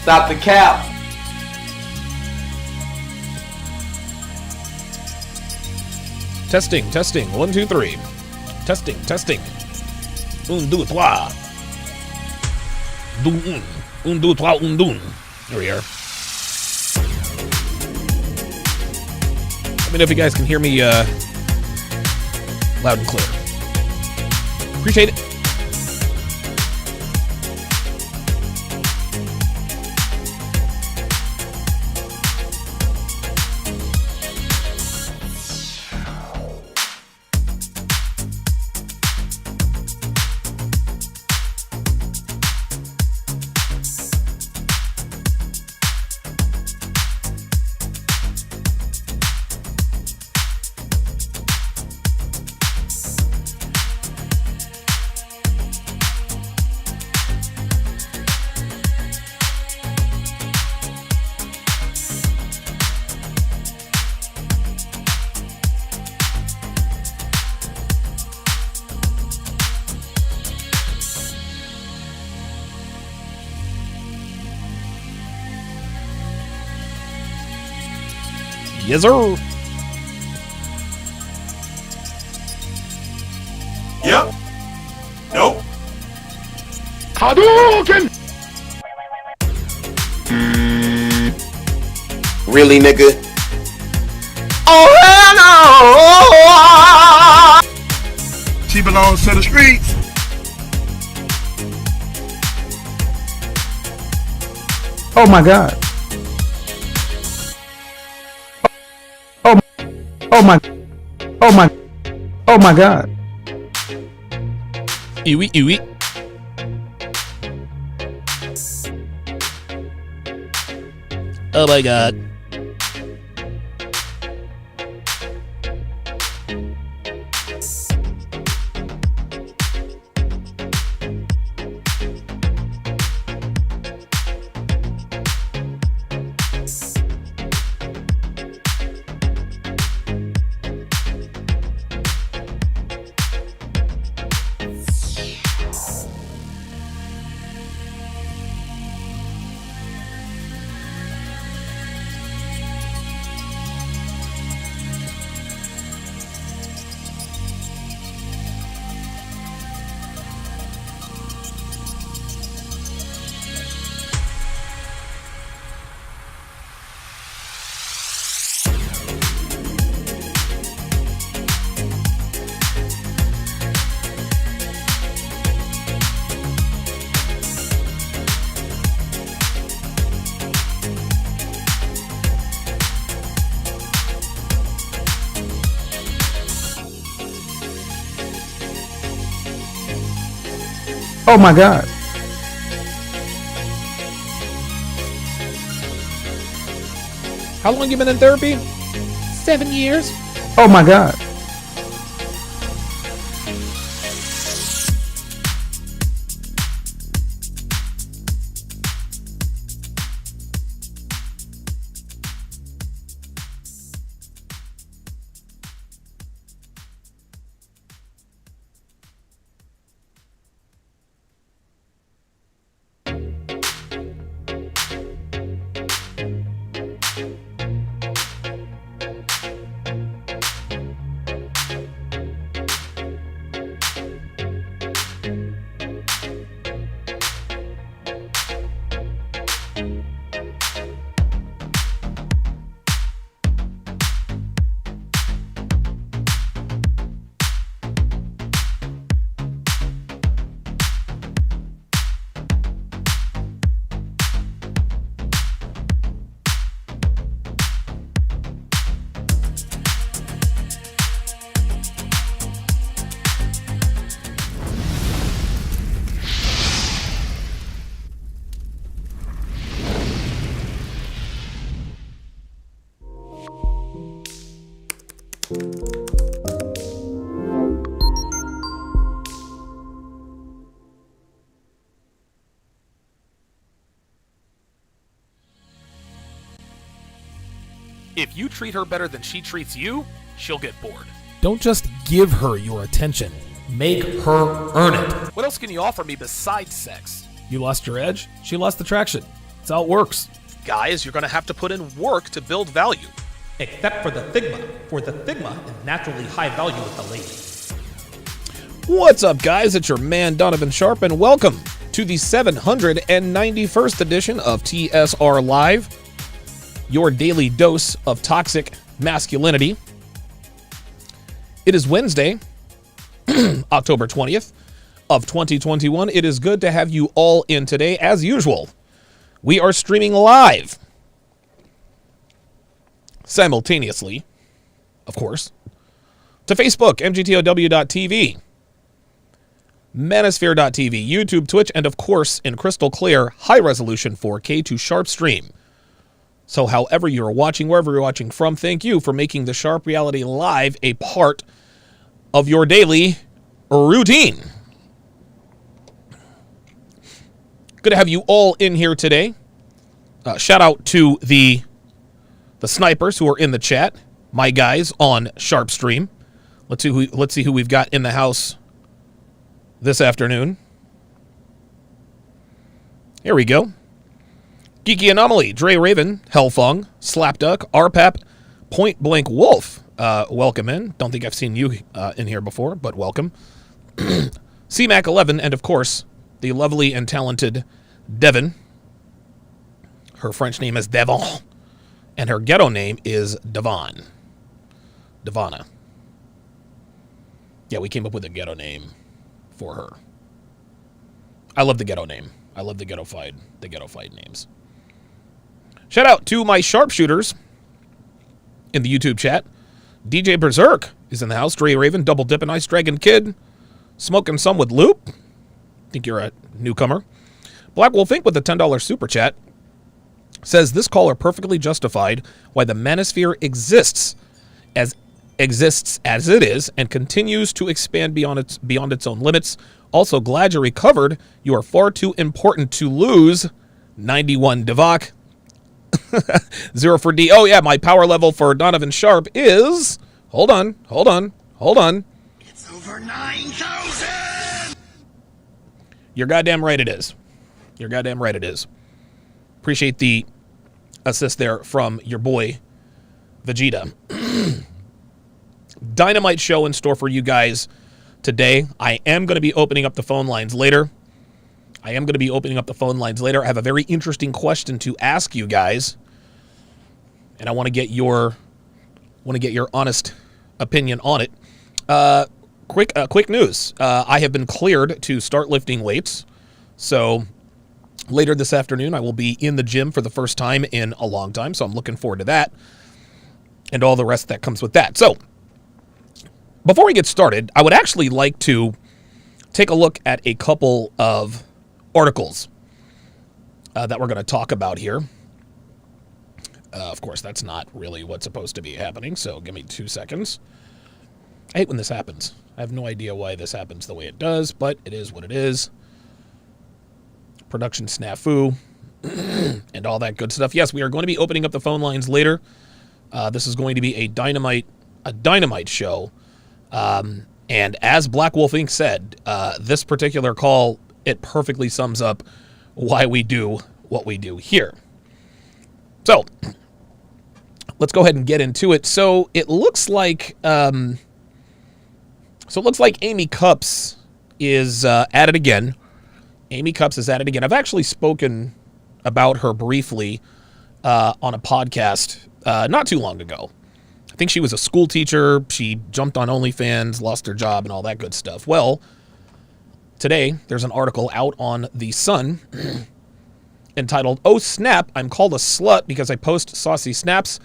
Stop the cap. Testing, testing. 1, 2, 3. Testing, testing. 1, 2, 3. Un, 1, 2, 3, 1, 2. There we are. Let me know if you guys can hear me loud and clear. Appreciate it. Yes, sir. Yep. Nope. Hadouken! Really, nigga? Oh, hell no! She belongs to the streets. Oh my God. Oh my God. Ewy, ewy. Oh my God. Oh my God. How long you been in therapy? 7 years. Oh my God. If you treat her better than she treats you, she'll get bored. Don't just give her your attention. Make her earn it. What else can you offer me besides sex? You lost your edge, she lost the traction. That's how it works. Guys, you're going to have to put in work to build value. Except for the Sigma, for the Sigma is naturally high value with the ladies. What's up, guys? It's your man, Donovan Sharp, and welcome to the 791st edition of TSR Live, your daily dose of toxic masculinity. It is Wednesday, October 20th of 2021. It is good to have you all in today. As usual, we are streaming live, simultaneously, of course, to Facebook, mgtow.tv, Manosphere.tv, YouTube, Twitch, and of course, in crystal clear, high-resolution 4K to Sharp Stream. So however you're watching, wherever you're watching from, thank you for making the Sharp Reality Live a part of your daily routine. Good to have you all in here today. Shout out to the snipers who are in the chat, my guys on Sharp Stream. Let's see who we've got in the house this afternoon. Here we go. Geeky Anomaly, Dre Raven, Hellfung, Slapduck, Rpap, Point Blank Wolf. Welcome in. Don't think I've seen you in here before, but welcome. CMAC11, and of course, the lovely and talented Devon. Her French name is Devon, and her ghetto name is Devon. Devana. Yeah, we came up with a ghetto name for her. I love the ghetto name. I love the ghetto-fied names. Shout out to my sharpshooters in the YouTube chat. DJ Berserk is in the house. Dre Raven, Double Dippin' Ice Dragon Kid, Smoking Some with Loop. Think you're a newcomer. Black Wolf Inc. with a $10 super chat says this caller perfectly justified why the manosphere exists as it is and continues to expand beyond its own limits. Also, glad you recovered. You are far too important to lose. 91 Devok. 0 for D. Oh yeah, my power level for Donovan Sharp is, hold on. It's over 9,000! You're goddamn right it is. Appreciate the assist there from your boy, Vegeta. Dynamite show in store for you guys today. I am going to be opening up the phone lines later. I have a very interesting question to ask you guys, and I want to get your honest opinion on it. Quick news. I have been cleared to start lifting weights. So later this afternoon, I will be in the gym for the first time in a long time. So I'm looking forward to that and all the rest that comes with that. So before we get started, I would actually like to take a look at a couple of articles that we're going to talk about here. Of course, that's not really what's supposed to be happening, so give me 2 seconds. I hate when this happens. I have no idea why this happens the way it does, but it is what it is. Production snafu and all that good stuff. Yes, we are going to be opening up the phone lines later. This is going to be a dynamite show. And as Black Wolf Inc. said, this particular call, it perfectly sums up why we do what we do here. So let's go ahead and get into it. So it looks like Amy Cups is at it again. I've actually spoken about her briefly on a podcast not too long ago. I think she was a school teacher. She jumped on OnlyFans, lost her job, and all that good stuff. Well, today there's an article out on The Sun entitled, "Oh Snap, I'm Called a Slut Because I Post Saucy Snaps.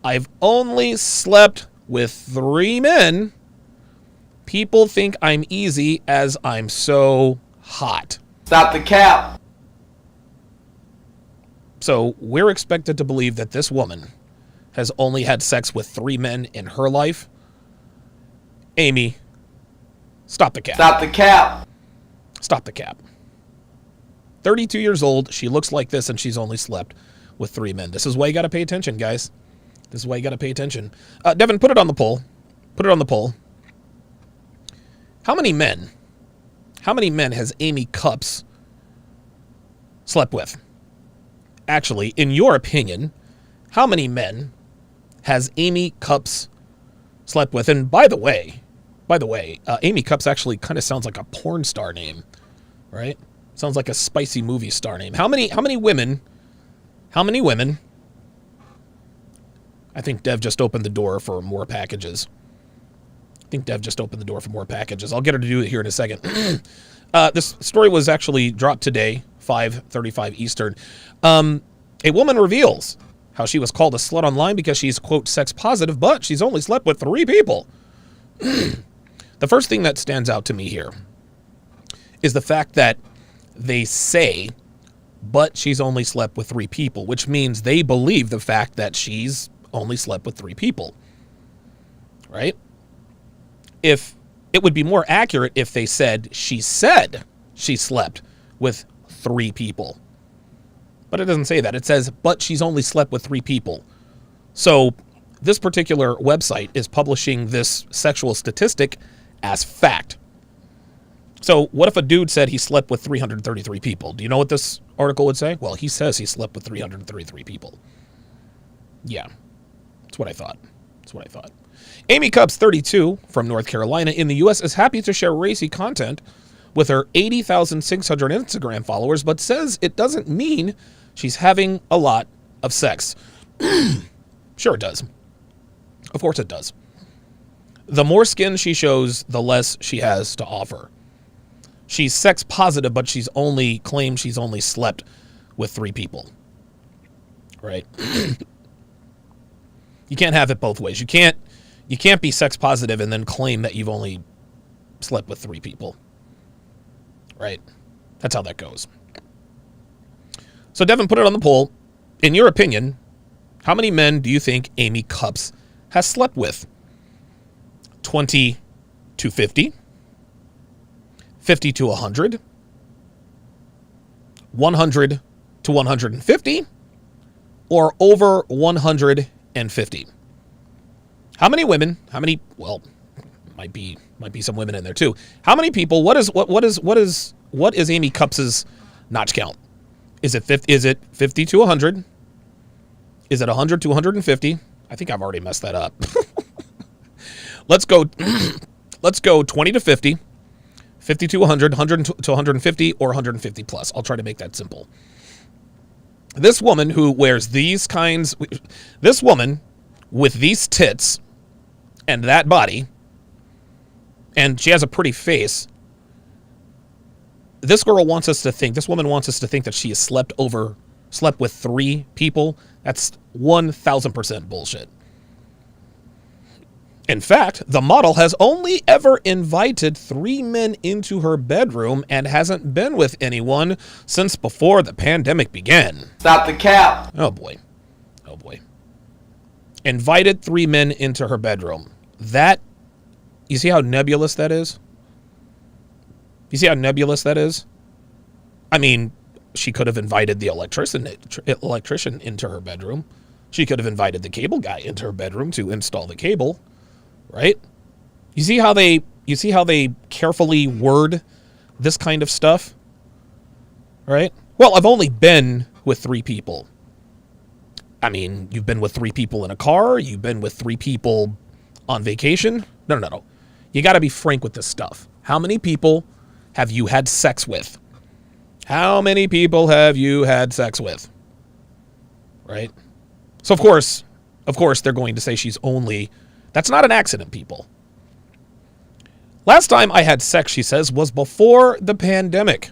I've only slept with 3 men. People think I'm easy as I'm so hot." Stop the cap. So we're expected to believe that this woman has only had sex with 3 men in her life. Amy, stop the cap. Stop the cap. Stop the cap. 32 years old, she looks like this, and she's only slept with 3 men. This is why you got to pay attention, guys. This is why you got to pay attention. Devin, put it on the poll. How many men has Amy Cups slept with? actually, in your opinion, how many men has Amy Cups slept with? And by the way, Amy Cups actually kind of sounds like a porn star name, right? Sounds like a spicy movie star name. How many women? I think Dev just opened the door for more packages. I'll get her to do it here in a second. This story was actually dropped today, 5:35 Eastern. A woman reveals how she was called a slut online because she's, quote, sex positive, but she's only slept with 3 people. The first thing that stands out to me here is the fact that they say, but she's only slept with 3 people, which means they believe the fact that she's only slept with 3 people, right? If it would be more accurate if they said she slept with 3 people. But it doesn't say that. It says, but she's only slept with 3 people. So this particular website is publishing this sexual statistic as fact. So what if a dude said he slept with 333 people? Do you know what this article would say? Well, he says he slept with 333 people. Yeah, that's what I thought. Amy Cups, 32, from North Carolina in the U.S., is happy to share racy content with her 80,600 Instagram followers, but says it doesn't mean she's having a lot of sex. Sure it does. Of course it does. The more skin she shows, the less she has to offer. She's sex positive, but claims she's only slept with 3 people. Right? You can't have it both ways. You can't be sex positive and then claim that you've only slept with 3 people. Right? That's how that goes. So Devin put it on the poll. In your opinion, how many men do you think Amy Cups has slept with? 20 to 50, 50 to 100, 100 to 150, or over 150? How many women, well, might be some women in there too. How many people, what is Amy Cups' notch count? Is it 50 to 100? Is it 100 to 150? I think I've already messed that up. Let's go 20 to 50, 50 to 100, 100 to 150, or 150 plus. I'll try to make that simple. This woman who wears this woman with these tits and that body, and she has a pretty face, this woman wants us to think that she has slept with 3 people. That's 1,000% bullshit. In fact, the model has only ever invited 3 men into her bedroom and hasn't been with anyone since before the pandemic began. Stop the cap. Oh boy. Invited 3 men into her bedroom. You see how nebulous that is? I mean, she could have invited the electrician into her bedroom. She could have invited the cable guy into her bedroom to install the cable. Right? You see how they carefully word this kind of stuff? Right? Well, I've only been with 3 people. I mean, you've been with 3 people in a car, you've been with 3 people on vacation. No. You got to be frank with this stuff. How many people have you had sex with? How many people have you had sex with? Right? So of course they're going to say she's only. That's not an accident, people. Last time I had sex, she says, was before the pandemic.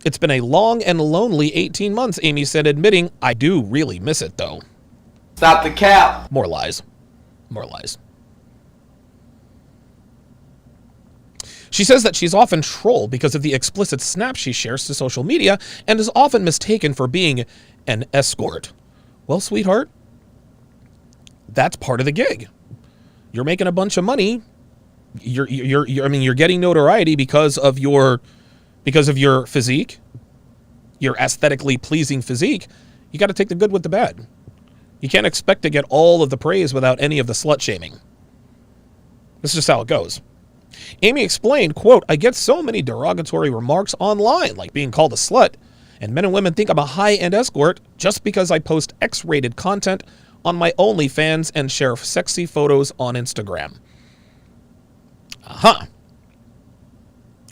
It's been a long and lonely 18 months, Amy said, admitting, I do really miss it, though. Stop the cap. More lies. She says that she's often trolled because of the explicit snaps she shares to social media and is often mistaken for being an escort. Well, sweetheart, that's part of the gig. You're making a bunch of money. You're getting notoriety because of your physique, your aesthetically pleasing physique. You got to take the good with the bad. You can't expect to get all of the praise without any of the slut shaming. This is just how it goes. Amy explained, quote, I get so many derogatory remarks online, like being called a slut And men and women think I'm a high-end escort just because I post X-rated content on my OnlyFans and share sexy photos on Instagram.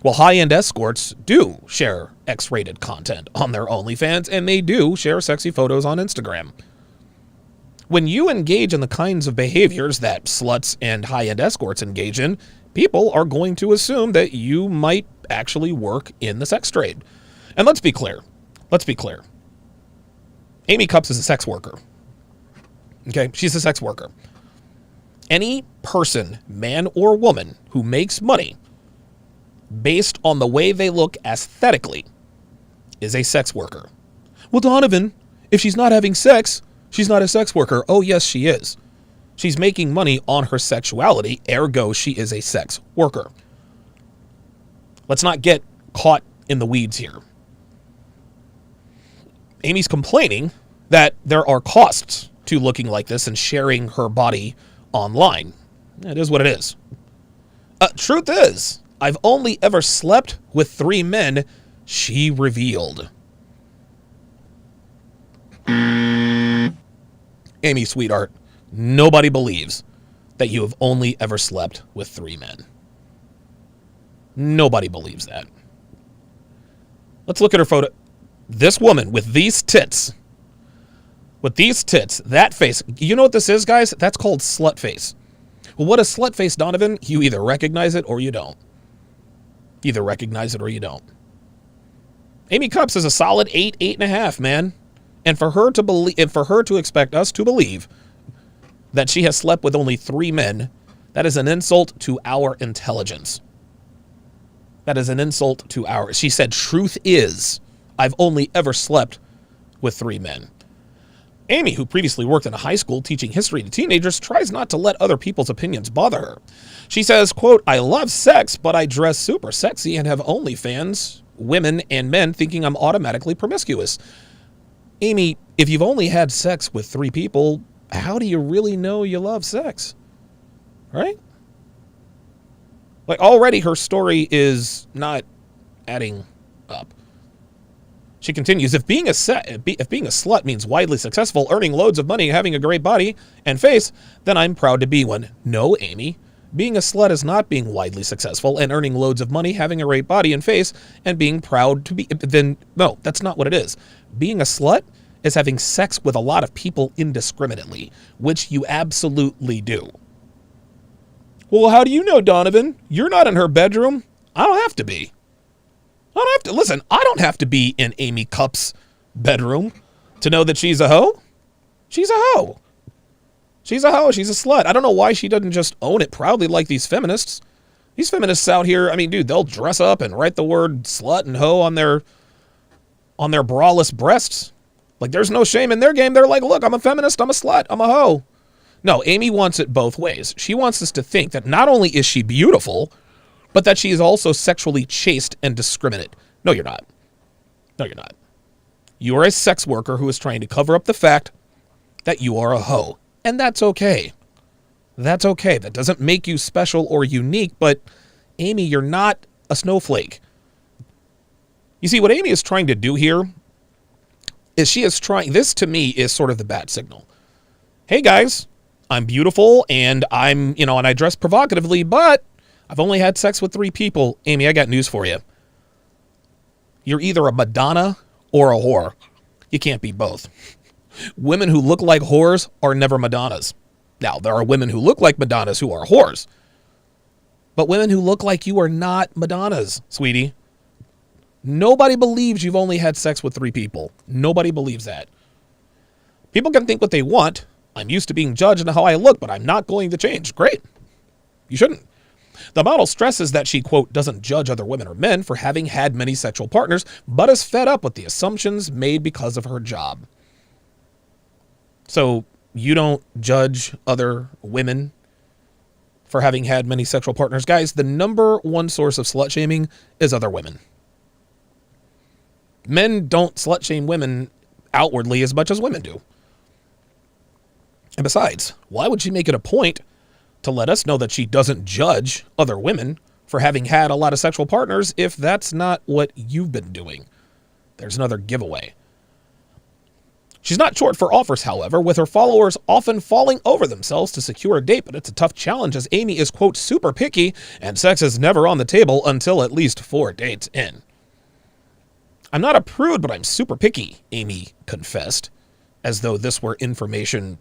Well, high-end escorts do share X-rated content on their OnlyFans, and they do share sexy photos on Instagram. When you engage in the kinds of behaviors that sluts and high-end escorts engage in, people are going to assume that you might actually work in the sex trade. And let's be clear. Amy Cups is a sex worker. Okay? She's a sex worker. Any person, man or woman, who makes money based on the way they look aesthetically is a sex worker. Well, Donovan, if she's not having sex, she's not a sex worker. Oh, yes, she is. She's making money on her sexuality, ergo she is a sex worker. Let's not get caught in the weeds here. Amy's complaining that there are costs to looking like this and sharing her body online. It is what it is. Truth is, I've only ever slept with 3 men, she revealed. Amy, sweetheart, nobody believes that you have only ever slept with 3 men. Nobody believes that. Let's look at her photo. This woman with these tits, that face, you know what this is, guys? That's called slut face. Well, what is slut face, Donovan? You either recognize it or you don't. Either recognize it or you don't. Amy Cups is a solid 8.5, man. And for her to expect us to believe that she has slept with only 3 men, that is an insult to our intelligence. That is an insult to our... She said, truth is, I've only ever slept with 3 men. Amy, who previously worked in a high school teaching history to teenagers, tries not to let other people's opinions bother her. She says, quote, I love sex, but I dress super sexy and have OnlyFans, women and men thinking I'm automatically promiscuous. Amy, if you've only had sex with 3 people, how do you really know you love sex? Right? Like, already her story is not adding up. She continues, if being a slut means widely successful, earning loads of money, having a great body and face, then I'm proud to be one. No, Amy. Being a slut is not being widely successful and earning loads of money, having a great body and face, and being proud to be... Then, no, that's not what it is. Being a slut is having sex with a lot of people indiscriminately, which you absolutely do. Well, how do you know, Donovan? You're not in her bedroom. I don't have to be. Listen, I don't have to be in Amy Cups' bedroom to know that she's a hoe. She's a hoe. She's a hoe. She's a slut. I don't know why she doesn't just own it proudly like these feminists. These feminists out here, I mean, dude, they'll dress up and write the word slut and hoe on their braless breasts. Like, there's no shame in their game. They're like, look, I'm a feminist, I'm a slut, I'm a hoe. No, Amy wants it both ways. She wants us to think that not only is she beautiful, but that she is also sexually chaste and discriminate. No, you're not. No, you're not. You are a sex worker who is trying to cover up the fact that you are a hoe. And that's okay. That's okay. That doesn't make you special or unique, but Amy, you're not a snowflake. You see, what Amy is trying to do here is she is trying, this to me is sort of the bat signal. Hey guys, I'm beautiful and and I dress provocatively, but I've only had sex with 3 people. Amy, I got news for you. You're either a Madonna or a whore. You can't be both. Women who look like whores are never Madonnas. Now, there are women who look like Madonnas who are whores. But women who look like you are not Madonnas, sweetie. Nobody believes you've only had sex with 3 people. Nobody believes that. People can think what they want. I'm used to being judged on how I look, but I'm not going to change. Great. You shouldn't. The model stresses that she, quote, doesn't judge other women or men for having had many sexual partners, but is fed up with the assumptions made because of her job. So you don't judge other women for having had many sexual partners. Guys, the number 1 source of slut shaming is other women. Men don't slut shame women outwardly as much as women do. And besides, why would she make it a point to let us know that she doesn't judge other women for having had a lot of sexual partners if that's not what you've been doing? There's another giveaway. She's not short for offers, however, with her followers often falling over themselves to secure a date, but it's a tough challenge as Amy is, quote, super picky, and sex is never on the table until at least 4 dates in. I'm not a prude, but I'm super picky, Amy confessed, as though this were information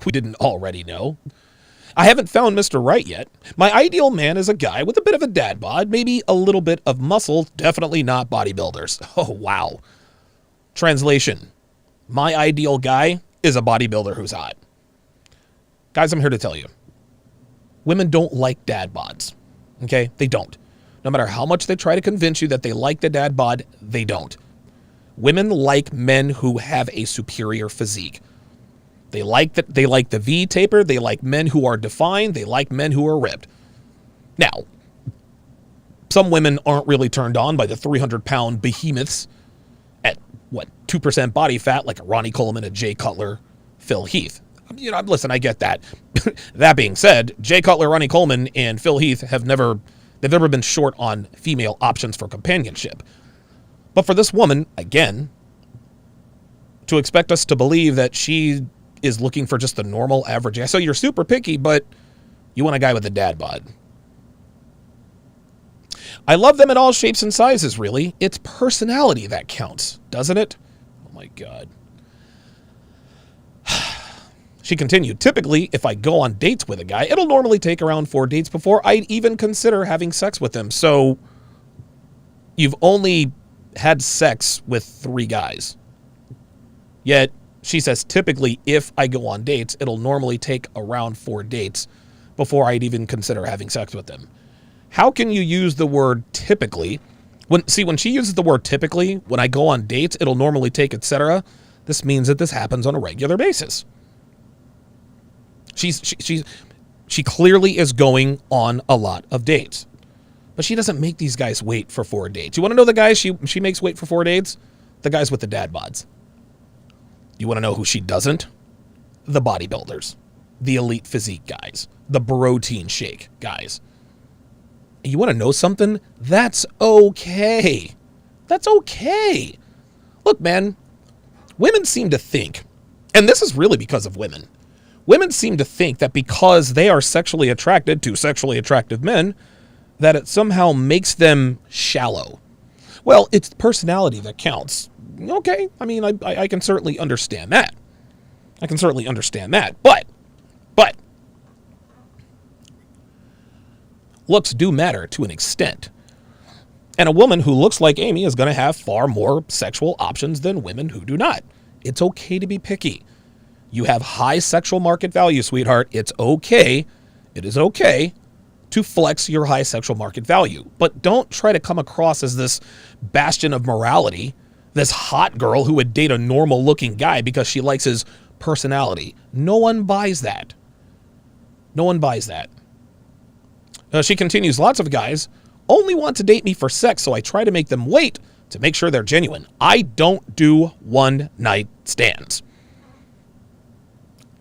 we didn't already know. I haven't found Mr. Right yet. My ideal man is a guy with a bit of a dad bod, maybe a little bit of muscle, definitely not bodybuilders. Oh, wow. Translation. My ideal guy is a bodybuilder who's hot. Guys, I'm here to tell you. Women don't like dad bods. Okay? They don't. No matter how much they try to convince you that they like the dad bod, they don't. Women like men who have a superior physique. They like the V taper. They like men who are defined. They like men who are ripped. Now, some women aren't really turned on by the 300-pound behemoths at, 2% body fat, like a Ronnie Coleman, a Jay Cutler, Phil Heath. Listen, I get that. That being said, Jay Cutler, Ronnie Coleman, and Phil Heath they've never been short on female options for companionship. But for this woman, again, to expect us to believe that she is looking for just the normal average guy. So you're super picky, but you want a guy with a dad bod. I love them in all shapes and sizes, really. It's personality that counts, doesn't it? Oh my God. She continued, typically, if I go on dates with a guy, it'll normally take around 4 dates before I'd even consider having sex with him. So you've only had sex with 3 guys. Yet, she says, typically, if I go on dates, it'll normally take around 4 dates before I'd even consider having sex with them. How can you use the word typically? When she uses the word typically, when I go on dates, it'll normally take, etc., this means that this happens on a regular basis. She clearly is going on a lot of dates. But she doesn't make these guys wait for 4 dates. You want to know the guys she makes wait for 4 dates? The guys with the dad bods. You want to know who she doesn't? The bodybuilders. The elite physique guys. The protein shake guys. You want to know something? That's okay. That's okay. Look, man, women seem to think, and this is really because of women, women seem to think that because they are sexually attracted to sexually attractive men, that it somehow makes them shallow. Well, it's personality that counts. Okay, I mean, I can certainly understand that. But looks do matter to an extent. And a woman who looks like Amy is going to have far more sexual options than women who do not. It's okay to be picky. You have high sexual market value, sweetheart. It's okay. It is okay to flex your high sexual market value. But don't try to come across as this bastion of morality, this hot girl who would date a normal looking guy because she likes his personality. No one buys that. No one buys that. She continues, lots of guys only want to date me for sex, so I try to make them wait to make sure they're genuine. I don't do one-night stands.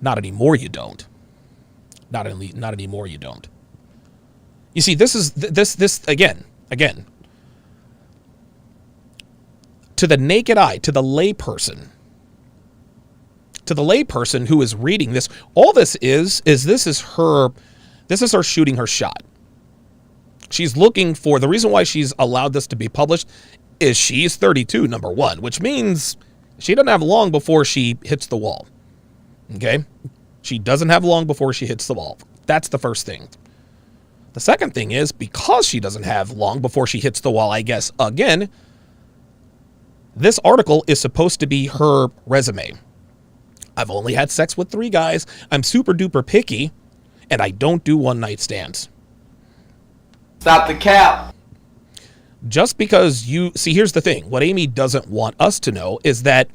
Not anymore, you don't. Not anymore, you don't. You see, this again, to the naked eye, to the layperson who is reading this, all this is her shooting her shot. She's looking for, the reason why she's allowed this to be published is she's 32, number one, which means she doesn't have long before she hits the wall. Okay? She doesn't have long before she hits the wall. That's the first thing. The second thing is, because she doesn't have long before she hits the wall, I guess, again, this article is supposed to be her resume. I've only had sex with 3 guys. I'm super duper picky, and I don't do one-night stands. Stop the cap. Just because you... See, here's the thing. What Amy doesn't want us to know is that,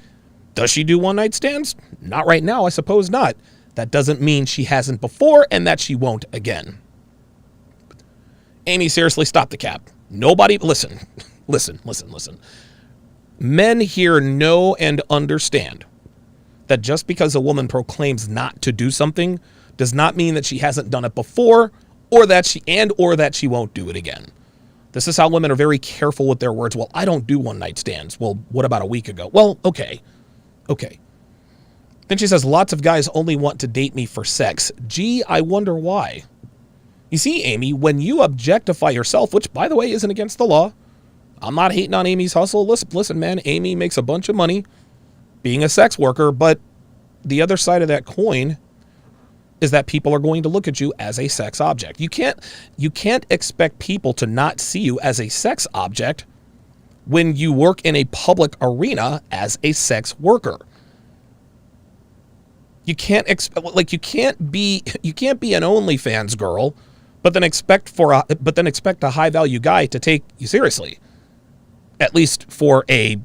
does she do one-night stands? Not right now, I suppose not. That doesn't mean she hasn't before and that she won't again. Amy, seriously, stop the cap. Nobody... Listen. Men here know and understand that just because a woman proclaims not to do something does not mean that she hasn't done it before or that she won't do it again. This is how women are very careful with their words. Well, I don't do one-night stands. Well, what about a week ago? Well, okay. Then she says, lots of guys only want to date me for sex. Gee, I wonder why. You see, Amy, when you objectify yourself, which, by the way, isn't against the law. I'm not hating on Amy's hustle. Listen, man, Amy makes a bunch of money being a sex worker, but the other side of that coin is that people are going to look at you as a sex object. You can't expect people to not see you as a sex object when you work in a public arena as a sex worker. You can't be an OnlyFans girl, but then expect a high value guy to take you seriously, at least for a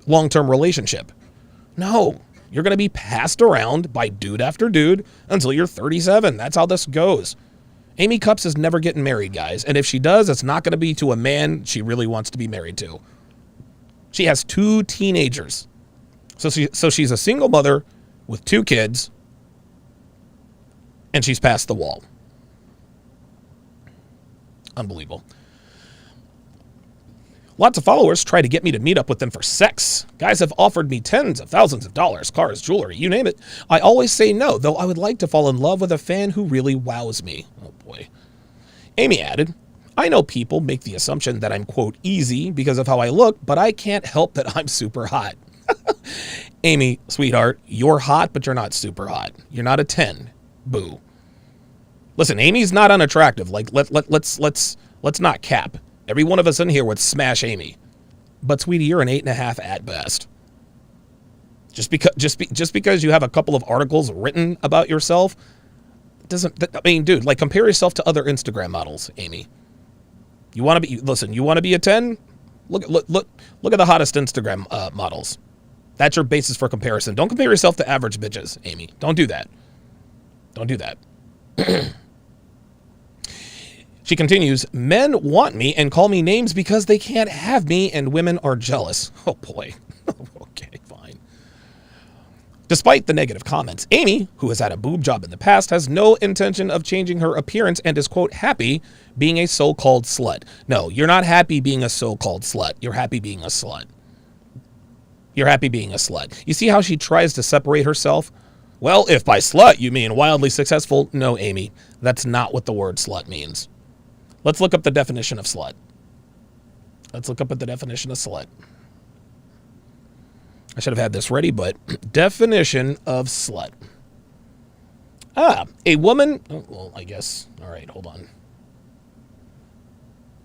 long-term relationship. No. You're going to be passed around by dude after dude until you're 37. That's how this goes. Amy Cups is never getting married, guys. And if she does, it's not going to be to a man she really wants to be married to. She has 2 teenagers. So she's a single mother with 2 kids. And she's past the wall. Unbelievable. Lots of followers try to get me to meet up with them for sex. Guys have offered me tens of thousands of dollars, cars, jewelry, you name it. I always say no, though I would like to fall in love with a fan who really wows me. Oh boy. Amy added, I know people make the assumption that I'm, quote, easy because of how I look, but I can't help that I'm super hot. Amy, sweetheart, you're hot, but you're not super hot. You're not a 10. Boo. Listen, Amy's not unattractive. Like, let's not cap. Every one of us in here would smash Amy. But sweetie, you're an 8.5 at best. Just because you have a couple of articles written about yourself doesn't, I mean, dude, like, compare yourself to other Instagram models, Amy. You want to be a 10? Look at the hottest Instagram models. That's your basis for comparison. Don't compare yourself to average bitches, Amy. Don't do that. Don't do that. She continues, men want me and call me names because they can't have me and women are jealous. Oh boy. Okay, fine. Despite the negative comments, Amy, who has had a boob job in the past, has no intention of changing her appearance and is, quote, happy being a so-called slut. No, you're not happy being a so-called slut. You're happy being a slut. You're happy being a slut. You see how she tries to separate herself? Well, if by slut you mean wildly successful, no, Amy, that's not what the word slut means. Let's look up the definition of slut. Let's look up at the definition of slut. I should have had this ready, but definition of slut. A woman. Oh, well, I guess. All right, hold on.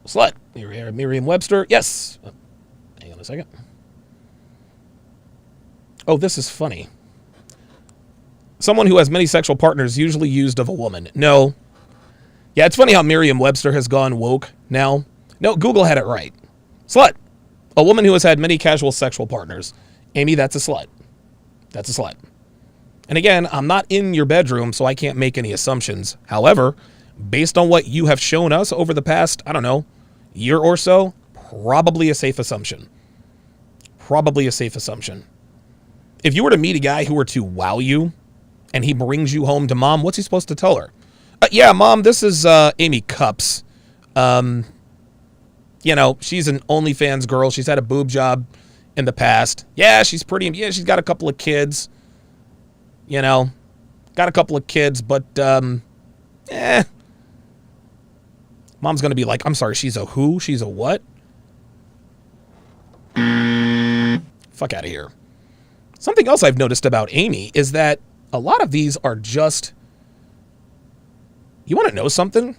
Slut. Merriam-Webster. Yes. Oh, hang on a second. Oh, this is funny. Someone who has many sexual partners, usually used of a woman. No. Yeah, it's funny how Merriam-Webster has gone woke now. No, Google had it right. Slut. A woman who has had many casual sexual partners. Amy, that's a slut. That's a slut. And again, I'm not in your bedroom, so I can't make any assumptions. However, based on what you have shown us over the past, I don't know, year or so, probably a safe assumption. Probably a safe assumption. If you were to meet a guy who were to wow you, and he brings you home to mom, what's he supposed to tell her? Yeah, mom, this is Amy Cups. You know, she's an OnlyFans girl. She's had a boob job in the past. Yeah, she's pretty. Yeah, she's got a couple of kids. You know, got a couple of kids, but mom's going to be like, I'm sorry, she's a who? She's a what? Fuck out of here. Something else I've noticed about Amy is that a lot of these are just, you want to know something?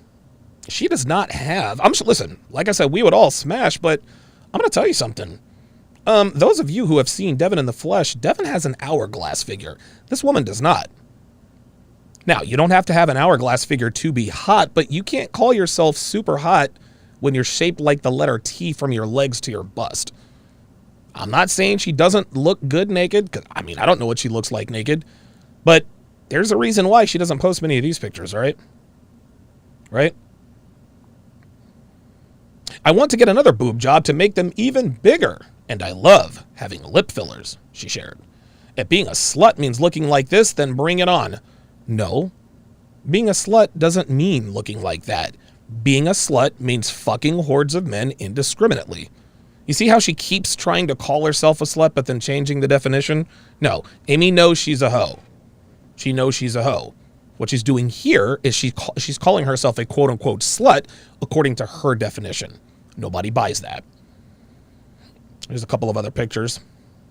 She does not have, listen, like I said, we would all smash, but I'm going to tell you something. Those of you who have seen Devin in the flesh, Devin has an hourglass figure. This woman does not. Now, you don't have to have an hourglass figure to be hot, but you can't call yourself super hot when you're shaped like the letter T from your legs to your bust. I'm not saying she doesn't look good naked, 'cause, I mean, I don't know what she looks like naked, but there's a reason why she doesn't post many of these pictures, right? Right? I want to get another boob job to make them even bigger, and I love having lip fillers, she shared. If being a slut means looking like this, then bring it on. No, being a slut doesn't mean looking like that. being a slut means fucking hordes of men indiscriminately. You see how she keeps trying to call herself a slut but then changing the definition? No, Amy knows she's a hoe. She knows she's a hoe. What she's doing here is she's calling herself a quote-unquote slut according to her definition. Nobody buys that. There's a couple of other pictures.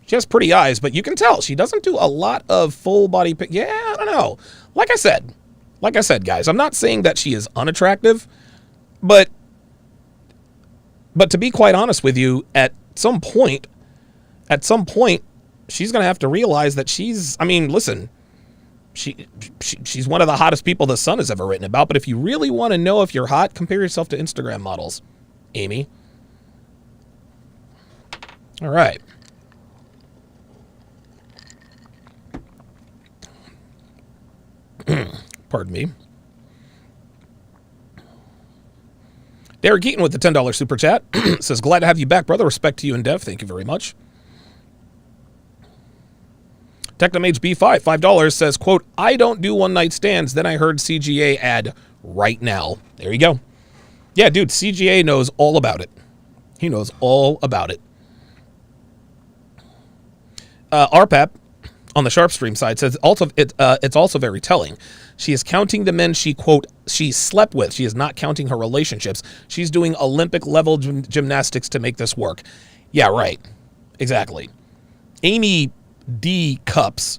She has pretty eyes, but you can tell she doesn't do a lot of full body yeah, I don't know. Like I said, guys, I'm not saying that she is unattractive, but to be quite honest with you, at some point, she's going to have to realize that she's one of the hottest people the Sun has ever written about. But if you really want to know if you're hot, compare yourself to Instagram models, Amy. All right. Pardon me. Derek Eaton with the $10 super chat says, glad to have you back, brother. Respect to you and Dev. Thank you very much. Technomage B5, $5 says, quote, I don't do one night stands. Then I heard CGA ad right now. There you go. Yeah, dude, CGA knows all about it. He knows all about it. RPAP on the Sharpstream side says it's also very telling. She is counting the men she, quote, she slept with. She is not counting her relationships. She's doing Olympic level gymnastics to make this work. Yeah, right. Exactly. Amy D. Cups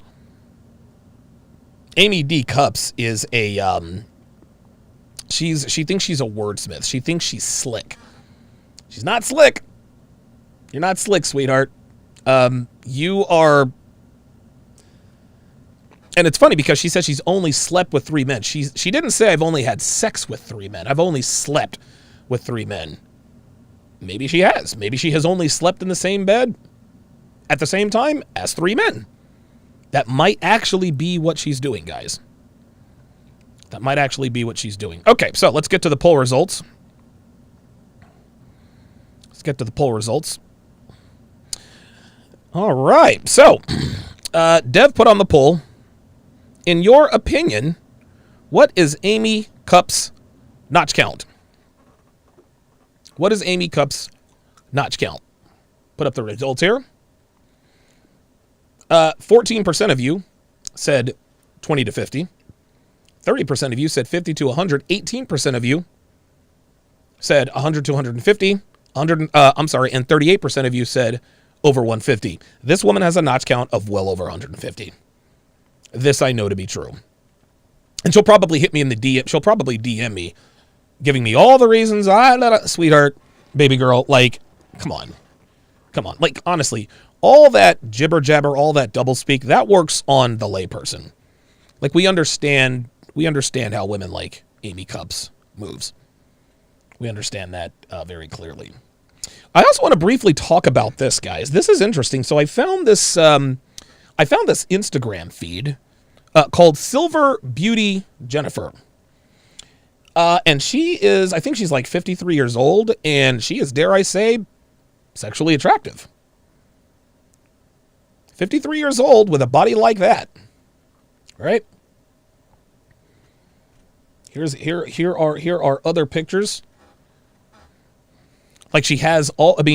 is a, she thinks she's a wordsmith. She thinks she's slick. She's not slick. You're not slick, sweetheart. You are, and it's funny because she says she's only slept with 3 men. She didn't say I've only had sex with 3 men. I've only slept with 3 men. Maybe she has. Maybe she has only slept in the same bed at the same time as 3 men. That might actually be what she's doing, guys. That might actually be what she's doing. Okay, so let's get to the poll results. All right, so Dev put on the poll, in your opinion, what is Amy Cups' notch count? What is Amy Cups' notch count? Put up the results here. 14% of you said 20 to 50. 30% of you said 50 to 100. 18% of you said 100 to 150. And 38% of you said over 150. This woman has a notch count of well over 150. This I know to be true. And she'll probably hit me in the DM. She'll probably DM me, giving me all the reasons sweetheart, baby girl, like, come on. Like, honestly, all that jibber jabber, all that double speak, that works on the layperson. Like, we understand how women like Amy Cups moves. We understand that very clearly. I also want to briefly talk about this, guys. This is interesting. So I found this Instagram feed called Silver Beauty Jennifer. And she is, I think she's like 53 years old, and she is, dare I say, sexually attractive. 53 years old with a body like that. All right? Here are other pictures. Like she has over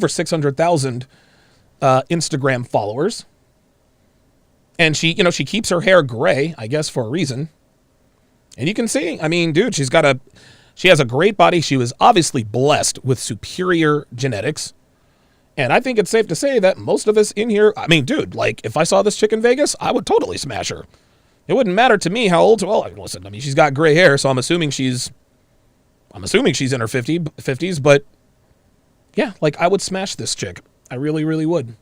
600,000 Instagram followers. And she keeps her hair gray, I guess for a reason. And you can see, I mean, dude, she has a great body. She was obviously blessed with superior genetics. And I think it's safe to say that most of us in here, I mean, dude, like if I saw this chick in Vegas, I would totally smash her. It wouldn't matter to me how old. Well, listen, I mean, she's got gray hair, so I'm assuming she's in her 50s, but yeah, like I would smash this chick. I really, really would.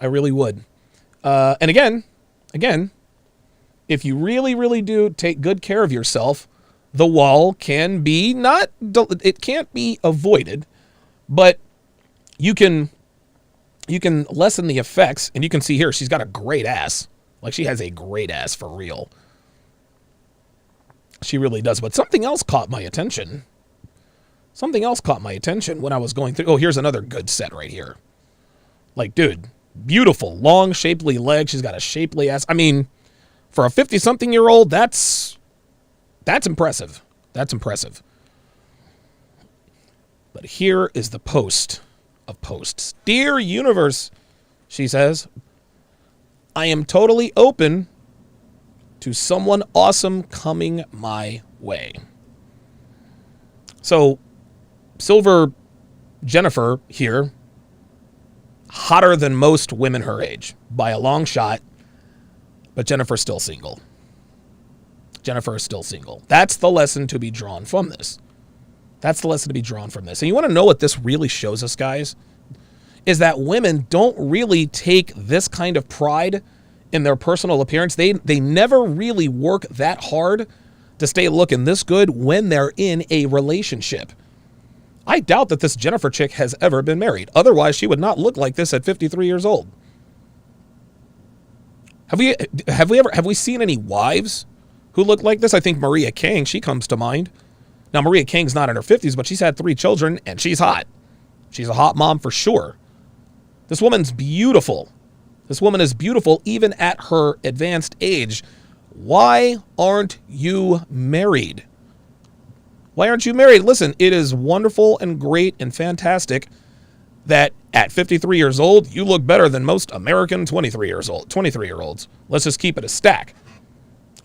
I really would. And again, if you really, really do take good care of yourself, the wall can be it can't be avoided, but you can lessen the effects, and you can see here, she's got a great ass. Like she has a great ass for real. She really does. But something else caught my attention. When I was going through. Oh, here's another good set right here. Like, dude, beautiful, long, shapely legs. She's got a shapely ass. I mean, for a 50-something-year-old, that's That's impressive. That's impressive. But here is the post of posts. Dear universe, she says, I am totally open to someone awesome coming my way. So, Silver Jennifer here, hotter than most women her age by a long shot, but Jennifer's still single. Jennifer is still single. That's the lesson to be drawn from this. That's the lesson to be drawn from this. And you want to know what this really shows us, guys? Is that women don't really take this kind of pride in their personal appearance. They never really work that hard to stay looking this good when they're in a relationship. I doubt that this Jennifer chick has ever been married. Otherwise, she would not look like this at 53 years old. Have we seen any wives who look like this? I think Maria King, she comes to mind. Now, Maria King's not in her 50s, but she's had 3 children, and she's hot. She's a hot mom for sure. This woman's beautiful. This woman is beautiful even at her advanced age. Why aren't you married? Why aren't you married? Listen, it is wonderful and great and fantastic that at 53 years old, you look better than most American 23-year-olds. Let's just keep it a stack.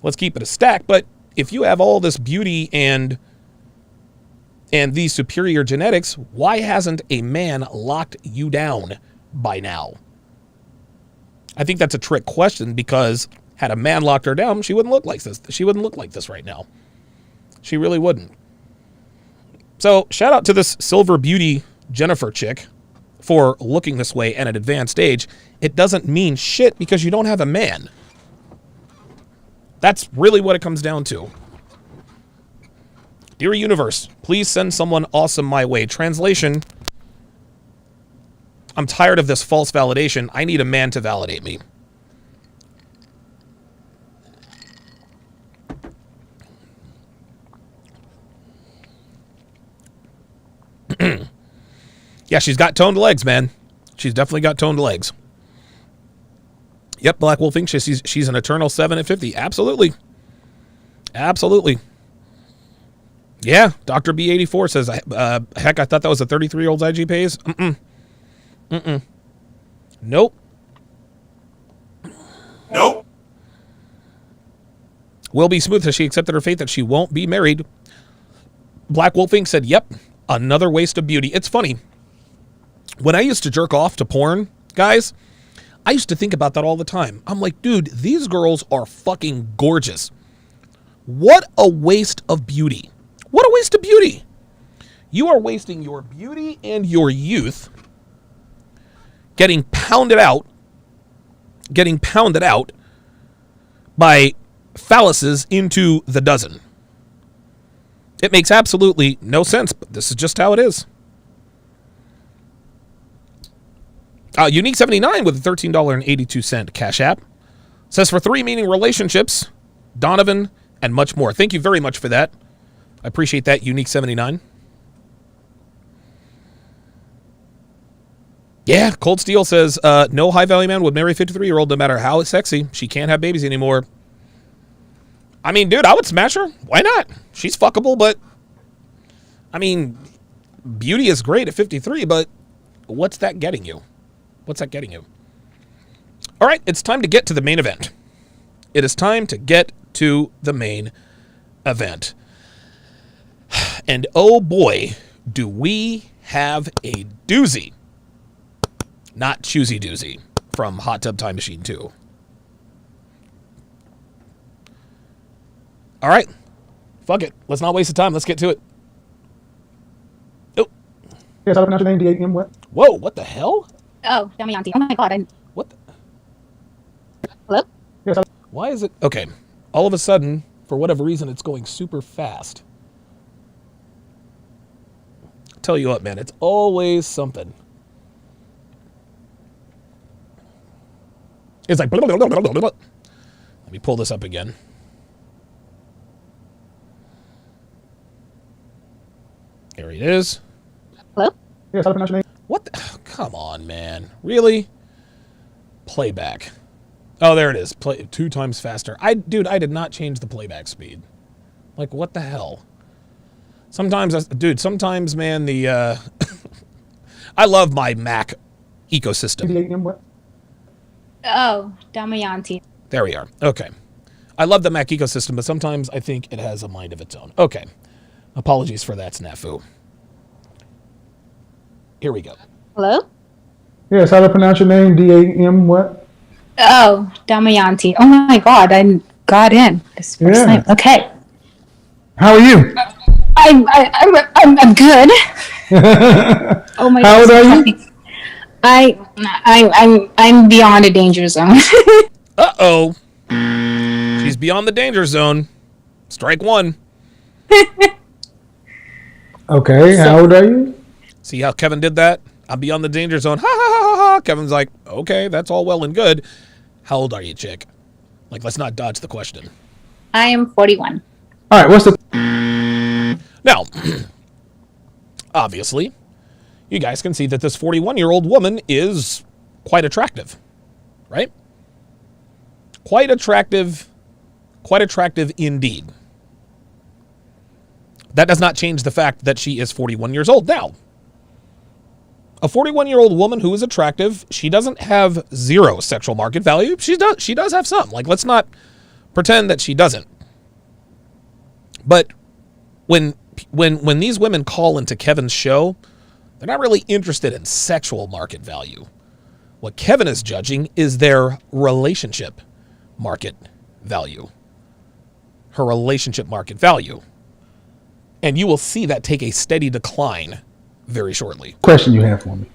Let's keep it a stack. But if you have all this beauty and these superior genetics, why hasn't a man locked you down by now? I think that's a trick question, because had a man locked her down, she wouldn't look like this. She wouldn't look like this right now. She really wouldn't. So shout out to this Silver Beauty Jennifer chick for looking this way at an advanced age. It doesn't mean shit because you don't have a man. That's really what it comes down to. Dear universe, please send someone awesome my way. Translation: I'm tired of this false validation. I need a man to validate me. Yeah, she's got toned legs, man. She's definitely got toned legs. Yep, Black Wolf thinks she's an eternal 7 at 50. Absolutely. Absolutely. Yeah, Dr. B84 says, heck, I thought that was a 33-year-old's IG pays. Nope. Nope. Will be smooth. Has she accepted her fate that she won't be married? Black Wolfing said, yep, another waste of beauty. It's funny. When I used to jerk off to porn, guys, I used to think about that all the time. I'm like, dude, these girls are fucking gorgeous. What a waste of beauty. What a waste of beauty. You are wasting your beauty and your youth getting pounded out by phalluses into the dozen. It makes absolutely no sense, but this is just how it is. Unique 79 with a $13.82 Cash App says, for 3 meaning relationships, Donovan, and much more. Thank you very much for that. I appreciate that, Unique 79. Yeah, Cold Steel says, no high value man would marry a 53-year-old no matter how sexy. She can't have babies anymore. I mean, dude, I would smash her. Why not? She's fuckable, but I mean, beauty is great at 53, but what's that getting you? What's that getting you? All right, it's time to get to the main event. It is time to get to the main event. And oh boy, do we have a doozy. Not choosy doozy from Hot Tub Time Machine 2. All right. Fuck it. Let's not waste the time. Let's get to it. Oh. Yes, I pronounce your name D-A-M what? Whoa, what the hell? Oh, dummy auntie. Oh my god. What the? Hello? Yes, Why is it? Okay. All of a sudden, for whatever reason, it's going super fast. Tell you what, man, it's always something. It's like, blah, blah, blah, blah, blah, blah. Let me pull this up again. There it is. Hello? yes, I pronounce your name. What the? Oh, come on, man. Really? Playback. Oh, there it is. Play 2 times faster. Dude, I did not change the playback speed. Like, what the hell? Sometimes, man, the I love my Mac ecosystem. 98M what? Oh, Damayanti. There we are. Okay. I love the Mac ecosystem, but sometimes I think it has a mind of its own. Okay. Apologies for that snafu. Here we go. Hello? Yes, how do I pronounce your name? D-A-M what? Oh, Damayanti. Oh my God, I got in this first Yeah. time. Okay. How are you? I'm good. Oh my How old are you? I'm beyond the danger zone. Uh-oh. She's beyond the danger zone. Strike one. Okay, how old are you? See how Kevin did that? I'm beyond the danger zone. Ha ha ha ha. Kevin's like, okay, that's all well and good. How old are you, chick? Like, let's not dodge the question. I am 41. All right, what's the... Now, obviously, you guys can see that this 41-year-old woman is quite attractive, right? Quite attractive indeed. That does not change the fact that she is 41 years old. Now, a 41-year-old woman who is attractive, she doesn't have zero sexual market value. She does have some. Like, let's not pretend that she doesn't. But when these women call into Kevin's show, they're not really interested in sexual market value. What Kevin is judging is their relationship market value. Her relationship market value. And you will see that take a steady decline very shortly. question you have for me?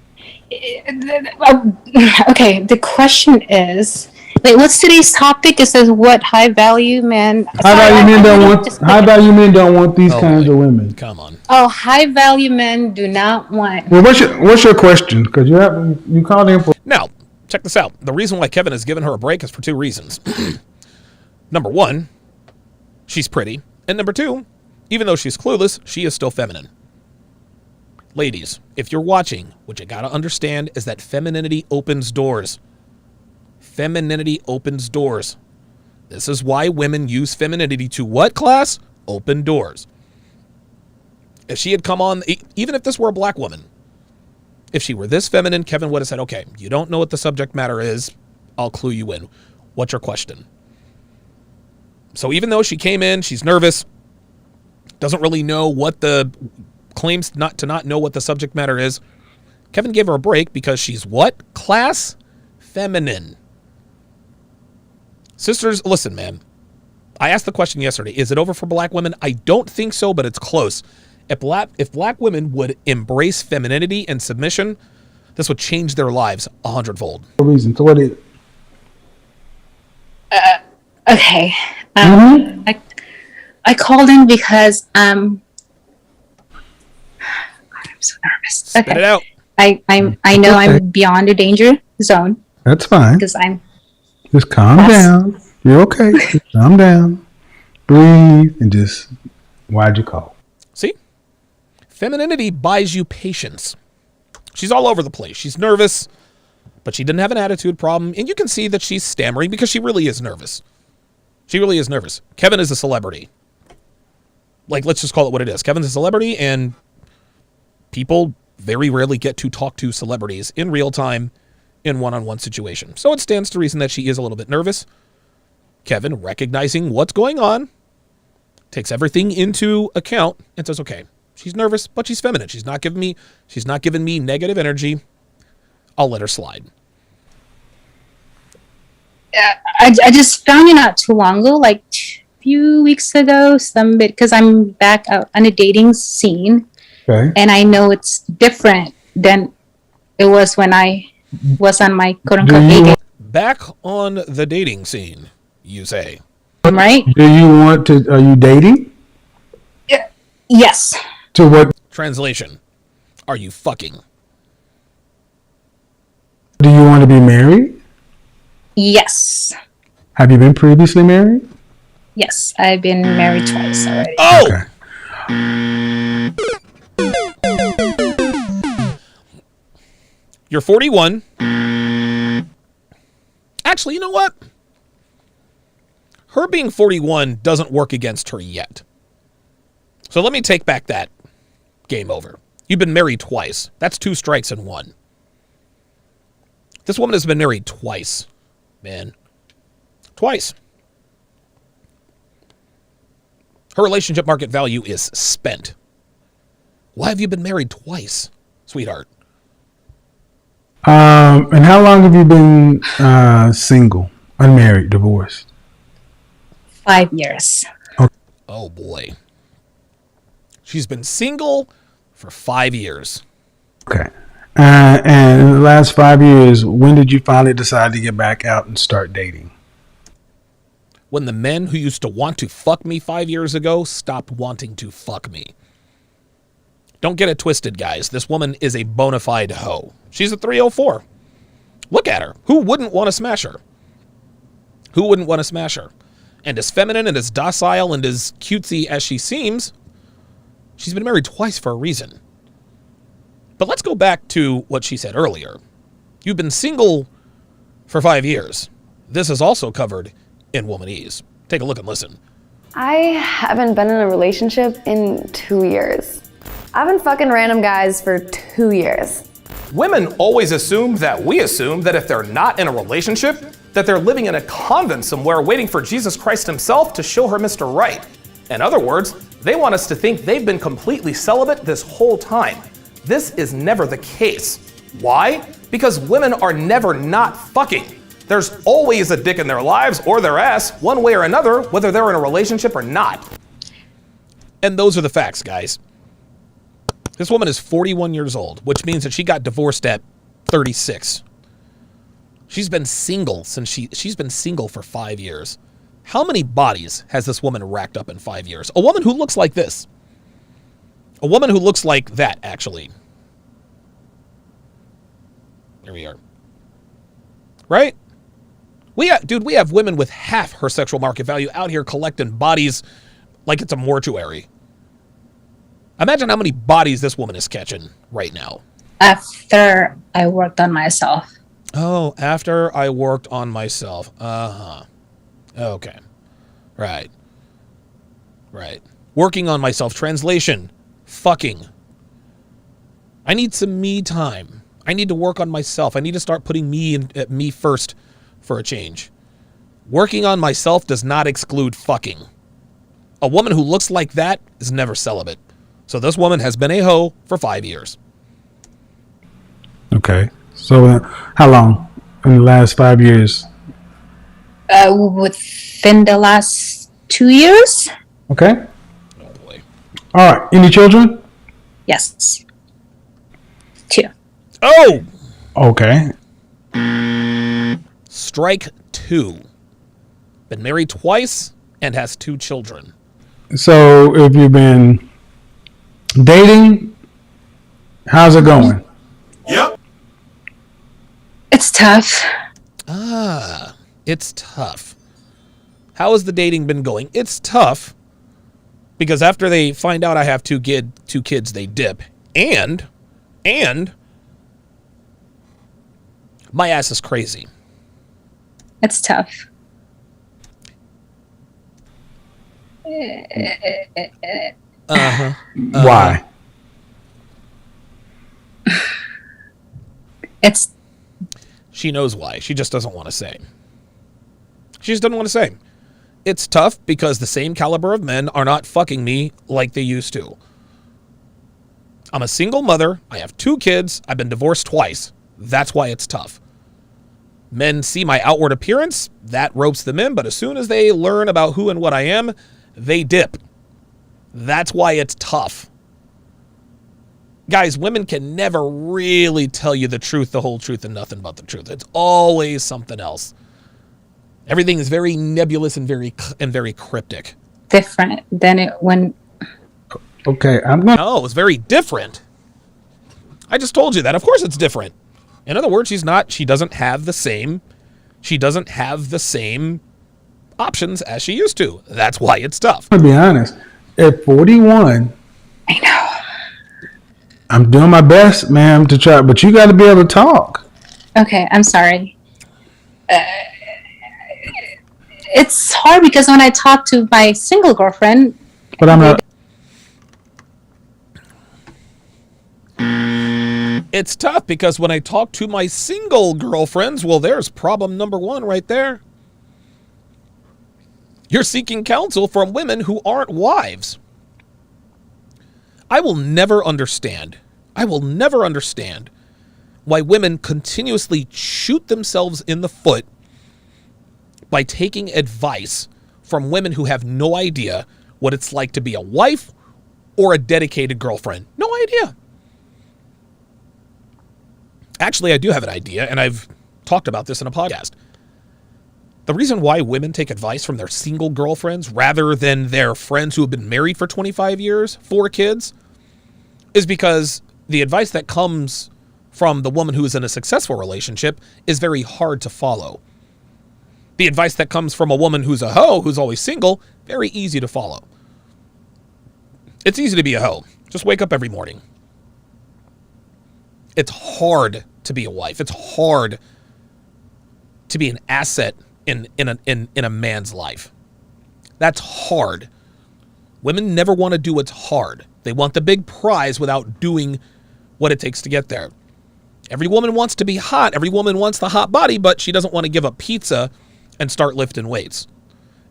Okay, the question is, like, what's today's topic? It says what high value men. High value men don't want these kinds of women. Come on. Oh, high value men do not want. Well, what's your question? Because you called in for... Now, check this out. The reason why Kevin has given her a break is for two reasons. Number one, she's pretty. And number two, even though she's clueless, she is still feminine. Ladies, if you're watching, what you gotta understand is that femininity opens doors. Femininity opens doors. This is why women use femininity to what class? Open doors. If she had come on, even if this were a black woman, if she were this feminine, Kevin would have said, okay, you don't know what the subject matter is. I'll clue you in. What's your question? So even though she came in, she's nervous, doesn't really know what claims not to know what the subject matter is. Kevin gave her a break because she's what? Class feminine. Sisters, listen, man. I asked the question yesterday. Is it over for black women? I don't think so, but it's close. If black women would embrace femininity and submission, this would change their lives 100-fold. reason. So what is it? Okay. I called in because God, I'm so nervous. Spit it out. I know I'm beyond the danger zone That's fine. because I'm. Just calm down. You're okay. Just calm down. Breathe and just... Why'd you call? See? Femininity buys you patience. She's all over the place. She's nervous, but she didn't have an attitude problem. And you can see that she's stammering because she really is nervous. She really is nervous. Kevin is a celebrity. Like, let's just call it what it is. Kevin's a celebrity, and people very rarely get to talk to celebrities in real time in one-on-one situation. So it stands to reason that she is a little bit nervous. Kevin, recognizing what's going on, takes everything into account and says, okay, she's nervous, but she's feminine. She's not giving me negative energy. I'll let her slide. I just found it not too long ago, like a few weeks ago, because I'm back out on a dating scene. Okay. And I know it's different than it was when I was on my quote-unquote dating, Back on the dating scene, you say. right? Do you want to... Are you dating? Yes. To what... Translation. Are you fucking? Do you want to be married? Yes. Have you been previously married? Yes. I've been married twice already. Oh! Okay. You're 41. Actually, you know what? Her being 41 doesn't work against her yet. So let me take back that game over. You've been married twice. That's 2 strikes in 1. This woman has been married twice, man. Twice. Her relationship market value is spent. Why have you been married twice, sweetheart? And how long have you been single, unmarried, divorced? 5 years. Oh, boy. She's been single for 5 years. Okay. And in the last 5 years, when did you finally decide to get back out and start dating? When the men who used to want to fuck me 5 years ago stopped wanting to fuck me. Don't get it twisted, guys. This woman is a bona fide hoe. She's a 304. Look at her. Who wouldn't want to smash her? Who wouldn't want to smash her? And as feminine and as docile and as cutesy as she seems, she's been married twice for a reason. But let's go back to what she said earlier. You've been single for 5 years. This is also covered in Womanese. Take a look and listen. I haven't been in a relationship in 2 years. I've been fucking random guys for 2 years. Women always assume that we assume that if they're not in a relationship, that they're living in a convent somewhere waiting for Jesus Christ himself to show her Mr. Right. In other words, they want us to think they've been completely celibate this whole time. This is never the case. Why? Because women are never not fucking. There's always a dick in their lives or their ass, one way or another, whether they're in a relationship or not. And those are the facts, guys. This woman is 41 years old, which means that she got divorced at 36. She's been single since she's been single for 5 years. How many bodies has this woman racked up in 5 years? A woman who looks like this. A woman who looks like that, actually. There we are. Right? We have women with half her sexual market value out here collecting bodies like it's a mortuary. Imagine how many bodies this woman is catching right now. After I worked on myself. Oh, after I worked on myself. Uh-huh. Okay. Right. Working on myself. Translation. Fucking. I need some me time. I need to work on myself. I need to start putting me first for a change. Working on myself does not exclude fucking. A woman who looks like that is never celibate. So this woman has been a hoe for 5 years. Okay. So how long in the last 5 years? Within the last 2 years? Okay. Oh, boy. All right. Any children? Yes. 2. Oh! Okay. Strike 2. Been married twice and has 2 children. So if you've been dating, how's it going? Yep. It's tough. It's tough. How has the dating been going? It's tough because after they find out I have two kids, they dip. And my ass is crazy. It's tough. Why? It's She knows why. She just doesn't want to say. She just doesn't want to say. It's tough because the same caliber of men are not fucking me like they used to. I'm a single mother. I have 2 kids. I've been divorced twice. That's why it's tough. Men see my outward appearance. That ropes them in. But as soon as they learn about who and what I am, they dip. That's why it's tough. Guys, women can never really tell you the truth, the whole truth, and nothing but the truth. It's always something else. Everything is very nebulous and very cryptic. different than it when. Okay, I'm gonna. No, it's very different. I just told you that. Of course it's different. In other words, she doesn't have the same options as she used to. That's why it's tough. I'm gonna be honest. At 41, I know. I'm doing my best, ma'am, to try, but you got to be able to talk. Okay, I'm sorry. It's hard because when I talk to my single girlfriend, But I'm not. It's tough because when I talk to my single girlfriends, well, there's problem number one right there. You're seeking counsel from women who aren't wives. I will never understand why women continuously shoot themselves in the foot by taking advice from women who have no idea what it's like to be a wife or a dedicated girlfriend. No idea. Actually, I do have an idea, and I've talked about this in a podcast. The reason why women take advice from their single girlfriends rather than their friends who have been married for 25 years, 4 kids, is because the advice that comes from the woman who is in a successful relationship is very hard to follow. The advice that comes from a woman who's a hoe, who's always single, very easy to follow. It's easy to be a hoe. Just wake up every morning. It's hard to be a wife. It's hard to be an asset in a man's life. That's hard. Women never want to do what's hard. They want the big prize without doing what it takes to get there. Every woman wants to be hot. Every woman wants the hot body, but she doesn't want to give up pizza and start lifting weights.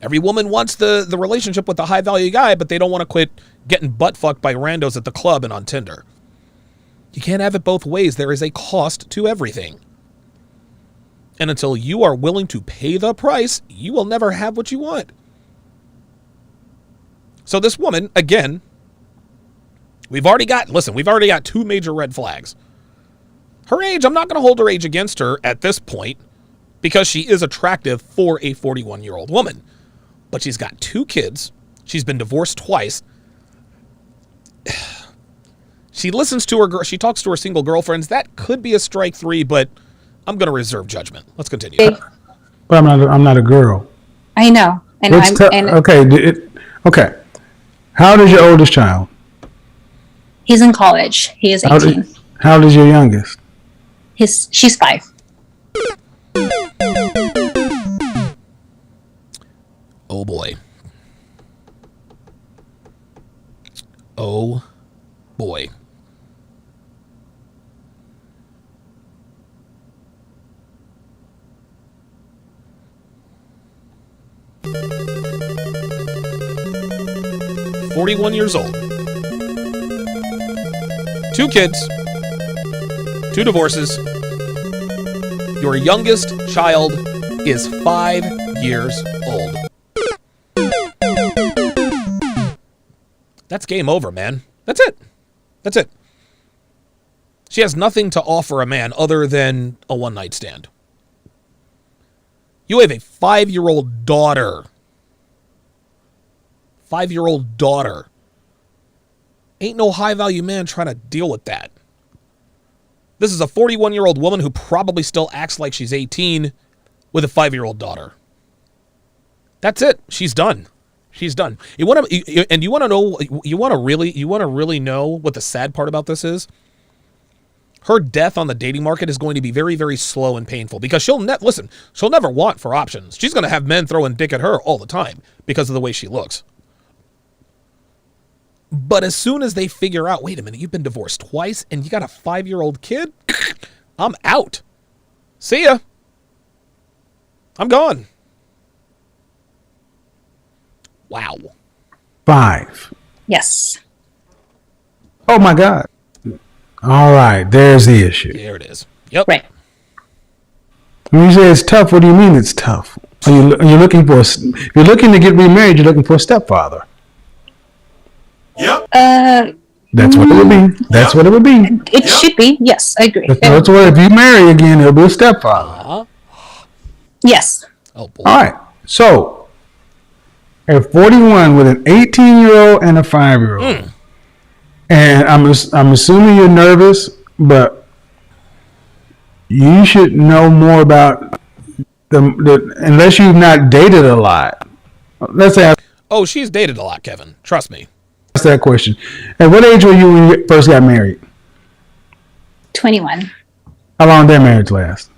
Every woman wants the relationship with the high value guy, but they don't want to quit getting butt fucked by randos at the club and on Tinder. You can't have it both ways. There is a cost to everything. And until you are willing to pay the price, you will never have what you want. So this woman, again, we've already got 2 major red flags. Her age, I'm not going to hold her age against her at this point because she is attractive for a 41-year-old woman. But she's got 2 kids. She's been divorced twice. She listens to her, she talks to her single girlfriends. That could be a strike 3, but I'm going to reserve judgment. Let's continue. But I'm not a girl. I know. And okay. How old is your oldest child? He's in college. He is 18. How old is your youngest? She's 5. Oh boy. Oh boy. "41 years old. 2 kids. 2 divorces. Your youngest child is 5 years old." That's game over, man. That's it. She has nothing to offer a man other than a one-night stand. You have a 5-year-old daughter. 5-year-old daughter. Ain't no high-value man trying to deal with that. This is a 41-year-old woman who probably still acts like she's 18 with a 5-year-old daughter. That's it. She's done. She's done. You want to really know what the sad part about this is? Her death on the dating market is going to be very, very slow and painful because she'll never want for options. She's going to have men throwing dick at her all the time because of the way she looks. But as soon as they figure out, wait a minute, you've been divorced twice and you got a 5-year-old kid, I'm out. See ya. I'm gone. Wow. 5. Yes. Oh my God. All right, there's the issue. There it is. Yep. Right. When you say it's tough, what do you mean it's tough? Are you looking for? If you're looking to get remarried, you're looking for a stepfather. Yep. That's what it would be. That's what it would be. It should be. Yes, I agree. That's what. If you marry again, it'll be a stepfather. Yes. Oh boy. All right. So, at 41 with an 18-year-old and a 5-year-old, and I'm assuming you're nervous, but you should know more about the unless you've not dated a lot. Let's ask. Oh, she's dated a lot, Kevin. Trust me. Ask that question. At what age were you when you first got married? 21. How long did that marriage last?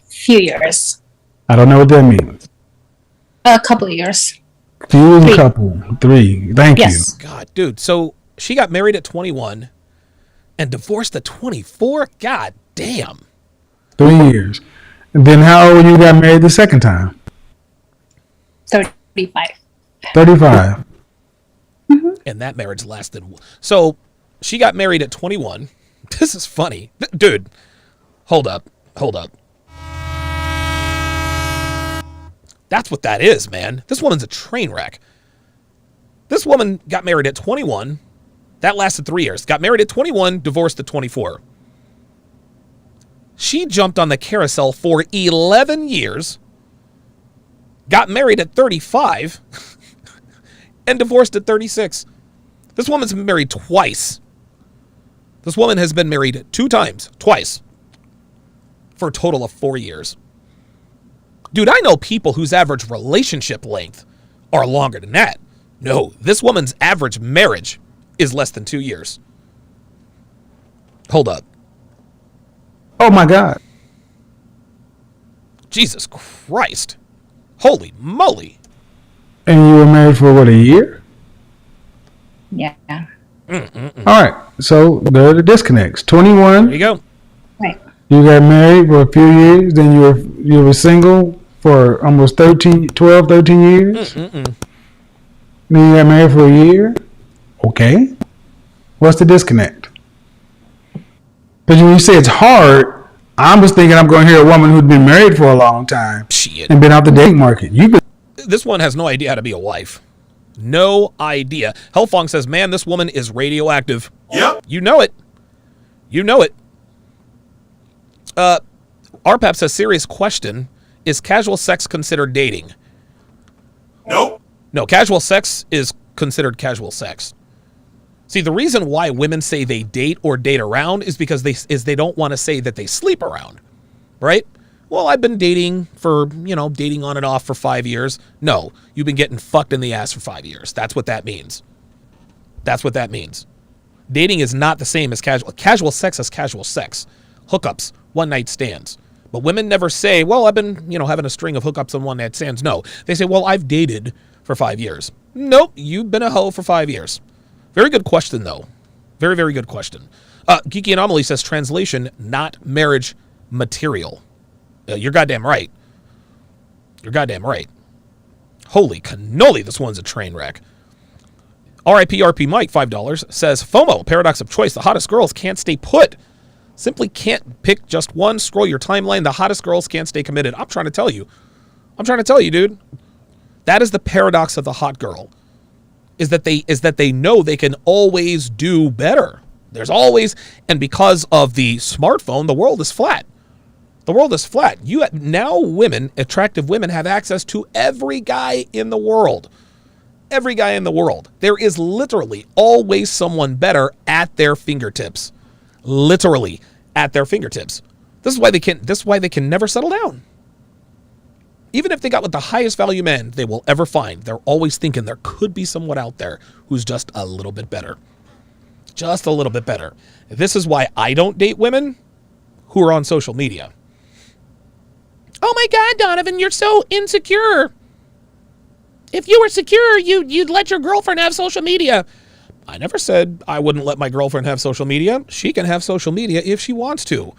Few years. I don't know what that means. A couple of years. Few is a 3. couple. 3. Thank Yes. God, dude. So she got married at 21. And divorced at 24? God damn. 3 years. And then how old when you got married the second time? 35. 35. And that marriage lasted. So she got married at 21. This is funny. Dude, hold up. That's what that is, man. This woman's a train wreck. This woman got married at 21. That lasted 3 years. Got married at 21, divorced at 24. She jumped on the carousel for 11 years, got married at 35, and divorced at 36. This woman's been married twice. This woman has been married 2 times, twice, for a total of 4 years. Dude, I know people whose average relationship length are longer than that. No, this woman's average marriage is less than 2 years. Hold up. Oh my God. Jesus Christ. Holy moly. And you were married for what, a year? Yeah. All right. So there are the disconnects. 21. There you go. Right. You got married for a few years. Then you were single for almost 13 years. Then you got married for a year. Okay. What's the disconnect? Because when you say it's hard, I'm just thinking I'm going to hear a woman who's been married for a long time Shit. and been out the dating market. This one has no idea how to be a wife. No idea. Hellfong says, man, this woman is radioactive. Yep. You know it. You know it. RPAP says, serious question. Is casual sex considered dating? Nope. No, casual sex is considered casual sex. See, the reason why women say they date or date around is because they don't want to say that they sleep around, right? Well, I've been dating for, dating on and off for 5 years. No, you've been getting fucked in the ass for 5 years. That's what that means. That's what that means. Dating is not the same as casual. Casual sex is casual sex. Hookups, one-night stands. But women never say, well, I've been, having a string of hookups and one-night stands. No, they say, well, I've dated for 5 years. Nope, you've been a hoe for 5 years. Very good question, though. Very, very good question. Geeky Anomaly says, translation, not marriage material. You're goddamn right. You're goddamn right. Holy cannoli, this one's a train wreck. RIP Mike, $5, says, FOMO, paradox of choice. The hottest girls can't stay put. Simply can't pick just one. Scroll your timeline. The hottest girls can't stay committed. I'm trying to tell you, dude. That is the paradox of the hot girl. Is that they know they can always do better. There's always, and because of the smartphone, the world is flat. The world is flat. Now women, attractive women, have access to every guy in the world. Every guy in the world. There is literally always someone better at their fingertips. Literally at their fingertips. This is why they can never settle down. Even if they got with the highest value men they will ever find, they're always thinking there could be someone out there who's just a little bit better. Just a little bit better. This is why I don't date women who are on social media. Oh my God, Donovan, you're so insecure. If you were secure, you'd let your girlfriend have social media. I never said I wouldn't let my girlfriend have social media. She can have social media if she wants to.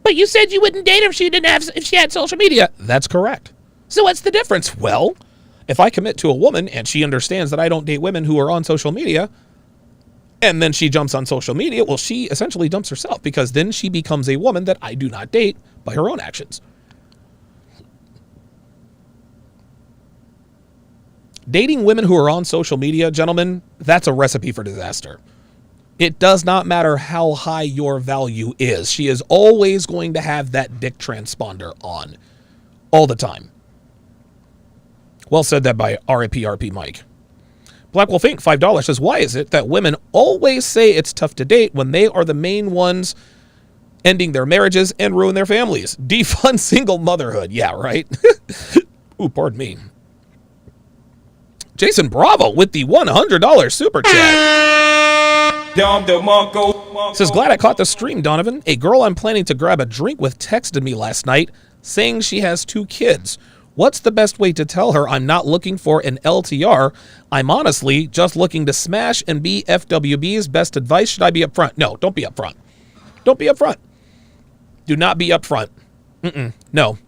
But you said you wouldn't date her if she had social media. That's correct. So what's the difference? Well, if I commit to a woman and she understands that I don't date women who are on social media, and then she jumps on social media, well, she essentially dumps herself because then she becomes a woman that I do not date by her own actions. Dating women who are on social media, gentlemen, that's a recipe for disaster. It does not matter how high your value is. She is always going to have that dick transponder on all the time. Well said that by RIP Mike. Black Wolf Inc., $5 says, why is it that women always say it's tough to date when they are the main ones ending their marriages and ruin their families? Defund single motherhood. Yeah, right? Ooh, pardon me. Jason Bravo with the $100 super chat. Says, glad I caught the stream, Donovan. A girl I'm planning to grab a drink with texted me last night saying she has 2 kids. What's the best way to tell her I'm not looking for an LTR? I'm honestly just looking to smash and be FWB's. Best advice, should I be upfront? No, don't be upfront. Don't be upfront. Do not be upfront. No.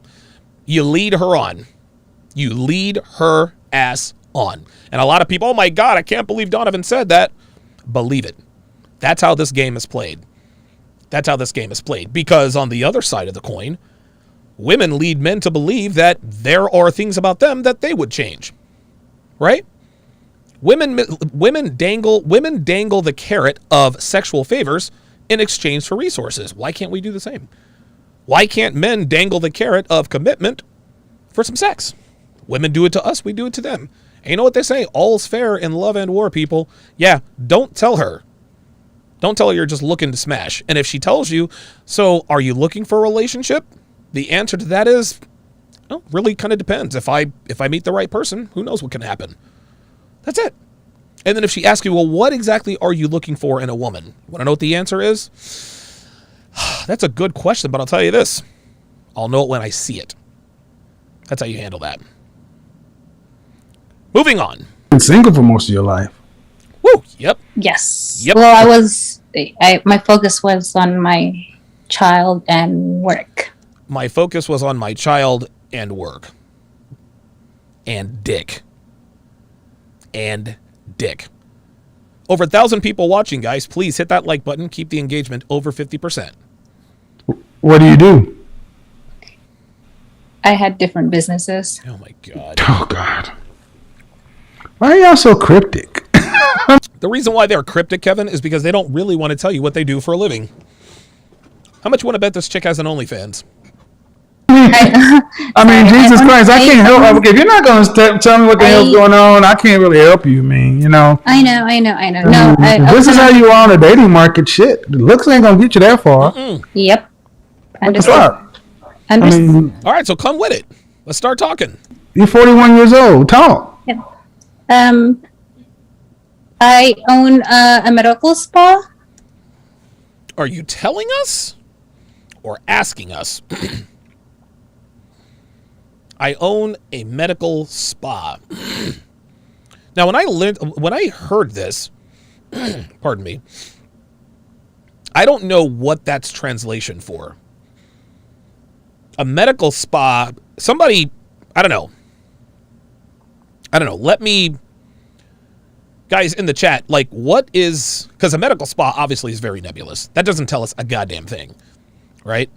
You lead her on. You lead her ass on. And a lot of people, oh my God, I can't believe Donovan said that. Believe it. That's how this game is played. That's how this game is played. Because on the other side of the coin, women lead men to believe that there are things about them that they would change. Right? Women dangle the carrot of sexual favors in exchange for resources. Why can't we do the same? Why can't men dangle the carrot of commitment for some sex? Women do it to us, we do it to them. And you know what they say? All's fair in love and war, people. Yeah, don't tell her. Don't tell her you're just looking to smash. And if she tells you, so are you looking for a relationship? The answer to that is, well, really kind of depends. If I meet the right person, who knows what can happen? That's it. And then if she asks you, well, what exactly are you looking for in a woman? You want to know what the answer is? That's a good question, but I'll tell you this. I'll know it when I see it. That's how you handle that. Moving on. Been single for most of your life. Woo, yep. Yes. Yep. Well, my focus was on my child and work. My focus was on my child and work. And dick. And dick. Over 1,000 people watching, guys. Please hit that like button. Keep the engagement over 50%. What do you do? I had different businesses. Oh, my God. Oh, God. Why are y'all so cryptic? The reason why they're cryptic, Kevin, is because they don't really want to tell you what they do for a living. How much you want to bet this chick has an OnlyFans? I mean, Jesus Christ, I can't help. If you're not going to tell me what the hell's going on, I can't really help you, man. You know. I know. No, this is how you are on the dating market. Shit, looks ain't gonna get you that far. Yep. What's up? I mean, all right, so come with it. Let's start talking. You're 41 years old. Talk. Yep. I own a medical spa. Are you telling us or asking us? I own a medical spa. Now, when I heard this, pardon me, I don't know what that's translation for. A medical spa, somebody, I don't know. Let me, guys in the chat, like, what is, because a medical spa obviously is very nebulous. That doesn't tell us a goddamn thing, right?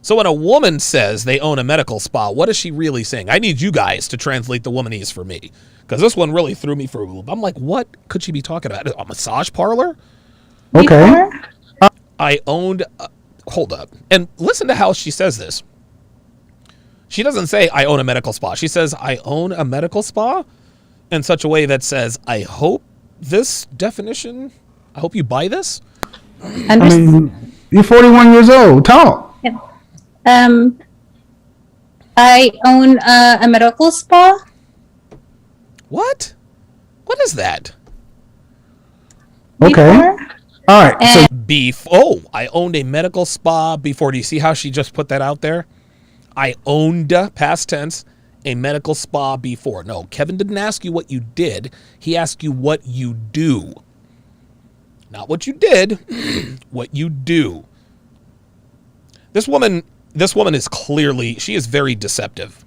So when a woman says they own a medical spa, what is she really saying? I need you guys to translate the womanese for me, because this one really threw me for a loop. I'm like, what could she be talking about? A massage parlor? Okay. I owned, hold up, and listen to how she says this. She doesn't say, I own a medical spa. She says, I own a medical spa in such a way that says, I hope this definition, I hope you buy this. I mean, you're 41 years old. Talk. Yep. I own a medical spa. What? What is that? Okay. Before. All right. So I owned a medical spa before. Do you see how she just put that out there? I owned, past tense, a medical spa before. No, Kevin didn't ask you what you did. He asked you what you do. Not what you did, what you do. This woman is clearly, she is very deceptive.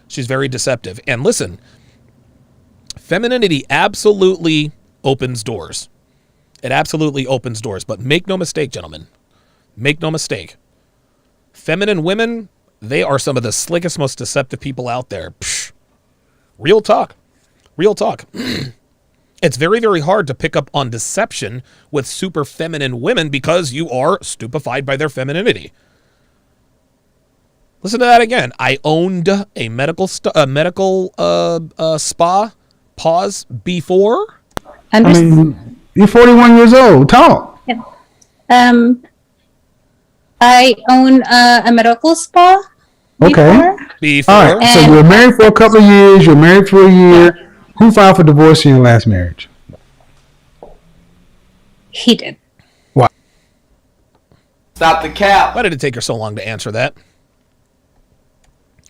She's very deceptive. And listen, femininity absolutely opens doors. It absolutely opens doors. But make no mistake, gentlemen. Make no mistake. Feminine women, they are some of the slickest, most deceptive people out there. Psh. Real talk. Real talk. It's very, very hard to pick up on deception with super feminine women because you are stupefied by their femininity. Listen to that again. I owned a medical spa. Pause. Before. I mean, you're 41 years old. Talk. Yep. I own a medical spa. Okay. Before. All right. So you were married for a couple of years. You're married for a year. Who filed for divorce in your last marriage? He did. Why? Stop the cap. Why did it take her so long to answer that?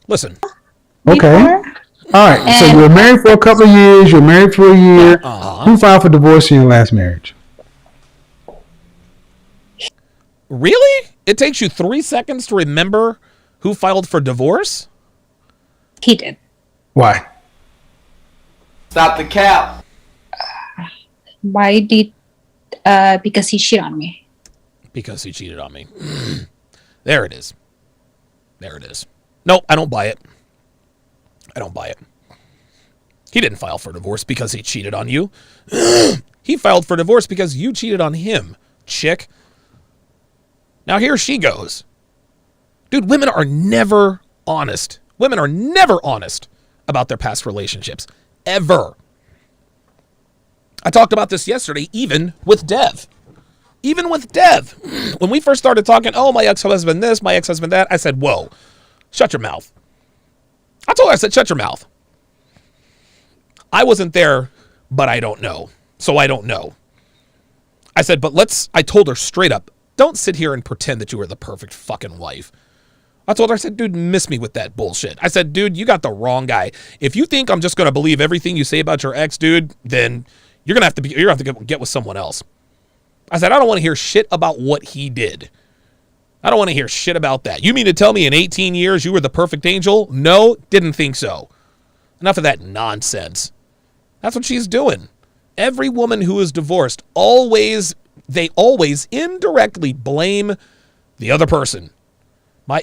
Listen. Okay. before. All right. So And- you were married for a couple of years. You were married for a year. Who filed for divorce in your last marriage? Really? It takes you 3 seconds to remember who filed for divorce? He did. Why? Stop the cap. Why did? Because he cheated on me. Because he cheated on me. There it is. There it is. No, I don't buy it. I don't buy it. He didn't file for divorce because he cheated on you. He filed for divorce because you cheated on him, chick. Now here she goes. Dude, women are never honest. Women are never honest about their past relationships. Ever. I talked about this yesterday, even with Dev. Even with Dev. When we first started talking, oh, my ex-husband this, my ex-husband that, I said, whoa, shut your mouth. I told her, I said, shut your mouth. I wasn't there, but I don't know. So I don't know. I said, but I told her straight up, don't sit here and pretend that you were the perfect fucking wife. I told her, I said, dude, miss me with that bullshit. I said, dude, you got the wrong guy. If you think I'm just going to believe everything you say about your ex, dude, then you're going to have to get with someone else. I said, I don't want to hear shit about what he did. I don't want to hear shit about that. You mean to tell me in 18 years you were the perfect angel? No, didn't think so. Enough of that nonsense. That's what she's doing. Every woman who is divorced they always indirectly blame the other person.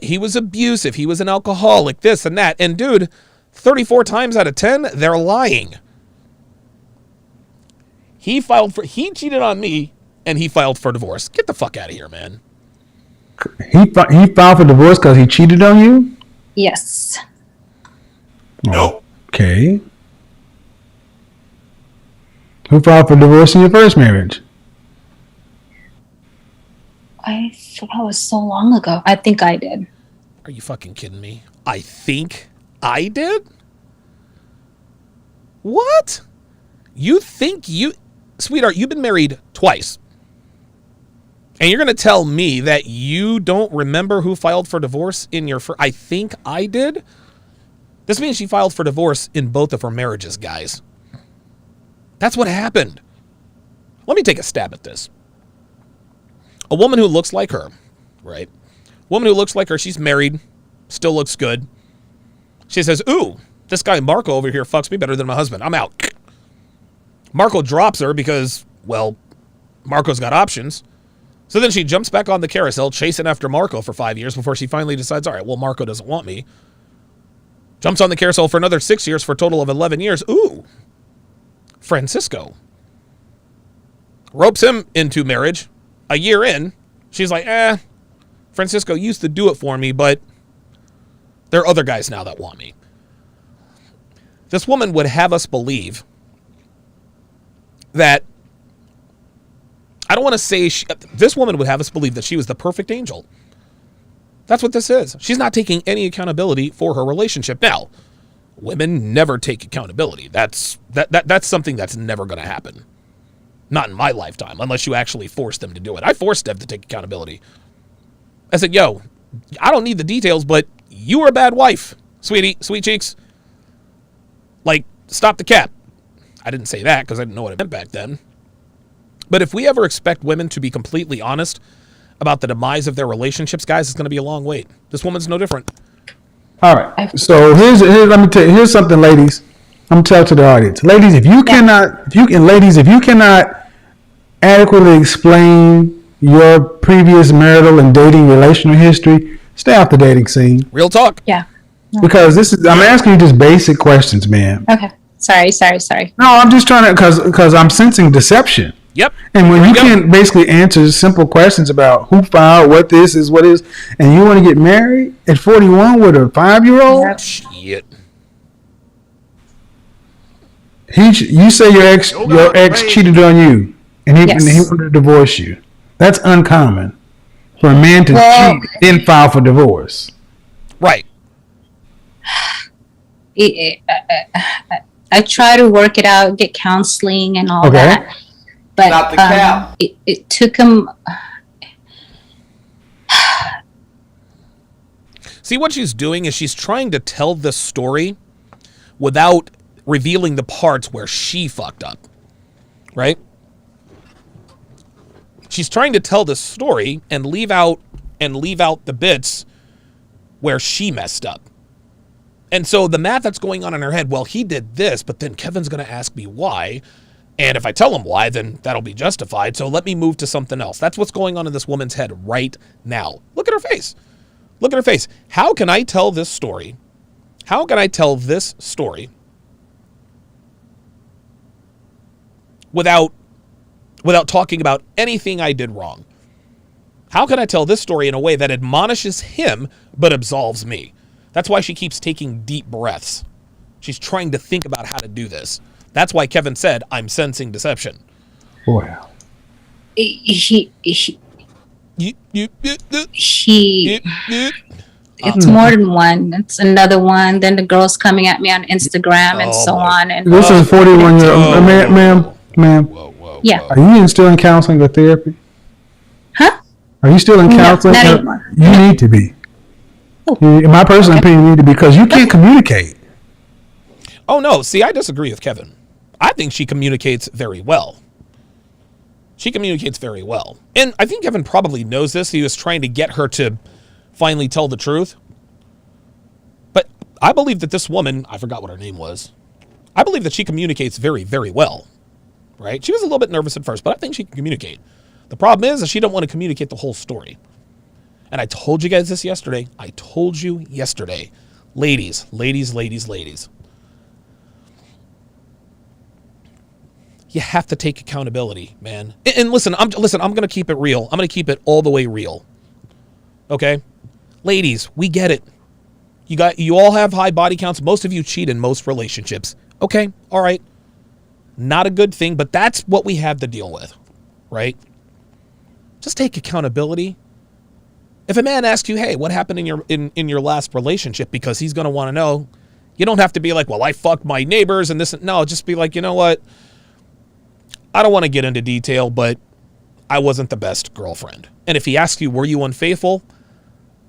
He was abusive. He was an alcoholic, this and that. And dude, 34 times out of 10, they're lying. He cheated on me and he filed for divorce. Get the fuck out of here, man. He filed for divorce because he cheated on you? Yes. No. Okay. Who filed for divorce in your first marriage? I thought it was so long ago. I think I did. Are you fucking kidding me? I think I did? What? Sweetheart, you've been married twice. And you're going to tell me that you don't remember who filed for divorce in your first... I think I did? This means she filed for divorce in both of her marriages, guys. That's what happened. Let me take a stab at this. A woman who looks like her, right? Woman who looks like her, she's married, still looks good. She says, ooh, this guy Marco over here fucks me better than my husband. I'm out. Marco drops her because, well, Marco's got options. So then she jumps back on the carousel, chasing after Marco for 5 years before she finally decides, all right, well, Marco doesn't want me. Jumps on the carousel for another 6 years for a total of 11 years. Ooh, Francisco. Ropes him into marriage. A year in, she's like, Francisco used to do it for me, but there are other guys now that want me. This woman would have us believe that, I don't want to say, this woman would have us believe that she was the perfect angel. That's what this is. She's not taking any accountability for her relationship. Now, women never take accountability. That's something that's never going to happen. Not in my lifetime, unless you actually force them to do it. I forced Dev to take accountability. I said, yo, I don't need the details, but you were a bad wife, sweetie, sweet cheeks. Like, stop the cap. I didn't say that because I didn't know what it meant back then. But if we ever expect women to be completely honest about the demise of their relationships, guys, it's going to be a long wait. This woman's no different. All right. So let me tell you, here's something, ladies. I'm gonna tell to the audience, ladies, if you cannot adequately explain your previous marital and dating relational history, stay off the dating scene. Real talk. Yeah. Because I'm asking you just basic questions, man. Okay. Sorry. No, I'm just trying to, because I'm sensing deception. Yep. And when you can't basically answer simple questions about who filed, what this is, what is, and you want to get married at 41 with a 5-year-old? Yep. Shit. You say your ex cheated on you, and he Yes. wanted to divorce you. That's uncommon for a man to cheat then file for divorce. Right. I try to work it out, get counseling and all Okay. that. But Stop the cap. It took him. See, what she's doing is she's trying to tell this story without revealing the parts where she fucked up, right? She's trying to tell this story and leave out the bits where she messed up. And so the math that's going on in her head, well, he did this, but then Kevin's going to ask me why. And if I tell him why, then that'll be justified. So let me move to something else. That's what's going on in this woman's head right now. Look at her face. Look at her face. How can I tell this story? How can I tell this story without talking about anything I did wrong? How can I tell this story in a way that admonishes him but absolves me? That's why she keeps taking deep breaths. She's trying to think about how to do this. That's why Kevin said, I'm sensing deception. Wow. He Uh-huh. it's more than one. It's another one. Then the girl's coming at me on Instagram and so on. And This is 41-year-old. Ma'am. Whoa. yeah. Are you still in counseling or therapy? Huh? Are you still in No, counseling? not anymore. You need to be. In my personal opinion, you need to be, because you can't communicate. Oh, no. See, I disagree with Kevin. I think she communicates very well. She communicates very well. And I think Kevin probably knows this. He was trying to get her to finally tell the truth. But I believe that this woman, I forgot what her name was, I believe that she communicates very, very well. Right? She was a little bit nervous at first, but I think she can communicate. The problem is that she don't want to communicate the whole story. And I told you guys this yesterday. I told you yesterday. Ladies. You have to take accountability, man. And listen, I'm going to keep it real. I'm going to keep it all the way real. Okay? Ladies, we get it. You all have high body counts. Most of you cheat in most relationships. Okay? All right. Not a good thing, but that's what we have to deal with, right? Just take accountability. If a man asks you, hey, what happened in your last relationship, because he's going to want to know, you don't have to be like, well, I fucked my neighbors and this. No, just be like, you know what? I don't want to get into detail, but I wasn't the best girlfriend. And if he asks you, were you unfaithful?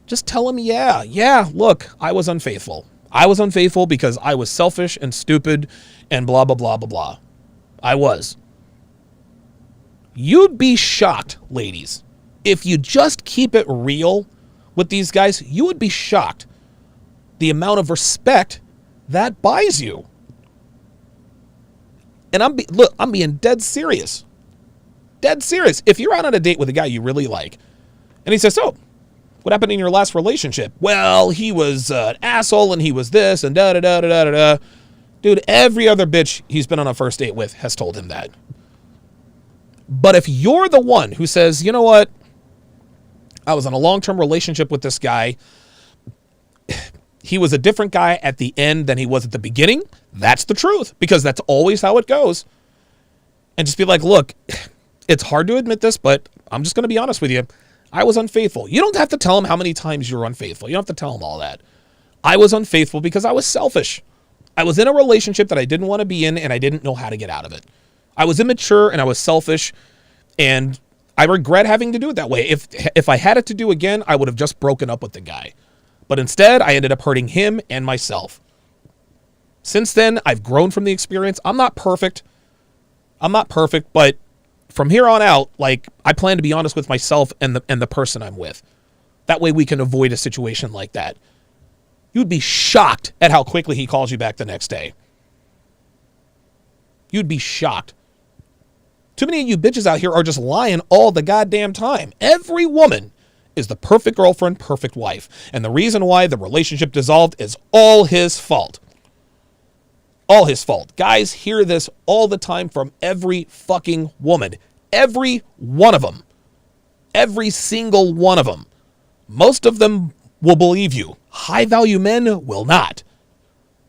Just tell him, yeah, look, I was unfaithful. I was unfaithful because I was selfish and stupid and blah, blah, blah, blah, blah. I was. You'd be shocked, ladies. If you just keep it real with these guys, you would be shocked the amount of respect that buys you. And I'm being dead serious. Dead serious. If you're out on a date with a guy you really like, and he says, so, what happened in your last relationship? Well, he was an asshole and he was this and da-da-da-da-da-da. Dude, every other bitch he's been on a first date with has told him that. But if you're the one who says, you know what? I was in a long-term relationship with this guy. He was a different guy at the end than he was at the beginning. That's the truth, because that's always how it goes. And just be like, look, it's hard to admit this, but I'm just going to be honest with you. I was unfaithful. You don't have to tell him how many times you're unfaithful. You don't have to tell him all that. I was unfaithful because I was selfish. I was in a relationship that I didn't want to be in, and I didn't know how to get out of it. I was immature and I was selfish, and I regret having to do it that way. If I had it to do again, I would have just broken up with the guy. But instead, I ended up hurting him and myself. Since then, I've grown from the experience. I'm not perfect, but from here on out, like, I plan to be honest with myself and the person I'm with. That way we can avoid a situation like that. You'd be shocked at how quickly he calls you back the next day. You'd be shocked. Too many of you bitches out here are just lying all the goddamn time. Every woman is the perfect girlfriend, perfect wife. And the reason why the relationship dissolved is all his fault. All his fault. Guys hear this all the time from every fucking woman. Every one of them. Every single one of them. Most of them will believe you. High value men will not.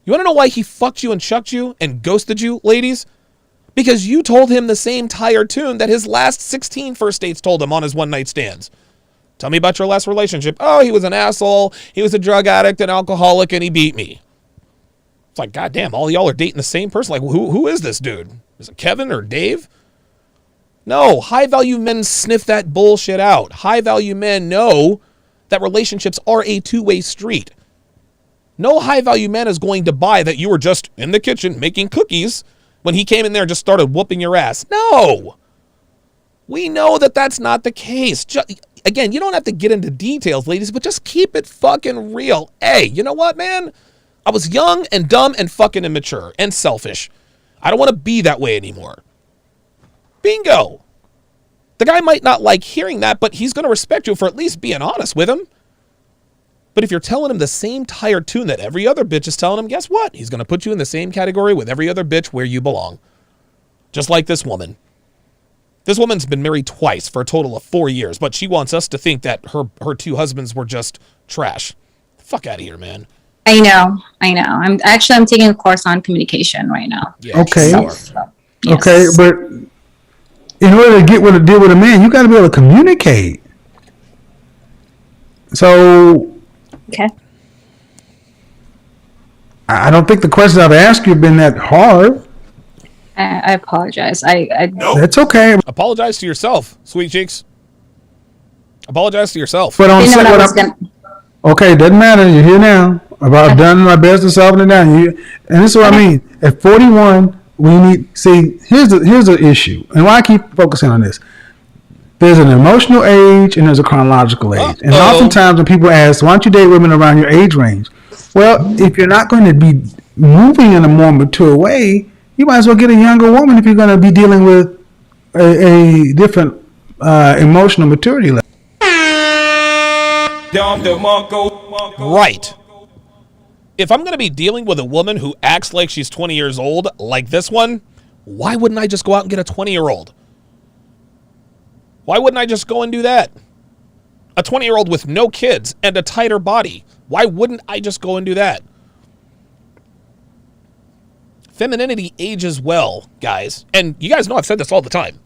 You want to know why he fucked you and chucked you and ghosted you, ladies? Because you told him the same tired tune that his last 16 first dates told him on his one night stands. Tell me about your last relationship. Oh, he was an asshole. He was a drug addict, an alcoholic, and he beat me. It's like, goddamn, all y'all are dating the same person. Like, who is this dude? Is it Kevin or Dave? No, high value men sniff that bullshit out. High value men know that relationships are a two-way street. No high-value man is going to buy that you were just in the kitchen making cookies when he came in there and just started whooping your ass. No. We know that that's not the case. Again, you don't have to get into details, ladies, but just keep it fucking real. Hey, you know what, man? I was young and dumb and fucking immature and selfish. I don't want to be that way anymore. Bingo. The guy might not like hearing that, but he's going to respect you for at least being honest with him. But if you're telling him the same tired tune that every other bitch is telling him, guess what? He's going to put you in the same category with every other bitch where you belong. Just like this woman. This woman's been married twice for a total of 4 years, but she wants us to think that her two husbands were just trash. Fuck out of here, man. I know. I'm taking a course on communication right now. Yeah, okay. Yes. Okay, but in order to deal with a man, you got to be able to communicate. So, Okay. I don't think the questions I've asked you have been that hard. I apologize. That's okay. Apologize to yourself, sweet cheeks. Apologize to yourself. But didn't know what I was gonna. okay, doesn't matter. You're here now. I've done my best to solve it now. And this is what I mean. At 41, we need. See, here's the issue, and why I keep focusing on this. There's an emotional age and there's a chronological age. And oftentimes when people ask, why don't you date women around your age range? Well, if you're not going to be moving in a more mature way, you might as well get a younger woman if you're going to be dealing with a different emotional maturity level. Right. If I'm going to be dealing with a woman who acts like she's 20 years old, like this one, why wouldn't I just go out and get a 20-year-old? Why wouldn't I just go and do that? A 20-year-old with no kids and a tighter body. Why wouldn't I just go and do that? Femininity ages well, guys. And you guys know I've said this all the time.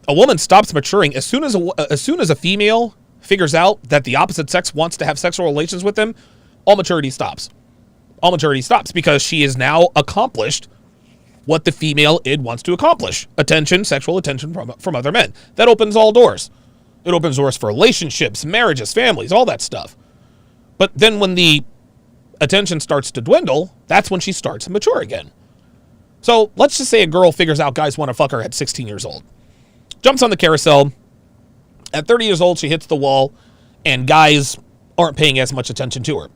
A woman stops maturing as soon as a female figures out that the opposite sex wants to have sexual relations with them. All maturity stops. All maturity stops because she is now accomplished what the female id wants to accomplish. Attention, sexual attention from other men. That opens all doors. It opens doors for relationships, marriages, families, all that stuff. But then when the attention starts to dwindle, that's when she starts to mature again. So let's just say a girl figures out guys want to fuck her at 16 years old. Jumps on the carousel. At 30 years old, she hits the wall, and guys aren't paying as much attention to her.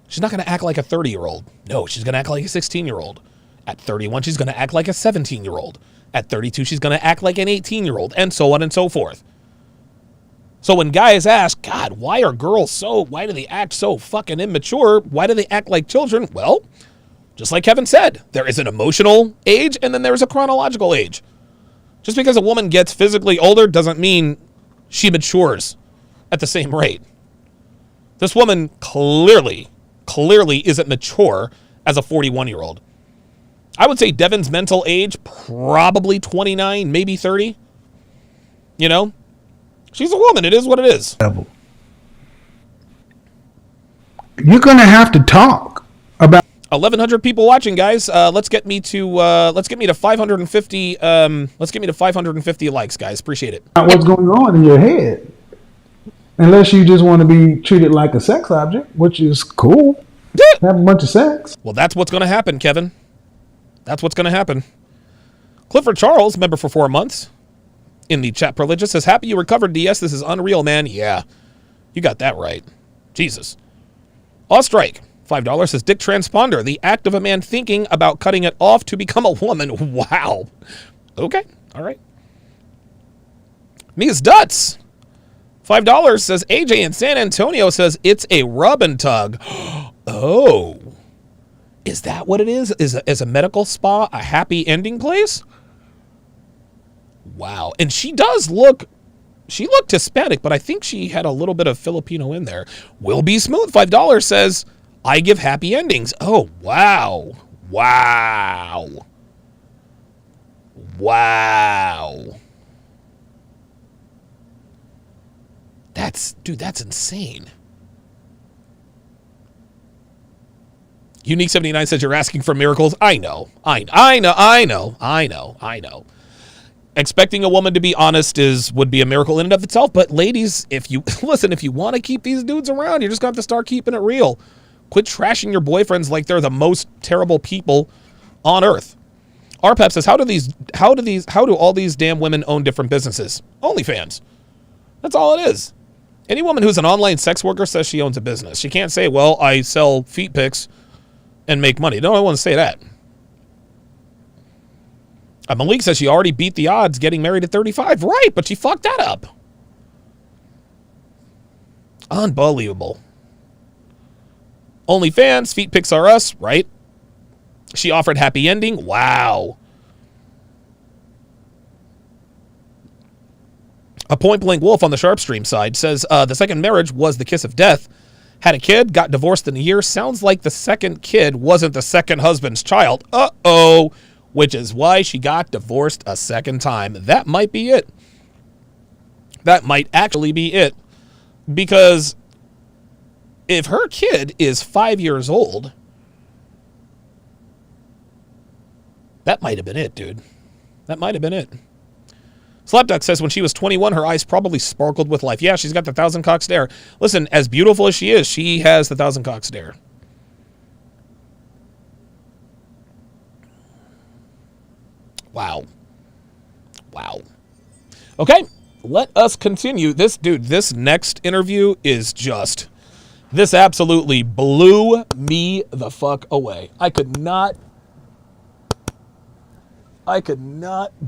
She's not going to act like a 30-year-old. No, she's going to act like a 16-year-old. At 31, she's going to act like a 17-year-old. At 32, she's going to act like an 18-year-old, and so on and so forth. So when guys ask, God, why do they act so fucking immature? Why do they act like children? Well, just like Kevin said, there is an emotional age, and then there's a chronological age. Just because a woman gets physically older doesn't mean she matures at the same rate. This woman clearly isn't mature as a 41-year-old. I would say Devin's mental age, probably 29, maybe 30. You know? She's a woman. It is what it is. You're going to have to talk about 1,100 people watching, guys. Let's get me to 550. Let's get me to 550 likes, guys. Appreciate it. what's going on in your head. Unless you just want to be treated like a sex object, which is cool. Have a bunch of sex. Well, that's what's going to happen, Kevin. That's what's going to happen. Clifford Charles, member for 4 months, in the chat privileges, says, happy you recovered, DS. This is unreal, man. Yeah, you got that right. Jesus. Strike, $5, says, dick transponder, the act of a man thinking about cutting it off to become a woman. Wow. Okay, all right. Mies Dutz, $5, says, AJ in San Antonio says, it's a rub and tug. Oh. Is that what it is? Is a medical spa a happy ending place? Wow. And she looked Hispanic, but I think she had a little bit of Filipino in there. Will Be Smooth, $5, says, I give happy endings. Oh, wow. Wow. Wow. That's insane. Unique 79 says you're asking for miracles. I know. expecting a woman to be honest would be a miracle in and of itself. But ladies, if you listen, if you want to keep these dudes around, you're just gonna have to start keeping it real. Quit trashing your boyfriends like they're the most terrible people on earth. RPEP says, how do all these damn women own different businesses? OnlyFans. That's all it is. Any woman who's an online sex worker says she owns a business. She can't say, well, I sell feet pics and make money. No, I want to say that. Malik says she already beat the odds getting married at 35. Right, but she fucked that up. Unbelievable. OnlyFans, feet pics are us, right? She offered happy ending. Wow. A point blank wolf on the Sharpstream side says the second marriage was the kiss of death. Had a kid, got divorced in a year. Sounds like the second kid wasn't the second husband's child. Uh-oh. Which is why she got divorced a second time. That might be it. That might actually be it. Because if her kid is 5 years old, that might have been it, dude. That might have been it. Slapduck says when she was 21, her eyes probably sparkled with life. Yeah, she's got the 1,000-cock stare. Listen, as beautiful as she is, she has the 1,000-cock stare. Wow. Wow. Okay, let us continue. This next interview is just, this absolutely blew me the fuck away. I could not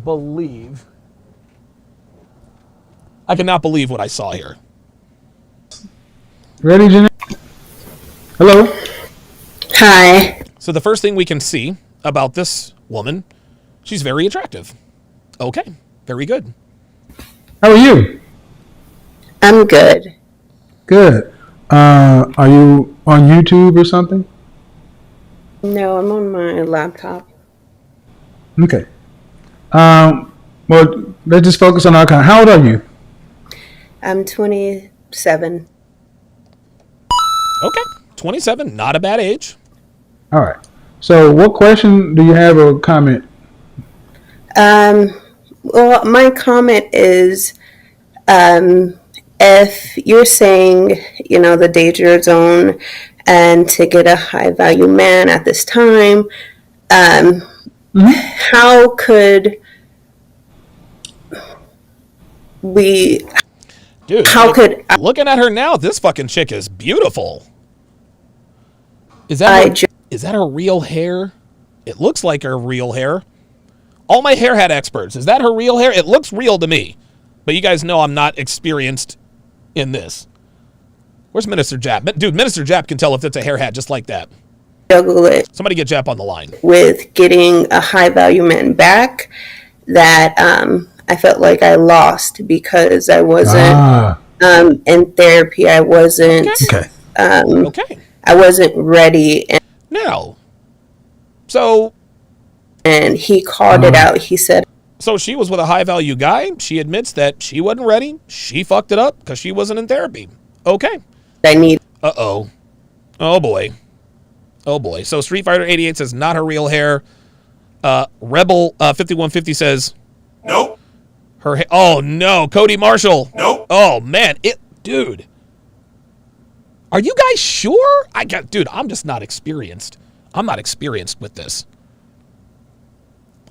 believe what I saw here. Ready, Jeanette? Hello? Hi. So the first thing we can see about this woman, she's very attractive. Okay, very good. How are you? I'm good. Good. Are you on YouTube or something? No, I'm on my laptop. Okay. Well, let's just focus on our kind. How old are you? I'm 27. Okay, 27, not a bad age. All right. So what question do you have or comment? Well, my comment is, if you're saying, the danger zone and to get a high value man at this time, how could we... Dude, how could looking at her now, this fucking chick is beautiful. Is that her real hair? It looks like her real hair. All my hair hat experts, is that her real hair? It looks real to me. But you guys know I'm not experienced in this. Where's Minister Jap? Dude, Minister Jap can tell if it's a hair hat just like that. juggle it Somebody get Jap on the line. with getting a high value man back that I felt like I lost because I wasn't in therapy. I wasn't Okay. Okay. I wasn't ready, Now, so and he called it out. He said, she was with a high value guy. She admits that she wasn't ready. She fucked it up because she wasn't in therapy. Okay. I need Uh-oh. Oh, boy. Oh, boy. So Street Fighter 88 says not her real hair. Rebel 5150 says... Nope. Oh, no. Cody Marshall. Nope. Oh, man. Dude. Are you guys sure? Dude, I'm just not experienced. I'm not experienced with this.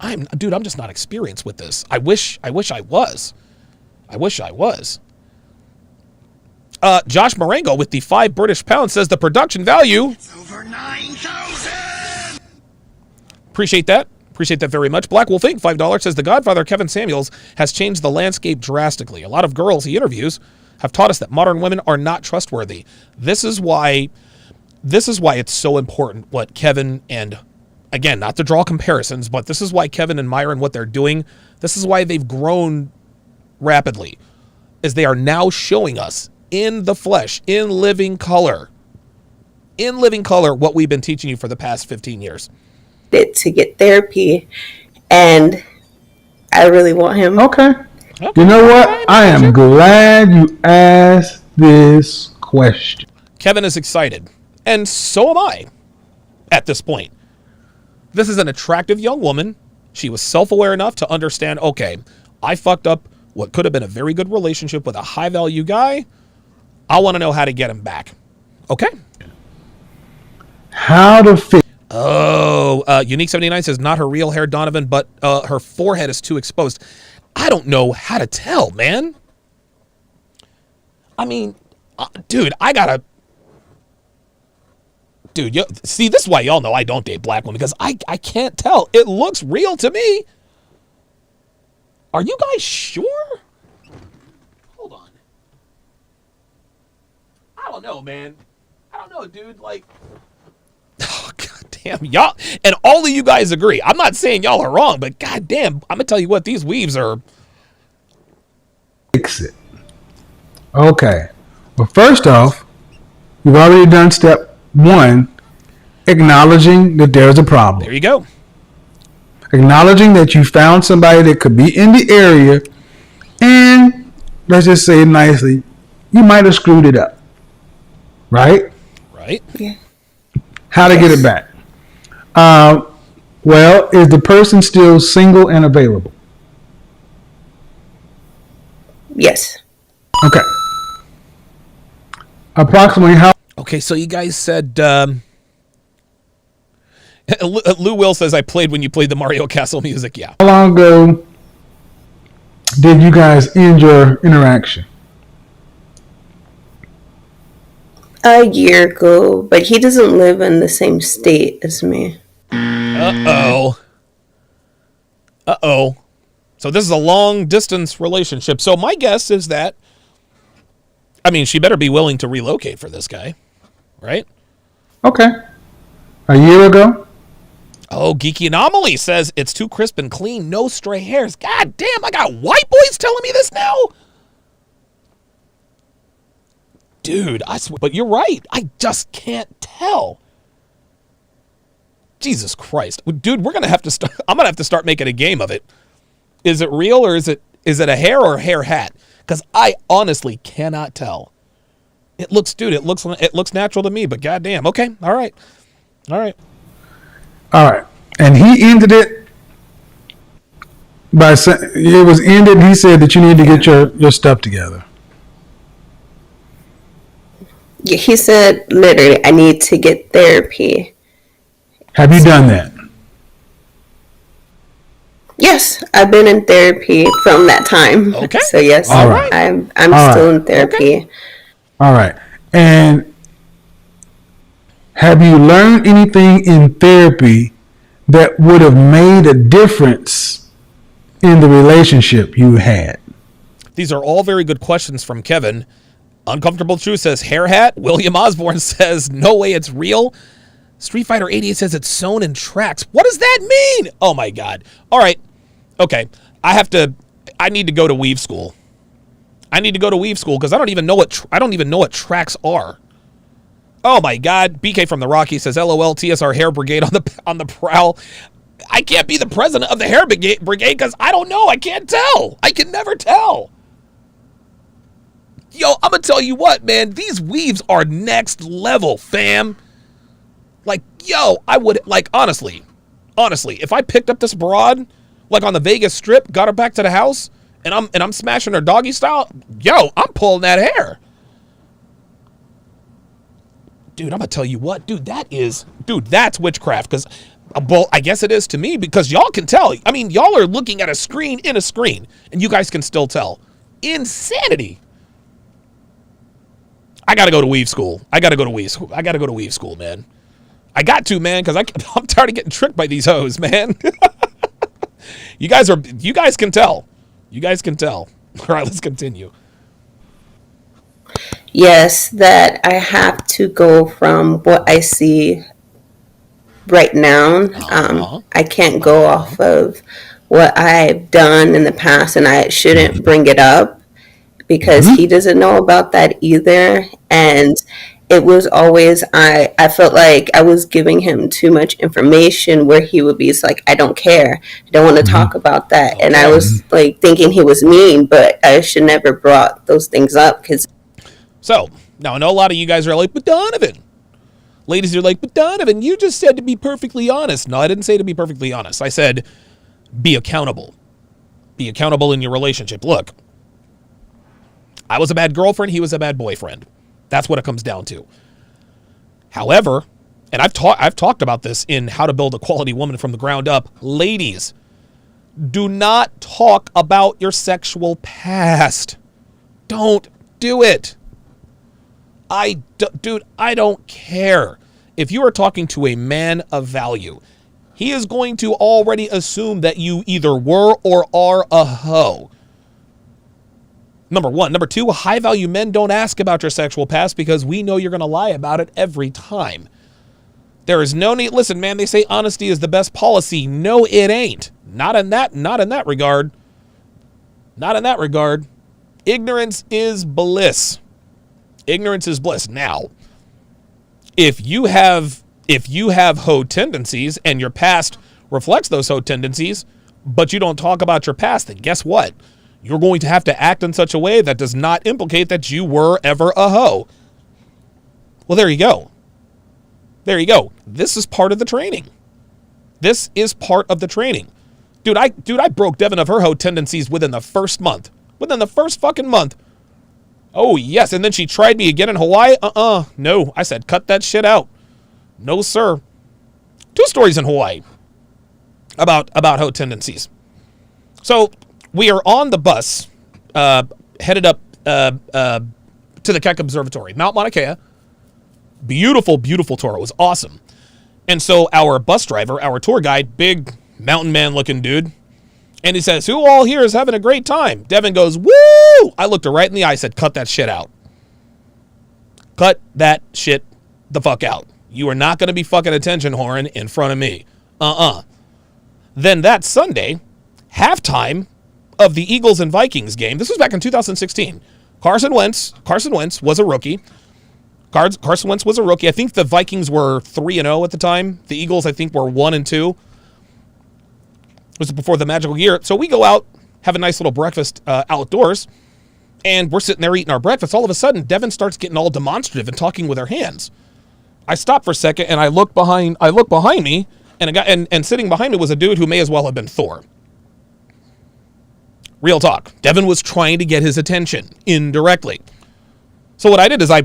I'm just not experienced with this. I wish I was. I wish I was. Josh Marengo with the 5 British pounds says the production value. It's over 9,000. Appreciate that. Appreciate that very much. Black Wolf Inc. $5 says the Godfather Kevin Samuels has changed the landscape drastically. A lot of girls he interviews have taught us that modern women are not trustworthy. This is why it's so important what Kevin and, again, not to draw comparisons, but this is why Kevin and Myron, what they're doing, this is why they've grown rapidly, is they are now showing us in the flesh, in living color, what we've been teaching you for the past 15 years. it to get therapy, and I really want him. Okay. You know what? I am glad you asked this question. Kevin is excited, and so am I at this point. This is an attractive young woman She was self-aware enough to understand, okay, I fucked up what could have been a very good relationship with a high-value guy. I want to know how to get him back. Okay? How to fix. Oh, Unique79 says not her real hair, Donovan, but her forehead is too exposed. I don't know how to tell, man. I mean, dude, see, this is why y'all know I don't date black women, because I can't tell. It looks real to me. Are you guys sure? Hold on. I don't know, man. I don't know, dude. Like, oh, god damn, y'all, and all of you guys agree. I'm not saying y'all are wrong, but god damn, I'm gonna tell you what, these weaves are. Fix it. Okay. Well, first off, you've already done step one, acknowledging that there's a problem. There you go. Acknowledging that you found somebody that could be in the area, and let's just say it nicely, you might have screwed it up. Right? Right. Yeah. How to get it back? Well, is the person still single and available? Yes. Okay. Approximately how? Okay, so you guys said. Lou Will says I played when you played the Mario Castle music. Yeah. How long ago did you guys end your interaction? A year ago, but he doesn't live in the same state as me. Uh-oh. So this is a long distance relationship. So my guess is that, I mean, she better be willing to relocate for this guy, right? Okay. A year ago? Oh, Geeky Anomaly says it's too crisp and clean, no stray hairs. God damn, I got white boys telling me this now? Dude, I swear, but you're right. I just can't tell. Jesus Christ. Dude, we're going to have to start, I'm going to have to start making a game of it. Is it real or is it a hair or a hair hat? Because I honestly cannot tell. It looks natural to me, but goddamn. Okay, all right. And he ended it by saying it was ended. He said that you need to get your stuff together. Yeah, he said literally, I need to get therapy. Have you done that? Yes, I've been in therapy from that time. Okay. So yes, All right. I'm All still right. in therapy. Okay. All right. And have you learned anything in therapy that would have made a difference in the relationship you had? These are all very good questions from Kevin. Uncomfortable Truth says hair hat. William Osborne says no way it's real. Street Fighter 88 says it's sewn in tracks. What does that mean? Oh my God. All right. Okay. I need to go to weave school. Because I don't even know what tracks are. Oh my God. BK from the Rocky says LOL TSR hair brigade on the prowl. I can't be the president of the hair brigade because I don't know. I can't tell. I can never tell. Yo, I'm going to tell you what, man. These weaves are next level, fam. Like, yo, I would, like, honestly, if I picked up this broad, like on the Vegas Strip, got her back to the house, and I'm smashing her doggy style, yo, I'm pulling that hair. Dude, I'm going to tell you what, that's witchcraft, because, well, I guess it is to me, because y'all can tell. I mean, y'all are looking at a screen in a screen, and you guys can still tell. Insanity. I got to go to weave school. I got to go to weave school, man. I got to, man, because I'm tired of getting tricked by these hoes, man. You guys can tell. All right, let's continue. Yes, that I have to go from what I see right now. I can't go off of what I've done in the past, and I shouldn't bring it up because he doesn't know about that either. And it was always, I felt like I was giving him too much information where he would be like, I don't care. I don't want to talk about that. Okay. And I was like thinking he was mean, but I should never brought those things up. So, now I know a lot of you guys are like, but Donovan. Ladies are like, but Donovan, you just said to be perfectly honest. No, I didn't say to be perfectly honest. I said, Be accountable. Be accountable in your relationship. Look, I was a bad girlfriend. He was a bad boyfriend. That's what it comes down to. However, and I've talked about this in How to Build a Quality Woman from the Ground Up. Ladies, do not talk about your sexual past. Don't do it. Dude, I don't care. If you are talking to a man of value, he is going to already assume that you either were or are a hoe. Number one. Number two, high-value men don't ask about your sexual past because we know you're going to lie about it every time. There is no need. Listen, man, they say honesty is the best policy. No, it ain't. Not in that regard. Not in that regard. Ignorance is bliss. Ignorance is bliss. Now, if you have hoe tendencies and your past reflects those hoe tendencies, but you don't talk about your past, then guess what? You're going to have to act in such a way that does not implicate that you were ever a hoe. Well, there you go. There you go. This is part of the training. This is part of the training. Dude, I broke Devin of her hoe tendencies within the first month. Within the first fucking month. Oh, yes. And then she tried me again in Hawaii. No. I said, cut that shit out. No, sir. 2 stories in Hawaii about hoe tendencies. So we are on the bus, headed up to the Keck Observatory, Mount Mauna Kea. Beautiful, beautiful tour. It was awesome. And so our bus driver, our tour guide, big mountain man looking dude, and he says, who all here is having a great time? Devin goes, woo! I looked her right in the eye, said, cut that shit out. Cut that shit the fuck out. You are not going to be fucking attention whoring in front of me. Then that Sunday, halftime of the Eagles and Vikings game, this was back in 2016. Carson Wentz was a rookie. Carson Wentz was a rookie. I think the Vikings were 3-0 at the time. The Eagles, I think, were 1-2. It was before the magical year. So we go out, have a nice little breakfast outdoors, and we're sitting there eating our breakfast. All of a sudden, Devin starts getting all demonstrative and talking with her hands. I stop for a second, and I look behind me, and a guy, and sitting behind me was a dude who may as well have been Thor. Real talk. Devin was trying to get his attention indirectly. So what I did is I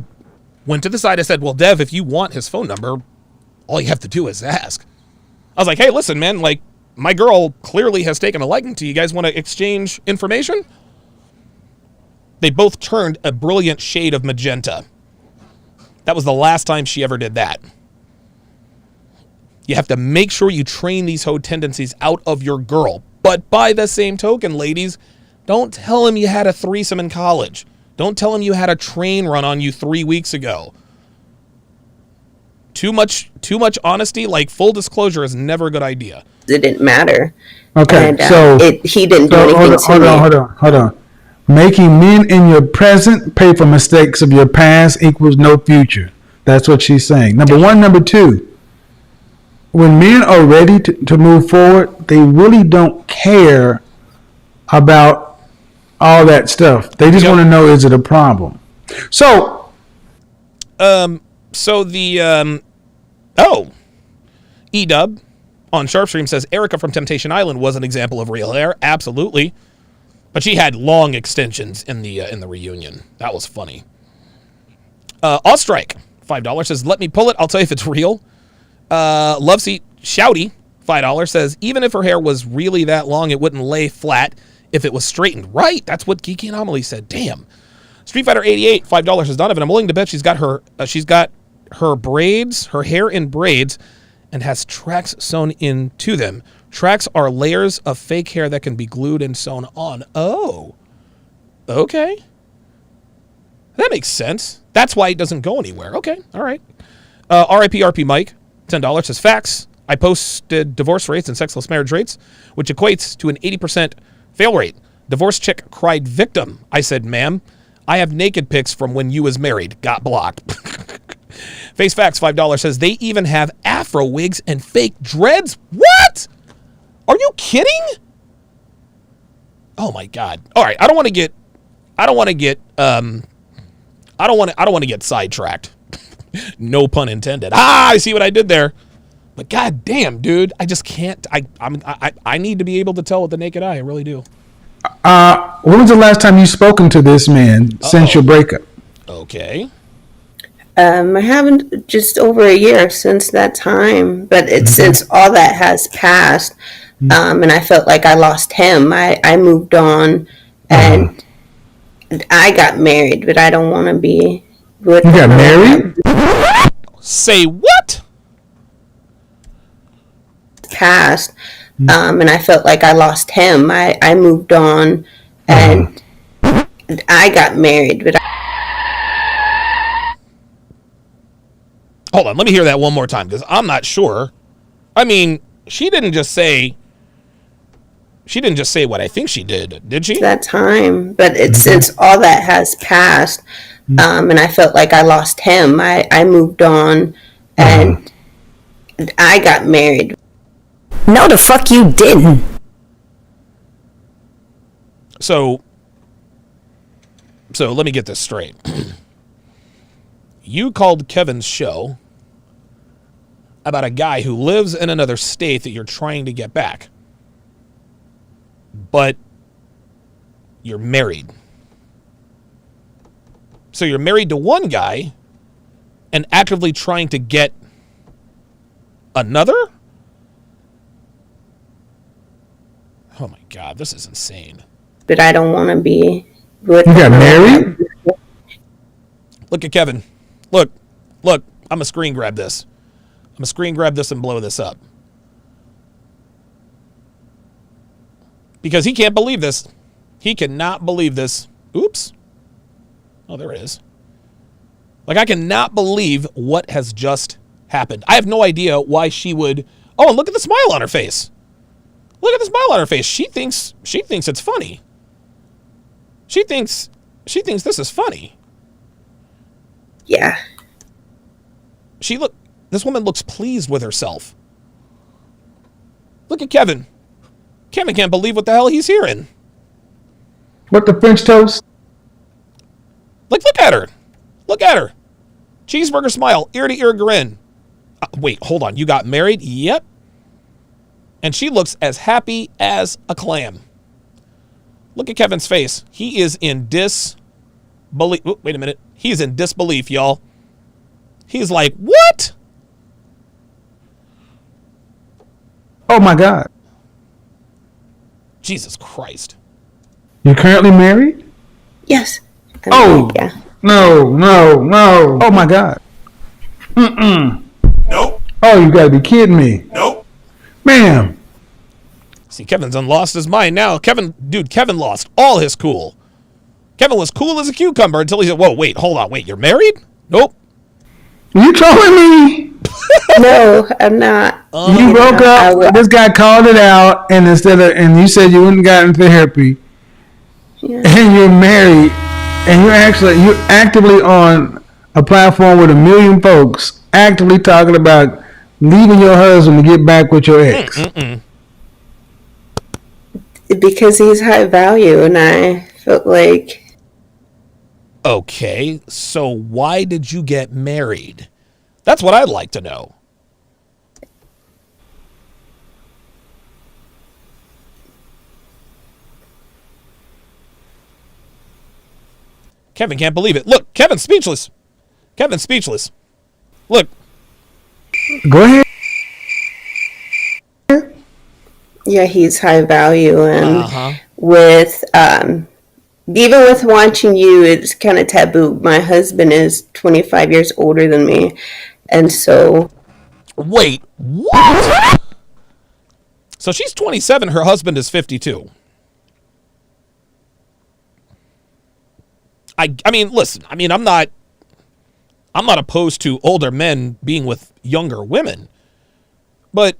went to the side. I said, well, Dev, if you want his phone number, all you have to do is ask. I was like, hey, listen, man, like, my girl clearly has taken a liking to you. You guys want to exchange information? They both turned a brilliant shade of magenta. That was the last time she ever did that. You have to make sure you train these hoe tendencies out of your girl. But by the same token, ladies, don't tell him you had a threesome in college. Don't tell him you had a train run on you 3 weeks ago. Too much honesty, like full disclosure, is never a good idea. It didn't matter. Okay, And, so he didn't do anything to me. Hold on. Making men in your present pay for mistakes of your past equals no future. That's what she's saying. Number one. Number two, when men are ready to move forward, they really don't care about all that stuff. They just want to know, is it a problem? So, E-Dub on Sharpstream says, Erica from Temptation Island was an example of real hair. Absolutely. But she had long extensions in the reunion. That was funny. Ostrike, $5 says, let me pull it. I'll tell you if it's real. Loveseat Shouty, $5 says, even if her hair was really that long, it wouldn't lay flat if it was straightened. Right. That's what Geeky Anomaly said. Damn. Street Fighter 88, $5 is Donovan. I'm willing to bet she's got her braids, her hair in braids, and has tracks sewn into them. Tracks are layers of fake hair that can be glued and sewn on. Oh. Okay. That makes sense. That's why it doesn't go anywhere. Okay. All right. RIP Mike, $10 says, facts. I posted divorce rates and sexless marriage rates, which equates to an 80% fail rate. Divorce chick cried victim. I said, ma'am, I have naked pics from when you was married. Got blocked. Face Facts, $5 says, they even have afro wigs and fake dreads. What? Are you kidding? Oh my God. All right. I don't want to get sidetracked. No pun intended. I see what I did there. But god damn, dude, I just can't. I need to be able to tell with the naked eye. I really do. When was the last time you spoken to this man since your breakup? Okay. I haven't, just over a year since that time, but it's since all that has passed, and I felt like I lost him. I moved on, and I got married, but I don't want to be with You got married? Say what? Passed, and I felt like I lost him. I moved on, and I got married, but Hold on, let me hear that one more time because I'm not sure. I mean, she didn't just say what I think she did she? that time, but it's since all that has passed, and I felt like I lost him. I moved on, and I got married. No, the fuck you didn't. So let me get this straight. You called Kevin's show about a guy who lives in another state that you're trying to get back. But you're married. So you're married to one guy and actively trying to get another? Oh my God, this is insane. But I don't want to be with. You got married? Look at Kevin. Look, I'm going to screen grab this. I'm going to screen grab this and blow this up. Because he can't believe this. He cannot believe this. Oops. Oh, there it is. Like, I cannot believe what has just happened. I have no idea why she would. Oh, and look at the smile on her face. Look at the smile on her face. She thinks it's funny. She thinks this is funny. Yeah. This woman looks pleased with herself. Look at Kevin. Kevin can't believe what the hell he's hearing. What, the French toast? Like, look at her. Look at her. Cheeseburger smile, ear to ear grin. Wait, hold on. You got married? Yep. And she looks as happy as a clam. Look at Kevin's face. He is in disbelief. Wait a minute. He's in disbelief, y'all. He's like, what? Oh my God. Jesus Christ. You're currently married? Yes. Oh. Yeah. No. Oh my God. Nope. Oh, you gotta be kidding me. Nope. Ma'am. See, Kevin's lost his mind now. Kevin lost all his cool. Kevin was cool as a cucumber until he said, whoa, wait, hold on. Wait, you're married? Nope. You trolling me? No, I'm not. You broke up. This guy called it out, and and you said you wouldn't gotten therapy, and you're married, and you're actively on a platform with 1 million folks actively talking about leaving your husband to get back with your ex. Because he's high value, and I felt like. Okay, so why did you get married? That's what I'd like to know. Kevin can't believe it. Look, Kevin's speechless. Look. Go ahead. Yeah, he's high value, and with even with watching you, it's kind of taboo. My husband is 25 years older than me, and so. Wait, what? So she's 27. Her husband is 52. I mean, listen. I mean, I'm not opposed to older men being with younger women, but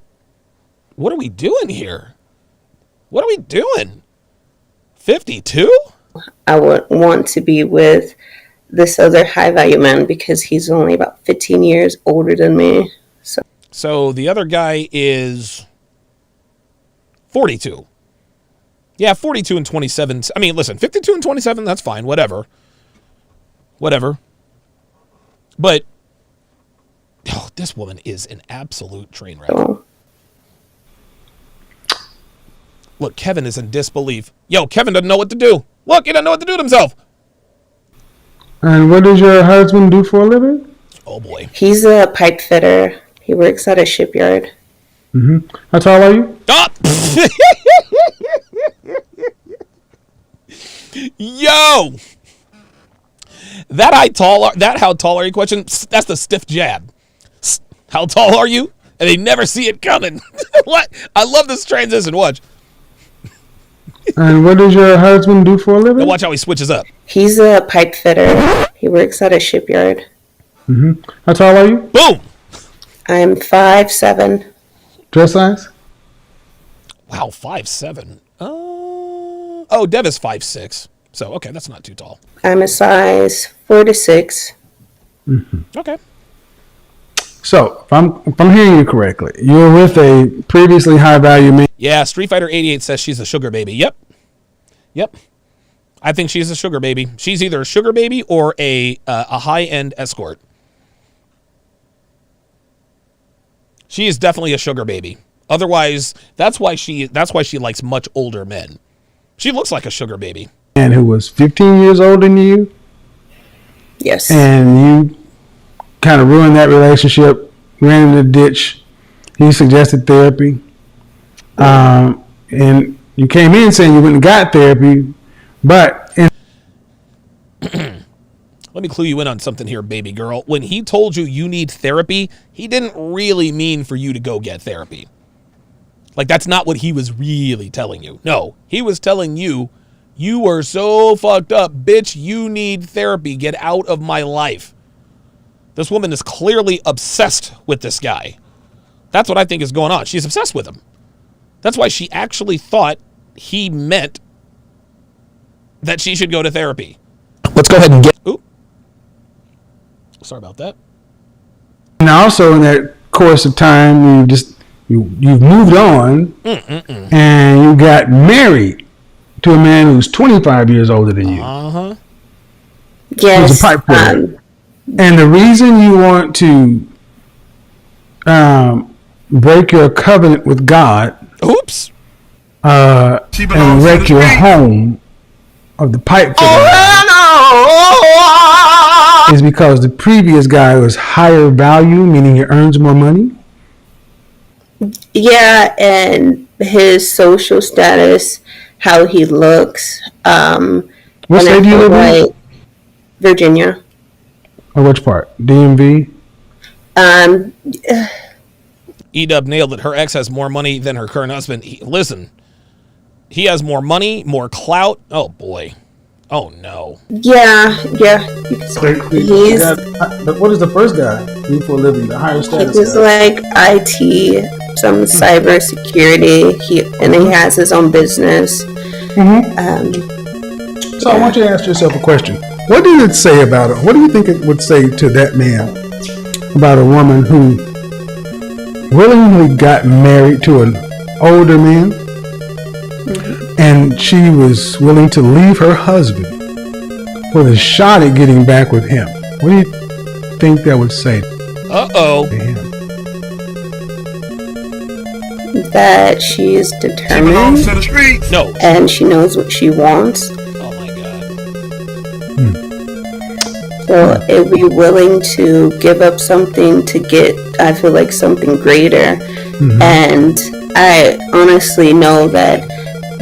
what are we doing here? What are we doing? 52? I would want to be with this other high value man because he's only about 15 years older than me. So the other guy is 42. Yeah, 42 and 27. I mean, listen, 52 and 27, that's fine. Whatever. But Oh, this woman is an absolute train wreck. So, Look, Kevin is in disbelief. Yo, Kevin doesn't know what to do. Look, he doesn't know what to do to himself. And what does your husband do for a living? Oh, boy. he's a pipe fitter. He works at a shipyard. How tall are you? Oh! Yo! That how tall are you question? That's the stiff jab. How tall are you? And they never see it coming. What? I love this transition. Watch. And what does your husband do for a living? Now watch how he switches up. He's a pipe fitter. He works at a shipyard. How tall are you? Boom! I'm 5'7". Dress size? Wow, 5'7". Oh, Dev is 5'6". So, okay, that's not too tall. I'm a size 4 to 6. Okay. So, if I'm hearing you correctly, you're with a previously high value man. Yeah, Street Fighter 88 says she's a sugar baby. Yep. I think she's a sugar baby. She's either a sugar baby or a high-end escort. She is definitely a sugar baby. Otherwise, that's why she likes much older men. She looks like a sugar baby. Man who was 15 years older than you, Yes. and you kind of ruined that relationship, ran in the ditch. He suggested therapy. And you came in saying you went and got therapy, but Let me clue you in on something here, baby girl. When he told you need therapy, he didn't really mean for you to go get therapy. Like, that's not what he was really telling you. No, he was telling you, you are so fucked up, bitch, you need therapy. Get out of my life. This woman is clearly obsessed with this guy. That's what I think is going on. She's obsessed with him. That's why she actually thought he meant that she should go to therapy. Let's go ahead and get. Ooh. Sorry about that. and also in that course of time, you've moved on, and you got married to a man who's 25 years older than you. Yes. Who's a pipe fitter. And the reason you want to break your covenant with God, Oops. and wreck your home of the pipe fitter is because the previous guy was higher value, meaning he earns more money. Yeah, and his social status, how he looks. What state do you live in? Virginia. Or which part? DMV? E-Dub nailed it. Her ex has more money than her current husband. Listen, he has more money, more clout. Oh, boy. Oh, no. Yeah. He's But what is the first guy do for a living? The higher he status was guy? like IT, some cyber security. He has his own business. So I want you to ask yourself a question. What did it say about it? What do you think it would say to that man about a woman who willingly got married to an older man, and she was willing to leave her husband with a shot at getting back with him? What do you think that would say Uh-oh. to him? That she is determined To the streets. No. and she knows what she wants. Oh, my God. So it would be willing to give up something to get, I feel like, something greater. And I honestly know that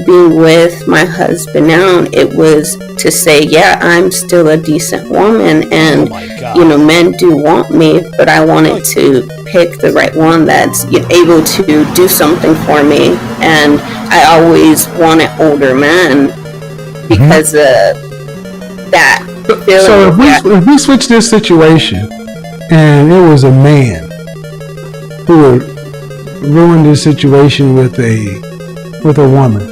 being with my husband now, it was to say, yeah, I'm still a decent woman, and Oh my God. men do want me, but I wanted to pick the right one that's able to do something for me. And I always wanted older men because of that feeling. So if we switch this situation, and it was a man who would ruin this situation with a woman,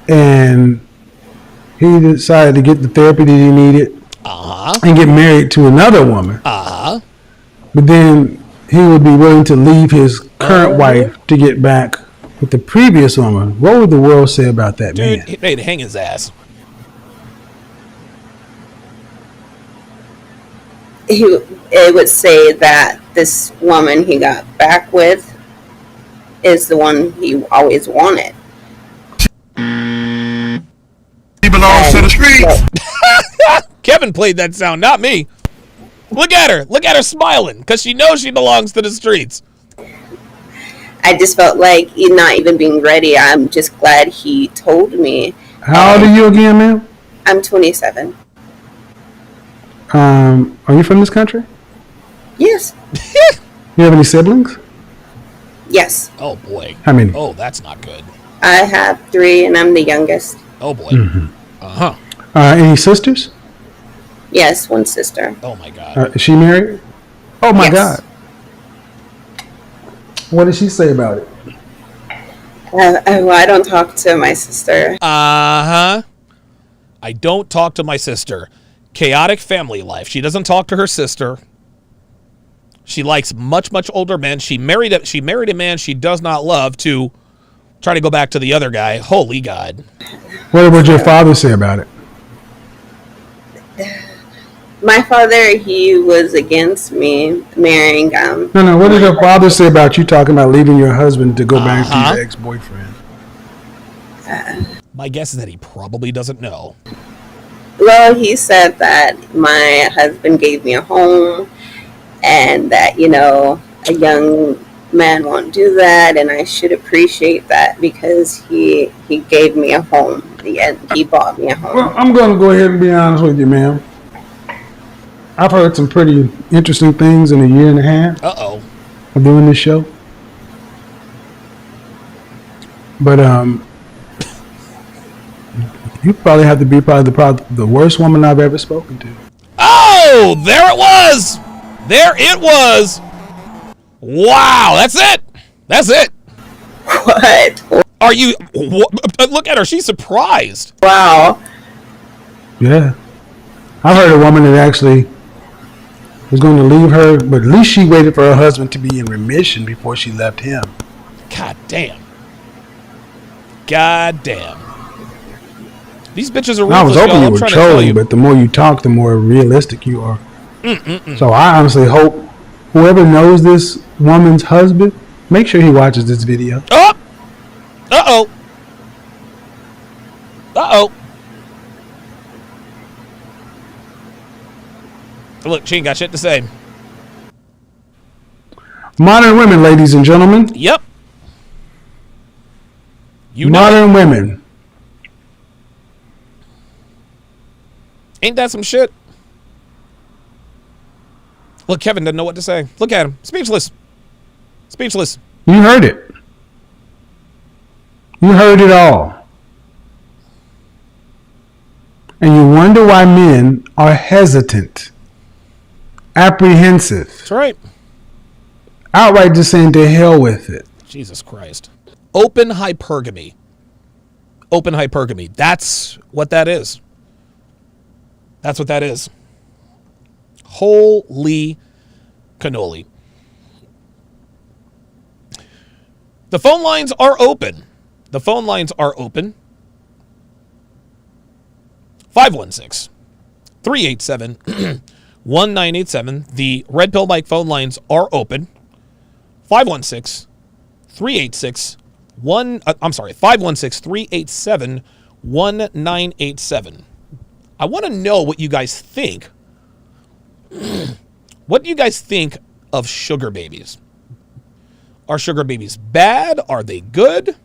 and he decided to get the therapy that he needed, and get married to another woman, but then he would be willing to leave his current wife to get back with the previous woman. What would the world say about that Dude, man? they'd hang his ass. it would say that this woman he got back with is the one he always wanted. He belongs to the streets. Kevin played that sound, not me. Look at her. Look at her smiling because she knows she belongs to the streets. I just felt like he's not even being ready. I'm just glad he told me. How old are you again, ma'am? I'm 27. Are you from this country? Yes. You have any siblings? Yes. Oh, boy. How many? Oh, that's not good. I have 3, and I'm the youngest. Oh, boy. Mm-hmm. Uh-huh. Any sisters? Yes, one sister. Oh, my God. Is she married? Oh, my Yes. God. What did she say about it? Well, I don't talk to my sister. Uh-huh. I don't talk to my sister. Chaotic family life. She doesn't talk to her sister. She likes much, much older men. She married a man she does not love to try to go back to the other guy. Holy God. What would your father say about it? My father, he was against me marrying. No. What did your father say about you talking about leaving your husband to go back to your ex-boyfriend? My guess is that he probably doesn't know. Well, he said that my husband gave me a home and that, a young man won't do that, and I should appreciate that because he gave me a home. He bought me a home. Well, I'm going to go ahead and be honest with you, ma'am. I've heard some pretty interesting things in a year and a half Uh-oh. of doing this show. But you probably have to be probably the worst woman I've ever spoken to. Oh, there it was. There it was. Wow, that's it. That's it. What? Are you... Look at her. She's surprised. Wow. Yeah. I've heard a woman that actually was going to leave her, but at least she waited for her husband to be in remission before she left him. God damn. God damn. These bitches are ruthless. I was hoping y'all. you I'm were trying to tell trolling, you. but the more you talk, the more realistic you are. So I honestly hope whoever knows this woman's husband, make sure he watches this video. Oh! Uh-oh. Uh-oh. Look, she ain't got shit to say. Modern women, ladies and gentlemen. Yep. You know Modern women. Ain't that some shit? Look, Kevin doesn't know what to say. Look at him. Speechless. Speechless. You heard it. You heard it all. And you wonder why men are hesitant, apprehensive, That's right. outright just saying to hell with it. Jesus Christ. Open hypergamy. Open hypergamy. That's what that is. That's what that is. Holy cannoli. The phone lines are open. The phone lines are open. 516-387-1987. The Red Pill Mike phone lines are open. 516-387-1987. I want to know what you guys think. What do you guys think of sugar babies? Are sugar babies bad? Are they good?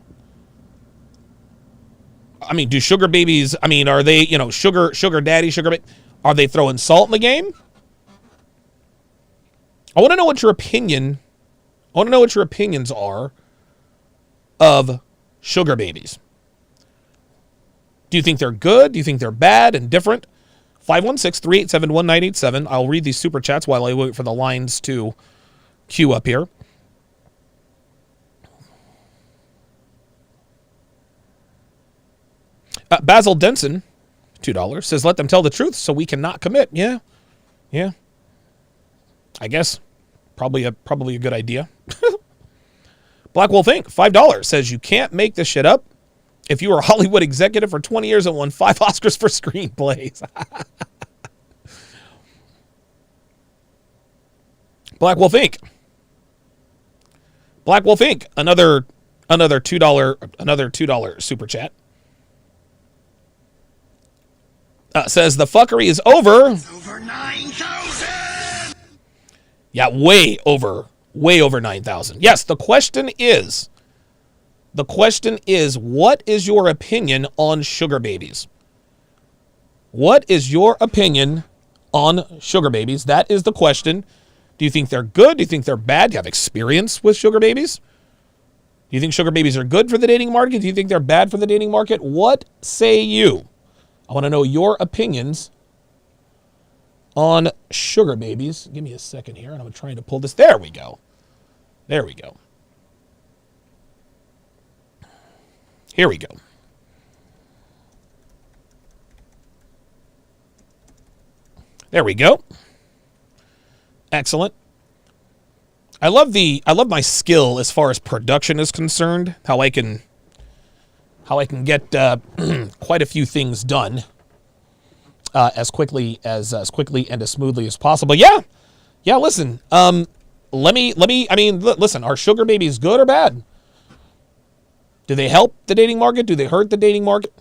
I mean, do sugar babies, are they, sugar daddy, sugar baby? Are they throwing salt in the game? I want to know what your opinions are of sugar babies. Do you think they're good? Do you think they're bad and different? 516-387-1987. I'll read these super chats while I wait for the lines to queue up here. Basil Denson, $2, says, let them tell the truth so we cannot commit. Yeah. I guess probably a good idea. Black Wolf Inc., $5, says, you can't make this shit up. If you were a Hollywood executive for 20 years and won 5 Oscars for screenplays. Black Wolf Inc. Black Wolf Inc. Another $2 super chat. Says the fuckery is over. Over 9,000. Yeah, way over 9,000. Yes, the question is, what is your opinion on sugar babies? What is your opinion on sugar babies? That is the question. Do you think they're good? Do you think they're bad? Do you have experience with sugar babies? Do you think sugar babies are good for the dating market? Do you think they're bad for the dating market? What say you? I want to know your opinions on sugar babies. Give me a second here, and I'm trying to pull this. There we go. There we go. Here we go. There we go. Excellent. I love my skill as far as production is concerned. How I can get quite a few things done as quickly and as smoothly as possible. Yeah. Listen. Listen. Are sugar babies good or bad? Do they help the dating market? Do they hurt the dating market?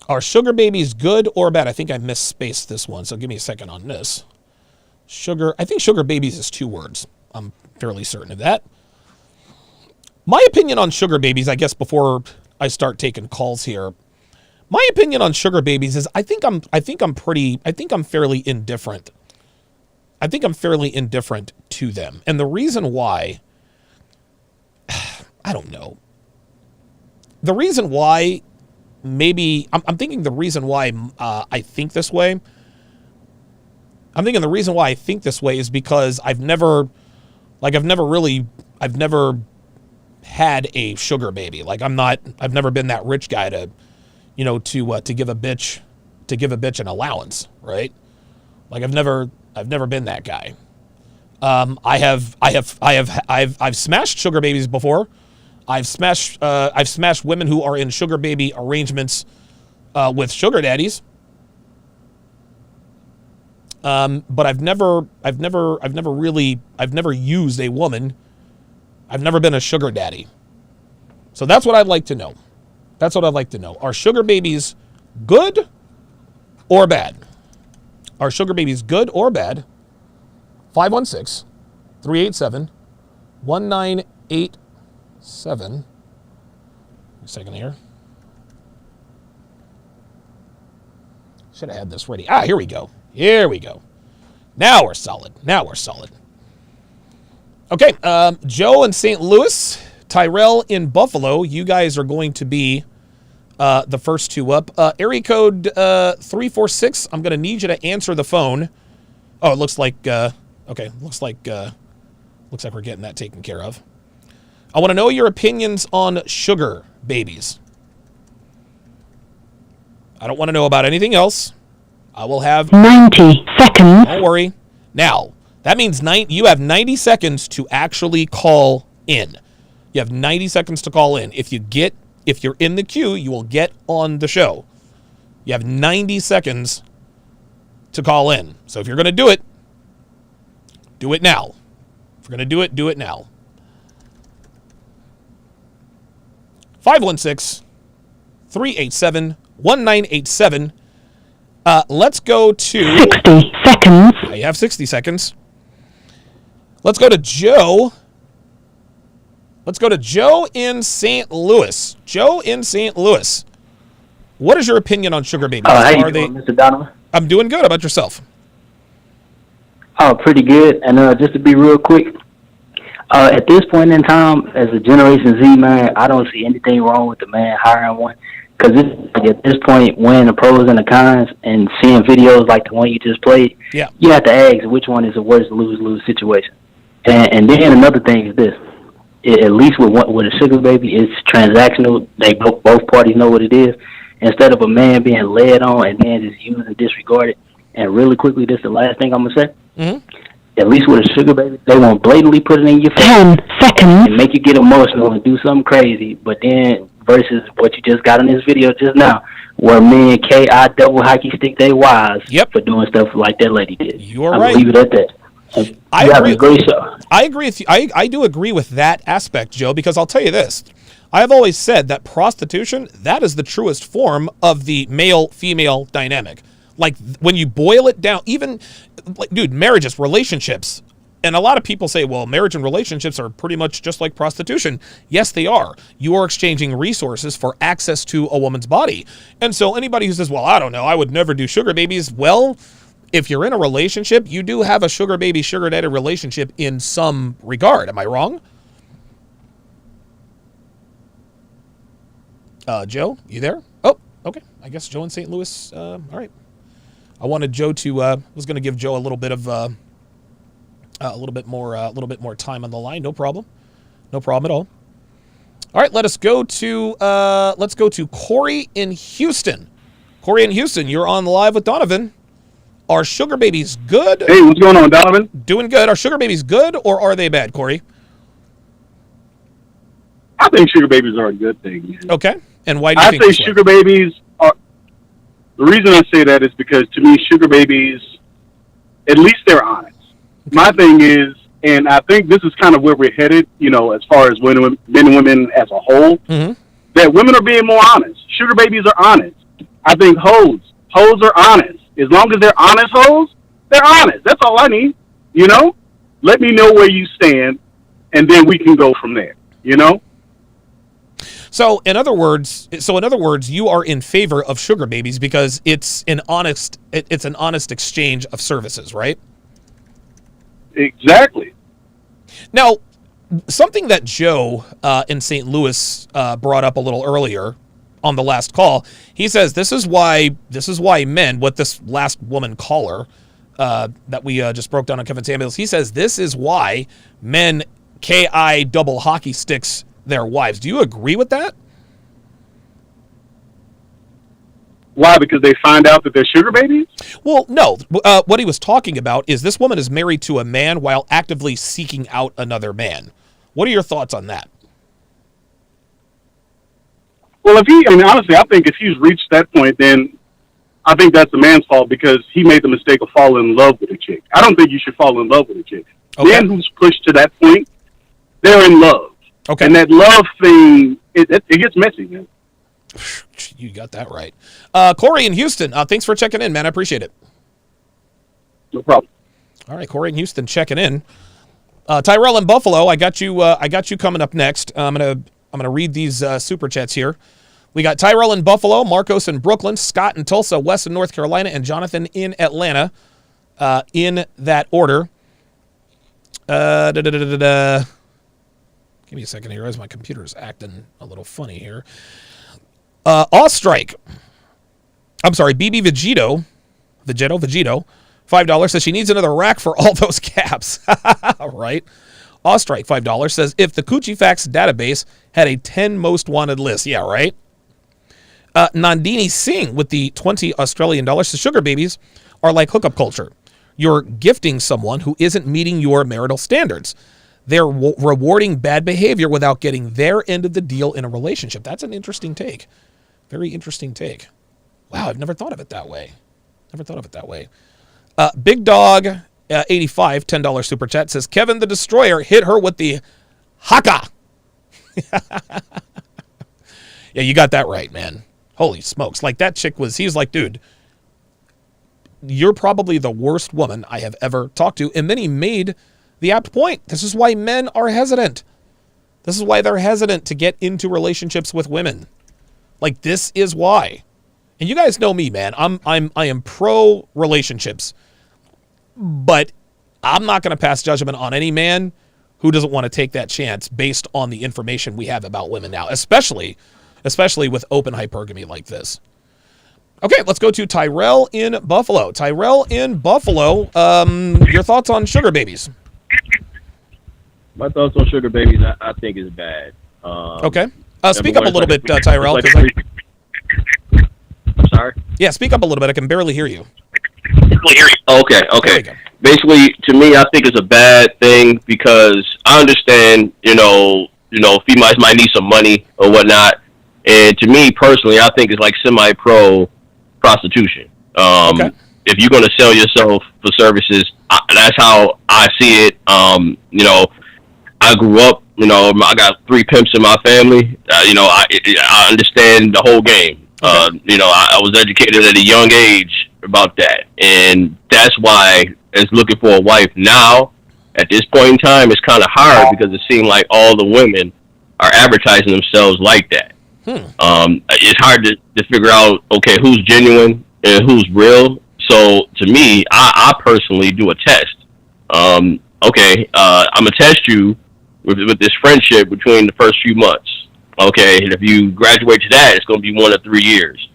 Are sugar babies good or bad? I think I misspaced this one, so give me a second on this. I think sugar babies is 2 words. I'm fairly certain of that. My opinion on sugar babies, I guess before I start taking calls here, my opinion on sugar babies is I think I'm fairly indifferent. I think I'm fairly indifferent to them. And the reason why, I don't know. The reason why I'm thinking the reason why I think this way. I'm thinking the reason why I think this way is because I've never had a sugar baby. Like I've never been that rich guy to give a bitch an allowance, right? Like I've never been that guy. I've smashed sugar babies before. I've smashed women who are in sugar baby arrangements with sugar daddies. But I've never used a woman. I've never been a sugar daddy. So that's what I'd like to know. Are sugar babies good or bad? Are sugar babies good or bad? 516-387-1987. A second here. Should have had this ready. Here we go. Now we're solid. Okay, Joe in St. Louis, Tyrell in Buffalo. You guys are going to be the first 2 up. Area code 346. I'm going to need you to answer the phone. Oh, it looks like okay. Looks like we're getting that taken care of. I want to know your opinions on sugar babies. I don't want to know about anything else. I will have 90 seconds. Don't worry. Now, that means you have 90 seconds to actually call in. You have 90 seconds to call in. If you're in the queue, you will get on the show. You have 90 seconds to call in. So if you're going to do it now. If you're going to do it now. 516-387-1987. Let's go to 60 seconds. You have 60 seconds. Let's go to Joe. In St. Louis. What is your opinion on sugar babies? How you doing, Mr. Donovan? I'm doing good. How about yourself? Oh, pretty good. And just to be real quick, at this point in time, as a Generation Z man, I don't see anything wrong with the man hiring one. Because at this point, weighing the pros and the cons and seeing videos like the one you just played, you have to ask which one is the worst lose-lose situation. And then another thing is this. At least with a sugar baby, it's transactional. They both parties know what it is. Instead of a man being led on and then just used and disregarded. And really quickly, this is the last thing I'm going to say. Mm-hmm. At least with a sugar baby, they won't blatantly put it in your face 10 seconds and make you get emotional and do something crazy. But then versus what you just got in this video just now, where men KI double hockey stick their wives for doing stuff like that lady did. You're I'm right. Leave it at that. I You have agree. a great show. I agree with you. I do agree with that aspect, Joe, because I'll tell you this. I have always said that prostitution, that is the truest form of the male-female dynamic. Like, when you boil it down, even, like, dude, marriages, relationships, and a lot of people say, well, marriage and relationships are pretty much just like prostitution. Yes, they are. You are exchanging resources for access to a woman's body. And so anybody who says, well, I don't know, I would never do sugar babies, well, if you're in a relationship, you do have a sugar baby, sugar daddy relationship in some regard. Am I wrong? Joe, you there? Oh, okay. I guess Joe in St. Louis. All right. I wanted Joe to. Was going to give Joe a little bit of a little bit more time on the line. No problem. No problem at all. All right. Let's go to Corey in Houston. Corey in Houston, you're on live with Donovan. Are sugar babies good? Hey, what's going on, Donovan? Doing good. Are sugar babies good or are they bad, Corey? I think sugar babies are a good thing, man. Okay. And why do you I think say this way? sugar babies are... The reason I say that is because, to me, sugar babies, at least they're honest. My thing is, and I think this is kind of where we're headed, you know, as far as men and women as a whole, that women are being more honest. Sugar babies are honest. I think hoes are honest. As long as they're honest hoes, they're honest. That's all I need, you know? Let me know where you stand, and then we can go from there, you know? So in other words, you are in favor of sugar babies because it's an honest exchange of services, right? Exactly. Now, something that Joe in St. Louis brought up a little earlier on the last call, he says this is why men, what this last woman caller that we just broke down on Kevin Samuels, he says this is why men KI double hockey sticks their wives. Do you agree with that? Why? Because they find out that they're sugar babies? Well, no. What he was talking about is this woman is married to a man while actively seeking out another man. What are your thoughts on that? Well, honestly, I think if he's reached that point, then I think that's the man's fault because he made the mistake of falling in love with a chick. I don't think you should fall in love with a chick. Okay. Men who's pushed to that point, they're in love. Okay. And that love thing, it gets messy, man. You got that right. Corey in Houston, thanks for checking in, man. I appreciate it. No problem. All right, Corey in Houston checking in. Tyrell in Buffalo, I got you coming up next. I'm gonna read these super chats here. We got Tyrell in Buffalo, Marcos in Brooklyn, Scott in Tulsa, Wes in North Carolina, and Jonathan in Atlanta. In that order. Give me a second here as my computer is acting a little funny here. Ostrike. I'm sorry, BB Vegito, $5 says she needs another rack for all those caps. Right. Ostrike, $5 says if the Coochie Facts database had a 10 most wanted list. Yeah, right. Nandini Singh with the $20 Australian says sugar babies are like hookup culture. You're gifting someone who isn't meeting your marital standards. They're rewarding bad behavior without getting their end of the deal in a relationship. That's an interesting take. Very interesting take. Wow, I've never thought of it that way. Big Dog 85, $10 super chat says Kevin the Destroyer hit her with the haka. Yeah, you got that right, man. Holy smokes. Like that chick he's like, dude, you're probably the worst woman I have ever talked to. And then he made the apt point. This is why men are hesitant. This is why they're hesitant to get into relationships with women. Like, this is why. And you guys know me, man. I am pro relationships, but I'm not going to pass judgment on any man who doesn't want to take that chance based on the information we have about women now, especially with open hypergamy like this. Okay, let's go to Tyrell in Buffalo. Tyrell in Buffalo, your thoughts on sugar babies? My thoughts on sugar babies, I think is bad. Okay. Speak up a little bit, Tyrell. I'm sorry? Yeah, speak up a little bit. I can barely hear you. Okay. Basically, to me, I think it's a bad thing because I understand, females might need some money or whatnot, And to me personally, I think it's like semi-pro prostitution. If you're going to sell yourself for services, that's how I see it. You know, I grew up, you know, I got 3 pimps in my family. You know, I understand the whole game. You know, I was educated at a young age about that. And that's why, as looking for a wife now, at this point in time, it's kind of hard because it seems like all the women are advertising themselves like that. It's hard to figure out, okay, who's genuine and who's real. So to me, I personally do a test. Okay, I'm gonna test you with this friendship between the first few months. Okay, and if you graduate to that, it's gonna be 1 to 3 years.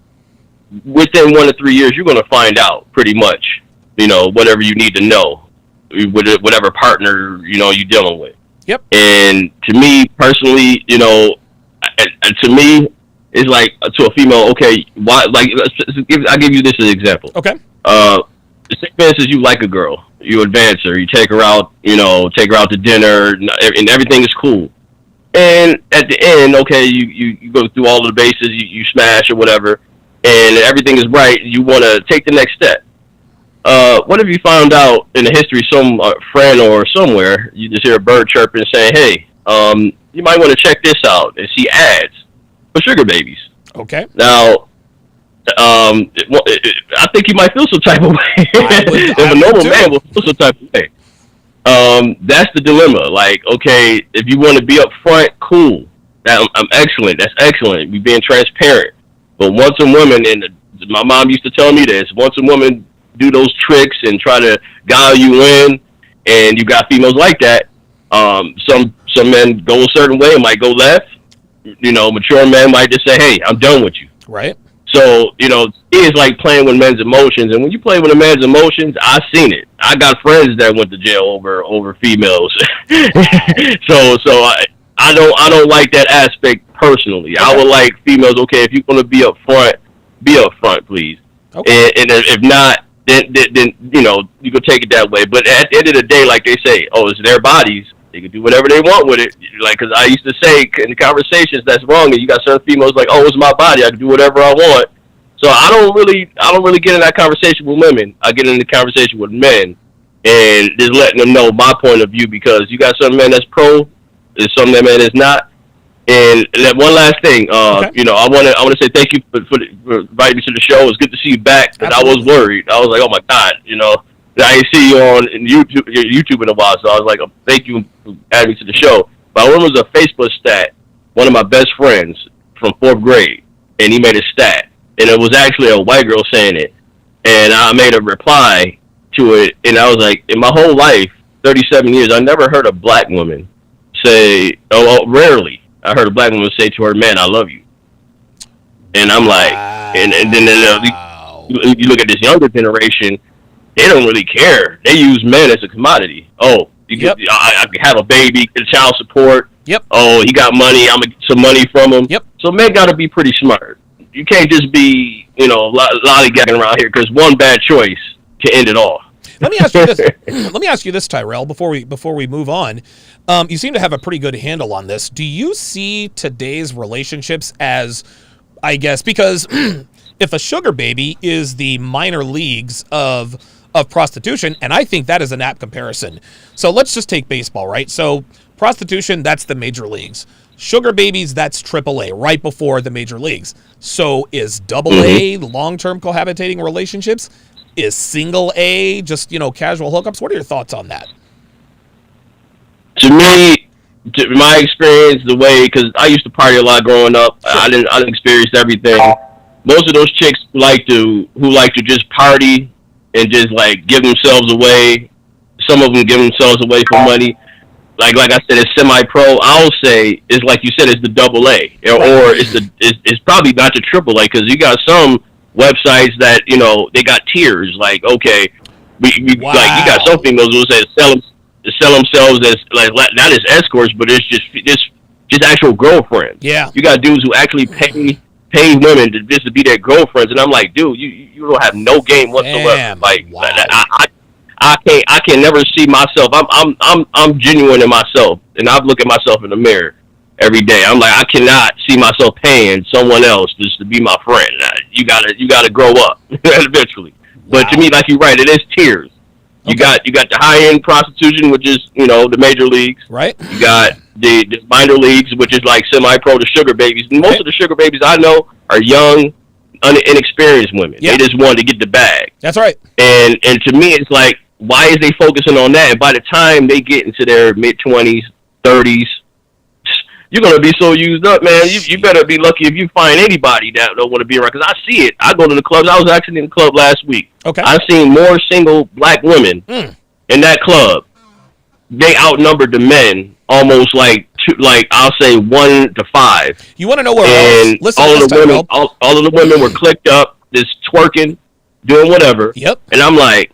Within 1 to 3 years, you're gonna find out pretty much, you know, whatever you need to know, whatever partner, you know, you're dealing with. Yep. And to me personally, you know, to me, it's like to a female, okay, why? Like, I'll give you this as an example. Okay. Say for instance, you like a girl, you advance her, you take her out, you know, take her out to dinner, and everything is cool. And at the end, okay, you go through all of the bases, you smash or whatever, and everything is right. You want to take the next step. What if you found out in the history, some friend or somewhere, you just hear a bird chirping saying, hey, you might want to check this out, and see ads for sugar babies. Okay. Now, I think you might feel some type of way. If a normal man will feel some type of way. That's the dilemma. Like, okay, if you want to be up front, cool. I'm excellent. That's excellent. We're being transparent. But once a woman, and my mom used to tell me this, once a woman do those tricks and try to guile you in, and you got females like that, some men go a certain way, might go left. You know, mature men might just say, hey, I'm done with you. Right. So, you know, it is like playing with men's emotions. And when you play with a man's emotions, I've seen it. I got friends that went to jail over females. So I don't like that aspect personally. Okay. I would like females, okay, if you want to be up front, please. Okay. And if not, then you know, you can take it that way. But at the end of the day, like they say, oh, it's their bodies. They can do whatever they want with it. Like, because I used to say in the conversations, that's wrong. And you got certain females like, oh, it's my body. I can do whatever I want. So I don't really get in that conversation with women. I get in the conversation with men and just letting them know my point of view, because you got some men that's pro, and some men that's not. And that one last thing, you know, I want to say thank you for inviting me to the show. It's good to see you back, because I was worried. I was like, oh my God, you know, I didn't see you on YouTube in a while, so I was like, oh, thank you for adding me to the show. But I remember it was a Facebook stat, one of my best friends from 4th grade, and he made a stat, and it was actually a white girl saying it, and I made a reply to it, and I was like, in my whole life, 37 years, I never heard a black woman say, rarely, I heard a black woman say to her man, I love you. And I'm like, and then you look at this younger generation, they don't really care. They use men as a commodity. Oh, I have a baby, get child support. Yep. Oh, he got money. I'm going to get some money from him. Yep. So men got to be pretty smart. You can't just be, you know, lollygagging around here, because one bad choice can end it all. Let me ask you this. Let me ask you this, Tyrell, before we move on. You seem to have a pretty good handle on this. Do you see today's relationships as, I guess, because if a sugar baby is the minor leagues of prostitution, and I think that is an apt comparison. So let's just take baseball, right? So prostitution, that's the major leagues. Sugar babies, that's AAA, right before the major leagues. So is AA long-term cohabitating relationships? Is single A just, you know, casual hookups? What are your thoughts on that? To me, my experience, the way, because I used to party a lot growing up, sure. I didn't experience everything. Most of those chicks who like to just party and just like give themselves away. Some of them give themselves away for money. Like I said, it's semi-pro. I'll say it's like you said, it's the AA, or it's probably not the AAA, because you got some websites that, you know, they got tiers. Like, okay, like you got some females who say sell themselves as like not as escorts, but it's just actual girlfriends. Yeah, you got dudes who actually pay women to be their girlfriends, and I'm like, dude, you don't have no game whatsoever. Damn, like, wow. I can never see myself. I'm genuine in myself, and I look at myself in the mirror, every day. I'm like, I cannot see myself paying someone else just to be my friend. You gotta grow up eventually. But to me, like you're right, it is tiers. You got the high end prostitution, which is the major leagues. Right. You got the minor leagues, which is like semi-pro, the sugar babies. And most of the sugar babies I know are young, inexperienced women. Yeah. They just want to get the bag. That's right. And to me, it's like, why is they focusing on that? And by the time they get into their mid-20s, 30s, you're going to be so used up, man. You better be lucky if you find anybody that don't want to be around. Because I see it. I go to the clubs. I was actually in the club last week. Okay. I've seen more single black women in that club. They outnumbered the men almost like I'll say 1 to 5. You want to know where and Listen, all of the women, all of the women were clicked up, just twerking, doing whatever. Yep. And I'm like,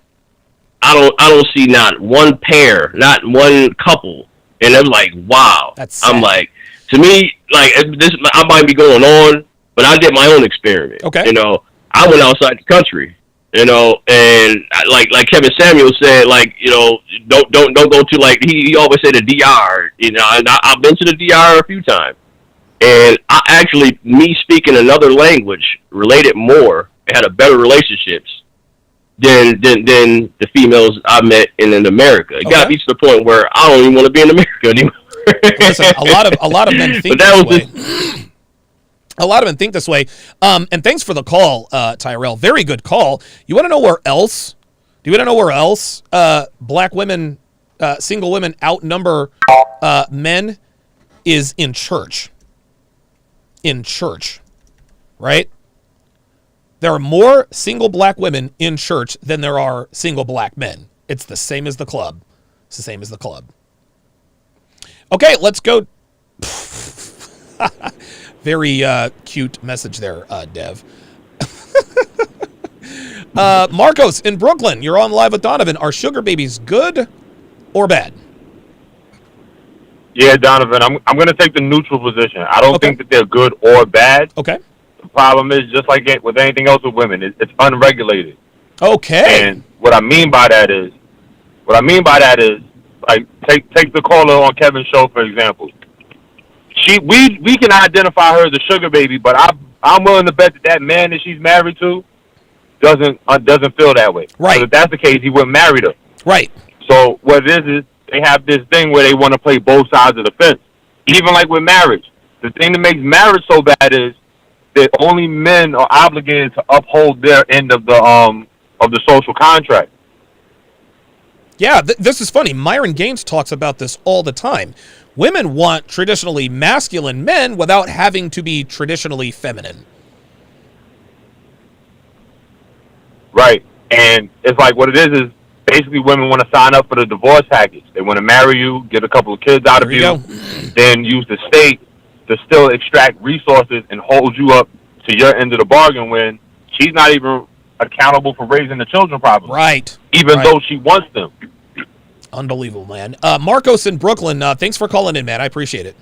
I don't see not one pair, not one couple. And I'm like, wow. That's sad. I'm like, to me, like this, I might be going on, but I did my own experiment. Okay. I went outside the country. And like Kevin Samuel said, like don't go to like he always said the DR. And I've been to the DR a few times, and I actually me speaking another language related more, had a better relationships than the females I met in America. It got me to the point where I don't even want to be in America anymore. Listen, a lot of men think this way. A lot of men think this way. And thanks for the call, Tyrell. Very good call. You want to know where else? Do you want to know where else black women, single women outnumber men? Is in church. In church, right? There are more single black women in church than there are single black men. It's the same as the club. It's the same as the club. Okay, let's go. Very cute message there, Dev. Marcos in Brooklyn, you're on live with Donovan. Are sugar babies good or bad? Yeah, Donovan, I'm going to take the neutral position. I don't think that they're good or bad. Okay. The problem is, just like with anything else with women, it's unregulated. Okay. And what I mean by that is, like, take the caller on Kevin's show, for example. We can identify her as a sugar baby, but I'm willing to bet that man that she's married to doesn't feel that way. Right. So if that's the case, he wouldn't marry her. Right. So what it is they have this thing where they want to play both sides of the fence. Even like with marriage, the thing that makes marriage so bad is that only men are obligated to uphold their end of the social contract. Yeah, this is funny. Myron Gaines talks about this all the time. Women want traditionally masculine men without having to be traditionally feminine. Right. And it's like what it is basically women want to sign up for the divorce package. They want to marry you, get a couple of kids out of you, then use the state to still extract resources and hold you up to your end of the bargain when she's not even accountable for raising the children properly. Right. Even though she wants them. Unbelievable, man. Marcos in Brooklyn, thanks for calling in, man. I appreciate it.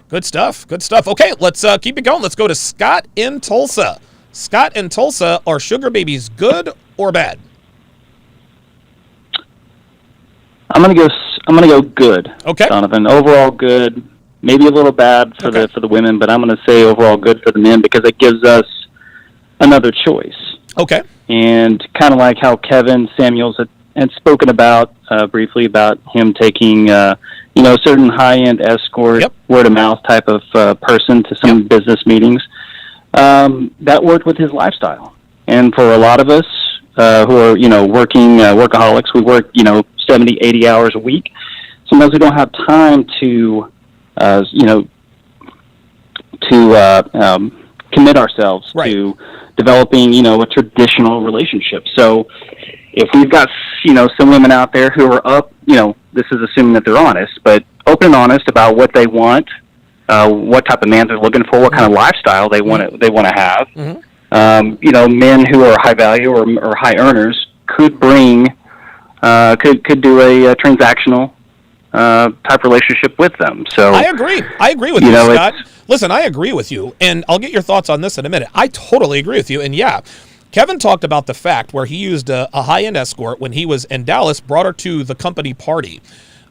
Good stuff. Good stuff. Okay, let's keep it going. Let's go to Scott in Tulsa. Scott in Tulsa, are sugar babies good or bad? I'm gonna go good. Okay. Donovan, overall good. Maybe a little bad for the women, but I'm gonna say overall good for the men because it gives us another choice. Okay. And kind of like how Kevin Samuels had spoken about briefly about him taking certain high-end escort, word-of-mouth type of person to some business meetings. That worked with his lifestyle. And for a lot of us who are, working workaholics, we work, 70, 80 hours a week. Sometimes we don't have time to commit ourselves to developing, a traditional relationship. So if we've got, some women out there who are up, this is assuming that they're honest, but open and honest about what they want, what type of man they're looking for, what kind of lifestyle they want to have. Men who are high value or high earners could bring, could do a transactional type relationship with them. So I agree with you, Scott. Listen, I agree with you, and I'll get your thoughts on this in a minute. I totally agree with you, and yeah, Kevin talked about the fact where he used a high-end escort when he was in Dallas, brought her to the company party.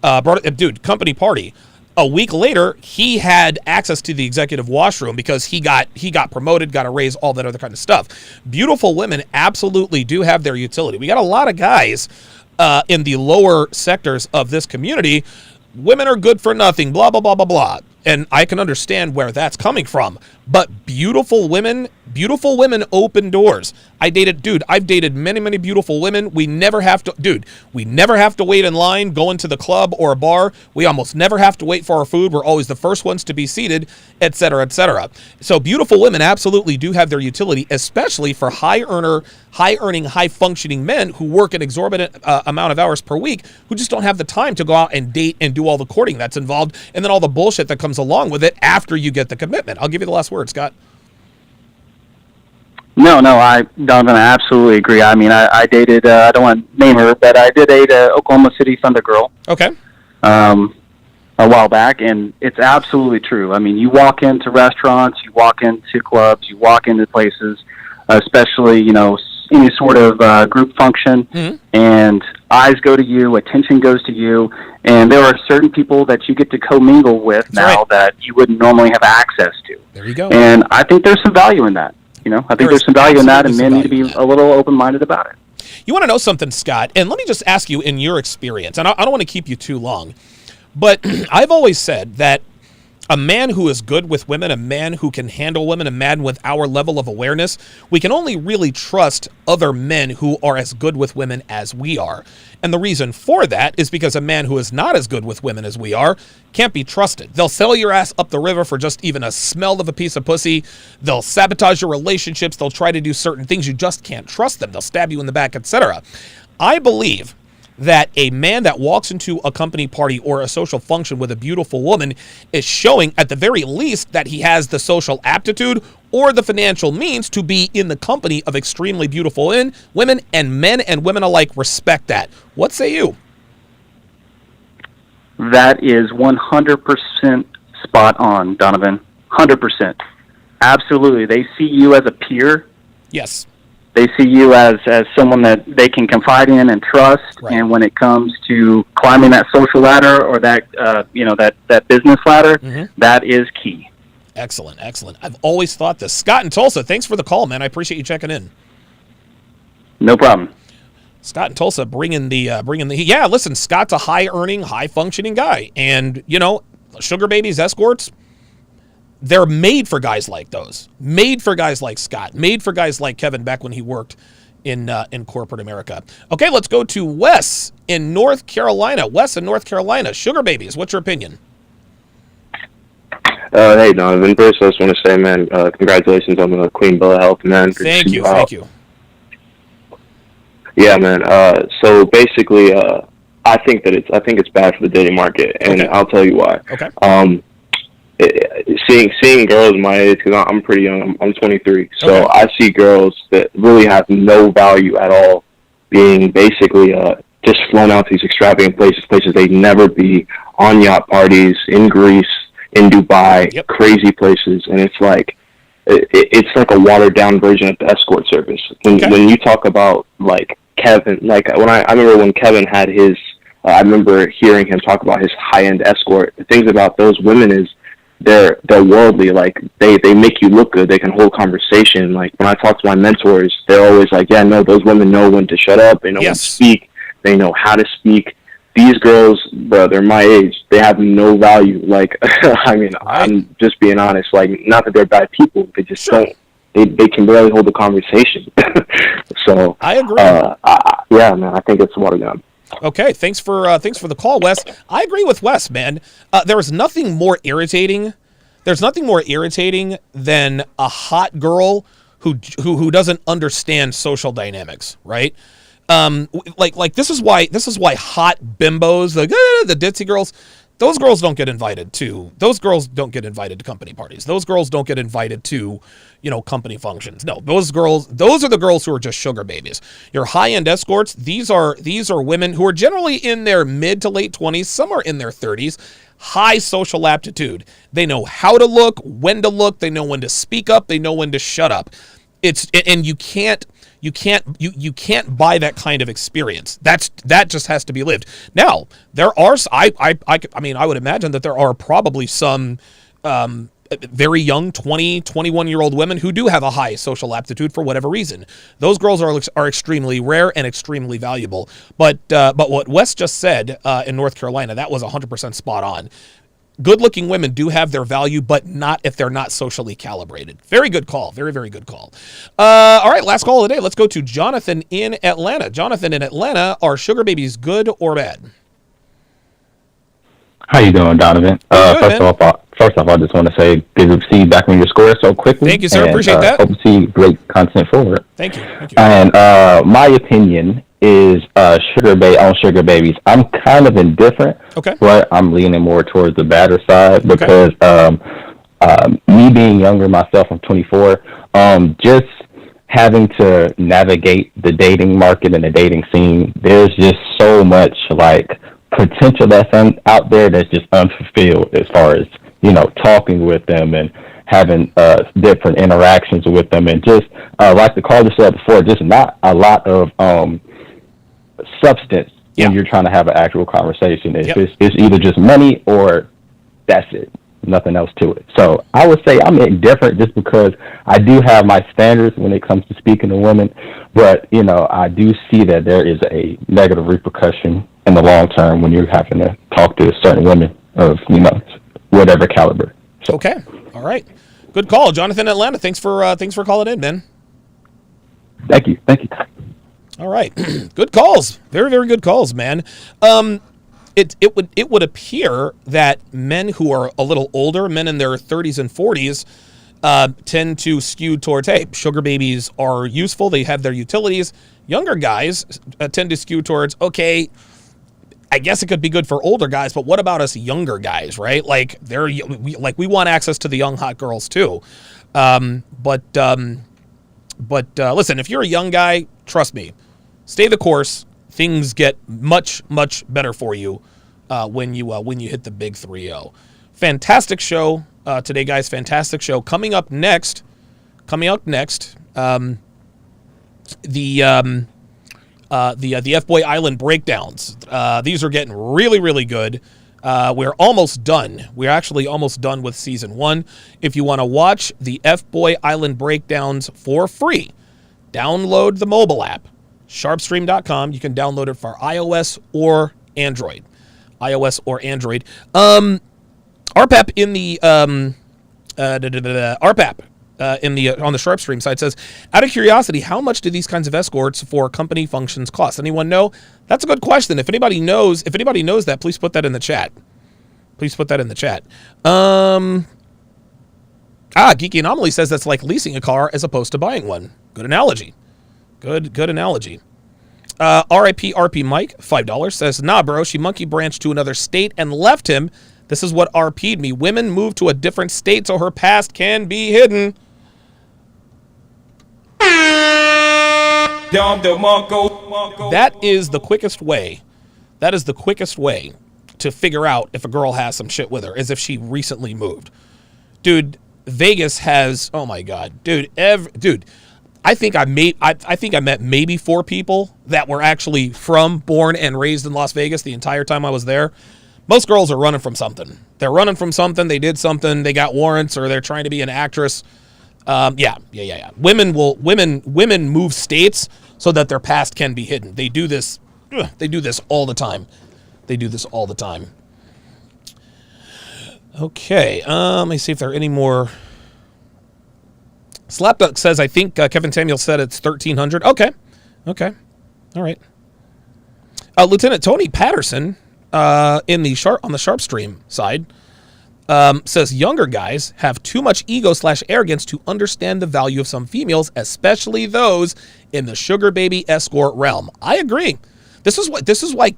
Dude, company party. A week later, he had access to the executive washroom because he got promoted, got a raise, all that other kind of stuff. Beautiful women absolutely do have their utility. We got a lot of guys in the lower sectors of this community. Women are good for nothing, blah, blah, blah, blah, blah. And I can understand where that's coming from. But beautiful women open doors. I've dated many, many beautiful women. We never have to wait in line going to the club or a bar. We almost never have to wait for our food. We're always the first ones to be seated, et cetera, et cetera. So beautiful women absolutely do have their utility, especially for high earning, high functioning men who work an exorbitant amount of hours per week, who just don't have the time to go out and date and do all the courting that's involved, and then all the bullshit that comes along with it after you get the commitment. I'll give you the last word, Scott. No, Donovan, I absolutely agree. I mean, I dated, I don't want to name her, but I did date Oklahoma City Thunder girl. Okay. A while back, and it's absolutely true. I mean, you walk into restaurants, you walk into clubs, you walk into places, especially, any sort of group function, and eyes go to you, attention goes to you, and there are certain people that you get to commingle with now that you wouldn't normally have access to. There you go. And I think there's some value in that. I think there's some value in that, and men need to be a little open-minded about it. You want to know something, Scott? And let me just ask you, in your experience, and I don't want to keep you too long, but I've always said that a man who is good with women, a man who can handle women, a man with our level of awareness, we can only really trust other men who are as good with women as we are. And the reason for that is because a man who is not as good with women as we are can't be trusted. They'll sell your ass up the river for just even a smell of a piece of pussy. They'll sabotage your relationships. They'll try to do certain things. You just can't trust them. They'll stab you in the back, etc. I believe that a man that walks into a company party or a social function with a beautiful woman is showing, at the very least, that he has the social aptitude or the financial means to be in the company of extremely beautiful women, and men and women alike respect that. What say you? That is 100% spot on, Donovan. 100%. Absolutely. They see you as a peer. Yes. They see you as someone that they can confide in and trust, and when it comes to climbing that social ladder or that that business ladder, that is key. Excellent. I've always thought this. Scott in Tulsa, thanks for the call, man. I appreciate you checking in. No problem. Scott in Tulsa, bringing the yeah. Listen, Scott's a high earning, high functioning guy, and sugar babies, escorts. They're made for guys like those. Made for guys like Scott. Made for guys like Kevin back when he worked in corporate America. Okay, let's go to Wes in North Carolina. Wes in North Carolina. Sugar babies, what's your opinion? Hey, Donovan. First, I just want to say, man, congratulations on the Queen Bill of Health, man. Thank you. Yeah, man. So basically, I think it's bad for the dating market, and I'll tell you why. Okay. Seeing girls my age, because I'm pretty young, I'm 23, so I see girls that really have no value at all being basically just flown out to these extravagant places they'd never be, on yacht parties, in Greece, in Dubai, crazy places, and it's like a watered down version of the escort service. When you talk about like Kevin, like I remember when Kevin had his, I remember hearing him talk about his high-end escort. The things about those women is they're worldly, like they make you look good, they can hold conversation. Like when I talk to my mentors, they're always like, yeah, no, those women know when to shut up, they know when to speak, they know how to speak. These girls, bro, they're my age, they have no value. Like I mean, I'm just being honest, like not that they're bad people, they just don't, they can barely hold a conversation. So I agree. Yeah, man, I think it's watered down. Okay, thanks for the call, Wes. I agree with Wes, man. There is nothing more irritating. There's nothing more irritating than a hot girl who doesn't understand social dynamics, right? Like this is why hot bimbos, like the ditzy girls, those girls don't get invited to company parties. Those girls don't get invited to, company functions. No, those are the girls who are just sugar babies. Your high-end escorts, these are women who are generally in their mid to late 20s, some are in their 30s, high social aptitude. They know how to look, when to look, they know when to speak up, they know when to shut up. And you can't You can't buy that kind of experience. That just has to be lived. Now, there are I mean, I would imagine that there are probably some very young 20, 21-year-old women who do have a high social aptitude for whatever reason. Those girls are extremely rare and extremely valuable. But what Wes just said in North Carolina, that was 100% spot on. Good-looking women do have their value, but not if they're not socially calibrated. Very good call. Very, very good call. All right, last call of the day. Let's go to Jonathan in Atlanta. Jonathan in Atlanta, are sugar babies good or bad? How you doing, Donovan? First off, I just want to say good to see you back on your score so quickly. Thank you, sir. Appreciate that. Hope to see great content forward. Thank you. Thank you. And my opinion is sugar babies. I'm kind of indifferent, but I'm leaning more towards the badder side because me being younger myself, I'm 24. Just having to navigate the dating market and the dating scene, there's just so much like potential that's out there that's just unfulfilled as far as, you know, talking with them and having different interactions with them, and just like the caller said before, just not a lot of substance when you're trying to have an actual conversation. It's either just money or that's it, nothing else to it. So I would say I'm indifferent just because I do have my standards when it comes to speaking to women, but you know, I do see that there is a negative repercussion in the long term when you're having to talk to certain women of, you know, whatever caliber. So. Okay. All right. Good call, Jonathan in Atlanta. Thanks for calling in, man. Thank you. All right. Good calls. Very, very good calls, man. It would appear that men who are a little older, men in their 30s and 40s, tend to skew towards, hey, sugar babies are useful. They have their utilities. Younger guys tend to skew towards, okay, I guess it could be good for older guys, but what about us younger guys, right? Like we want access to the young hot girls too. But listen, if you're a young guy, trust me, stay the course. Things get much, much better for you when you hit the big 3-0. Fantastic show today, guys. Fantastic show. Coming up next, the F-Boy Island breakdowns. These are getting really, really good. We're almost done. We're actually almost done with season 1. If you want to watch the F-Boy Island breakdowns for free, download the mobile app, sharpstream.com. You can download it for iOS or Android. RPAP in the RPAP. On the SharpStream side says, out of curiosity, how much do these kinds of escorts for company functions cost? Anyone know? That's a good question. If anybody knows that, please put that in the chat. Geeky Anomaly says that's like leasing a car as opposed to buying one. Good analogy. Good analogy. RIP RP Mike, $5, says, nah, bro, she monkey branched to another state and left him. This is what RP'd me. Women move to a different state so her past can be hidden. That is the quickest way. That is the quickest way to figure out if a girl has some shit with her, is if she recently moved. Dude, Vegas has, oh my God, dude, I think I met maybe 4 people that were actually born and raised in Las Vegas the entire time I was there. Most girls are running from something. They're running from something. They did something. They got warrants, or they're trying to be an actress. Yeah. Women move states so that their past can be hidden. They do this. They do this all the time. Okay. Let me see if there are any more. Slapduck says, I think Kevin Samuel said it's 1,300. Okay. All right. Lieutenant Tony Patterson on the SharpStream side says younger guys have too much ego/arrogance to understand the value of some females, especially those in the sugar baby escort realm. I agree. This is why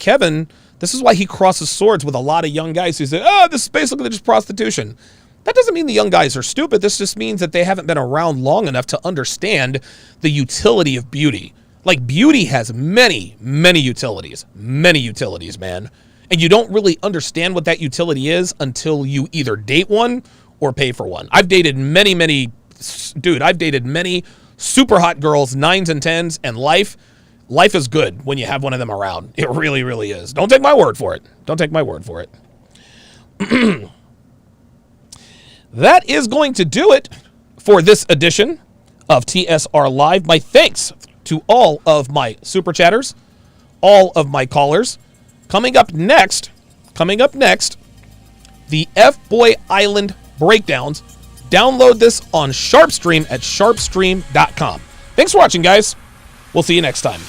he crosses swords with a lot of young guys who say, this is basically just prostitution. That doesn't mean the young guys are stupid. This just means that they haven't been around long enough to understand the utility of beauty. Like, beauty has many, many utilities, man. And you don't really understand what that utility is until you either date one or pay for one. I've dated many super hot girls, 9s and 10s, and life is good when you have one of them around. It really, really is. Don't take my word for it. Don't take my word for it. That is going to do it for this edition of TSR Live. My thanks to all of my super chatters, all of my callers. Coming up next, the F-Boy Island breakdowns. Download this on Sharpstream at sharpstream.com. Thanks for watching, guys. We'll see you next time.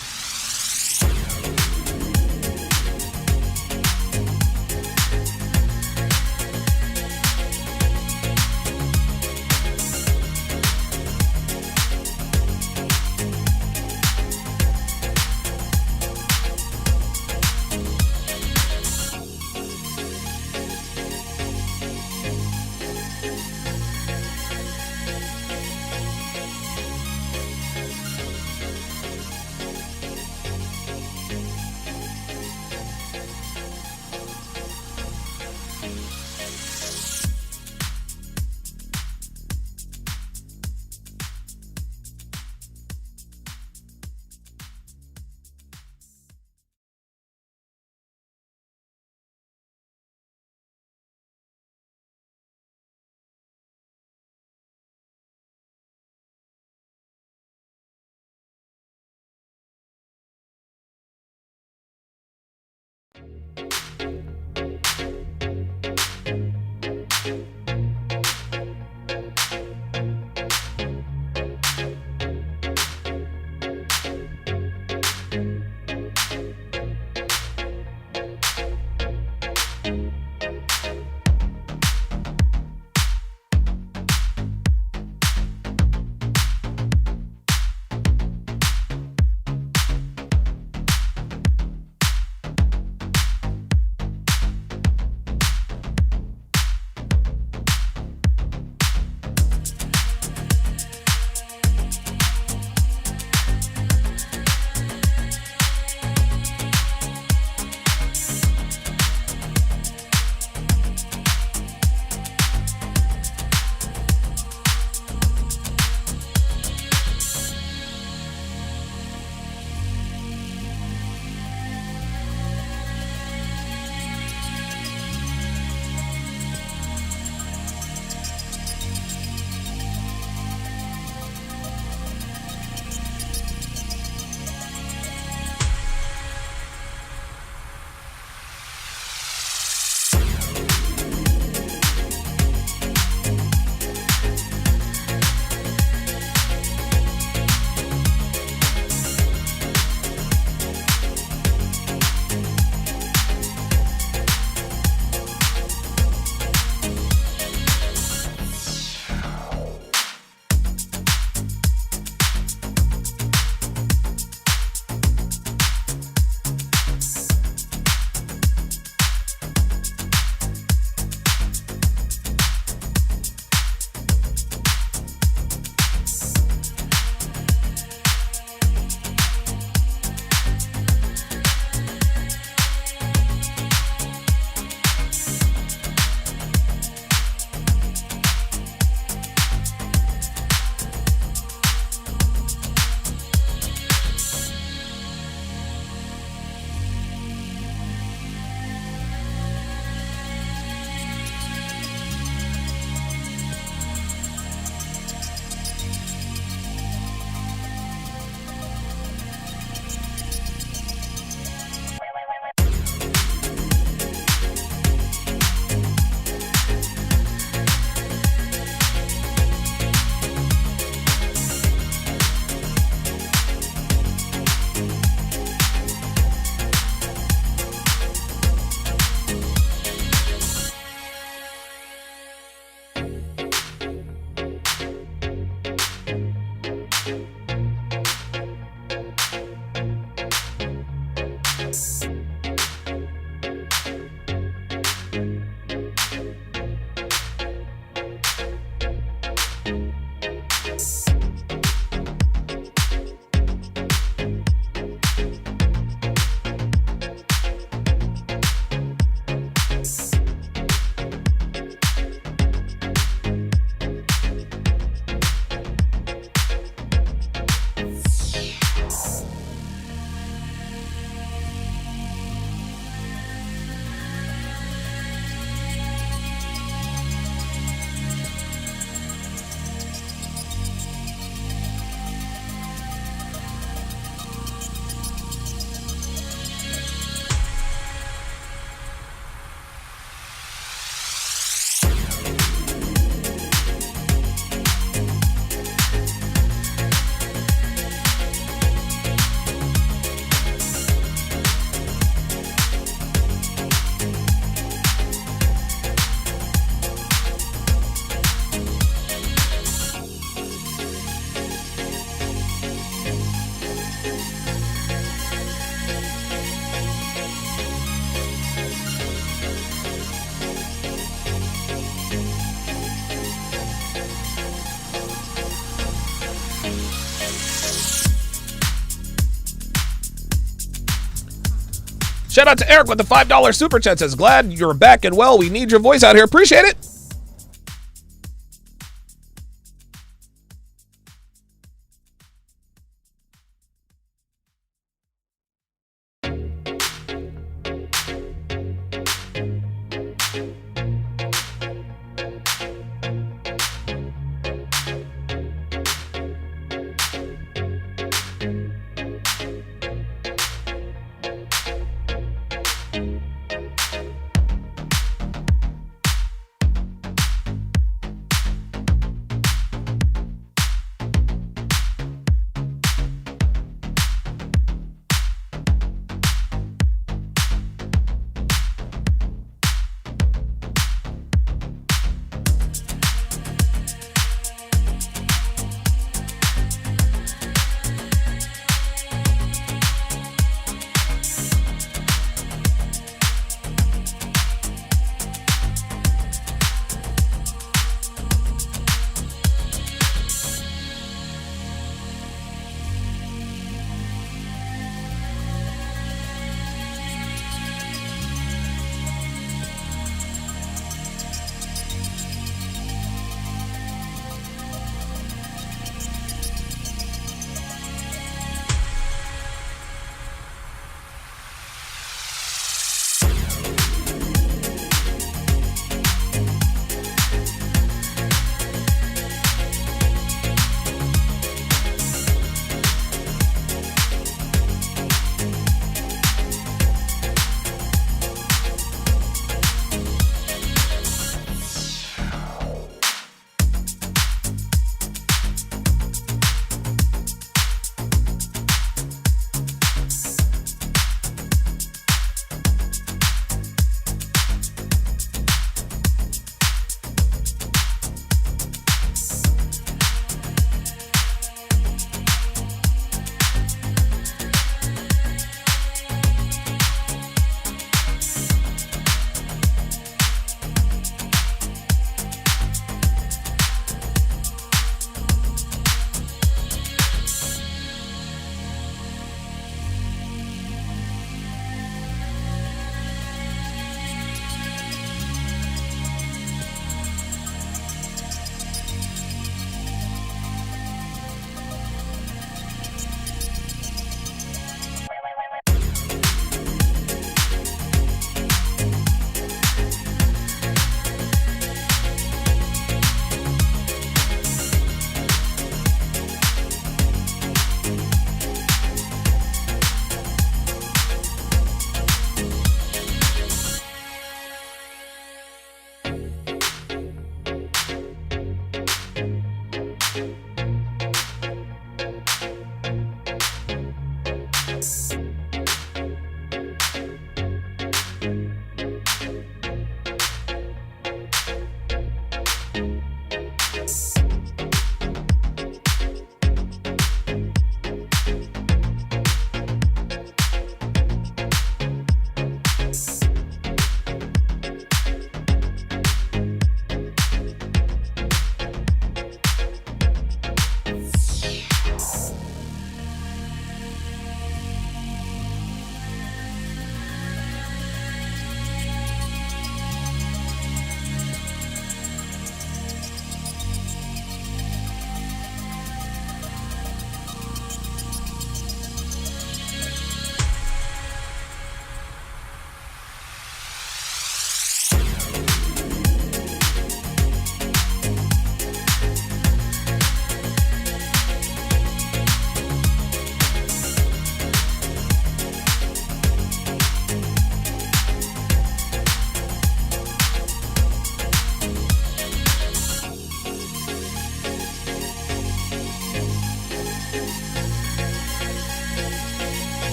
Shout out to Eric with the $5 super chat. Says, glad you're back and well. We need your voice out here. Appreciate it.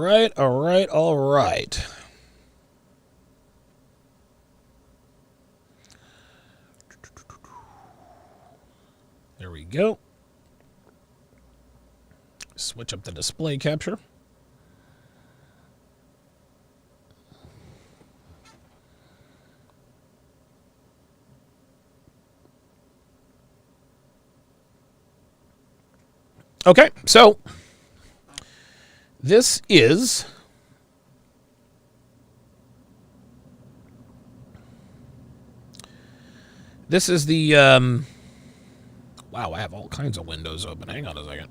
right, all right, all right. There we go. Switch up the display capture. Okay, so this is the wow, I have all kinds of windows open. Hang on a second.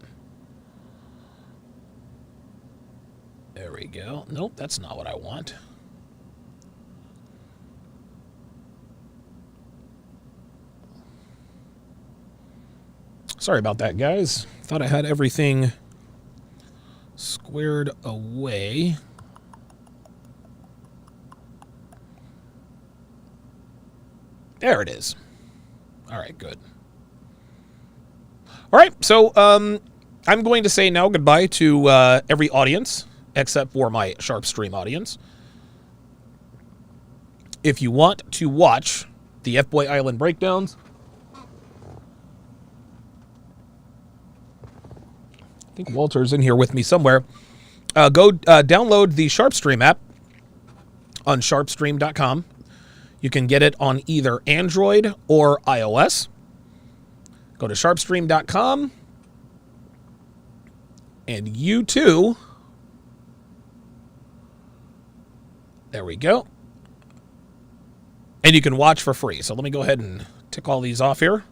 There we go. Nope, that's not what I want. Sorry about that, guys. Thought I had everything squared away. There it is. All right, good. All right, so I'm going to say now goodbye to every audience except for my Sharp Stream audience. If you want to watch the F-Boy Island breakdowns, I think Walter's in here with me somewhere. Go download the SharpStream app on sharpstream.com. You can get it on either Android or iOS. Go to sharpstream.com. And you too. There we go. And you can watch for free. So let me go ahead and tick all these off here.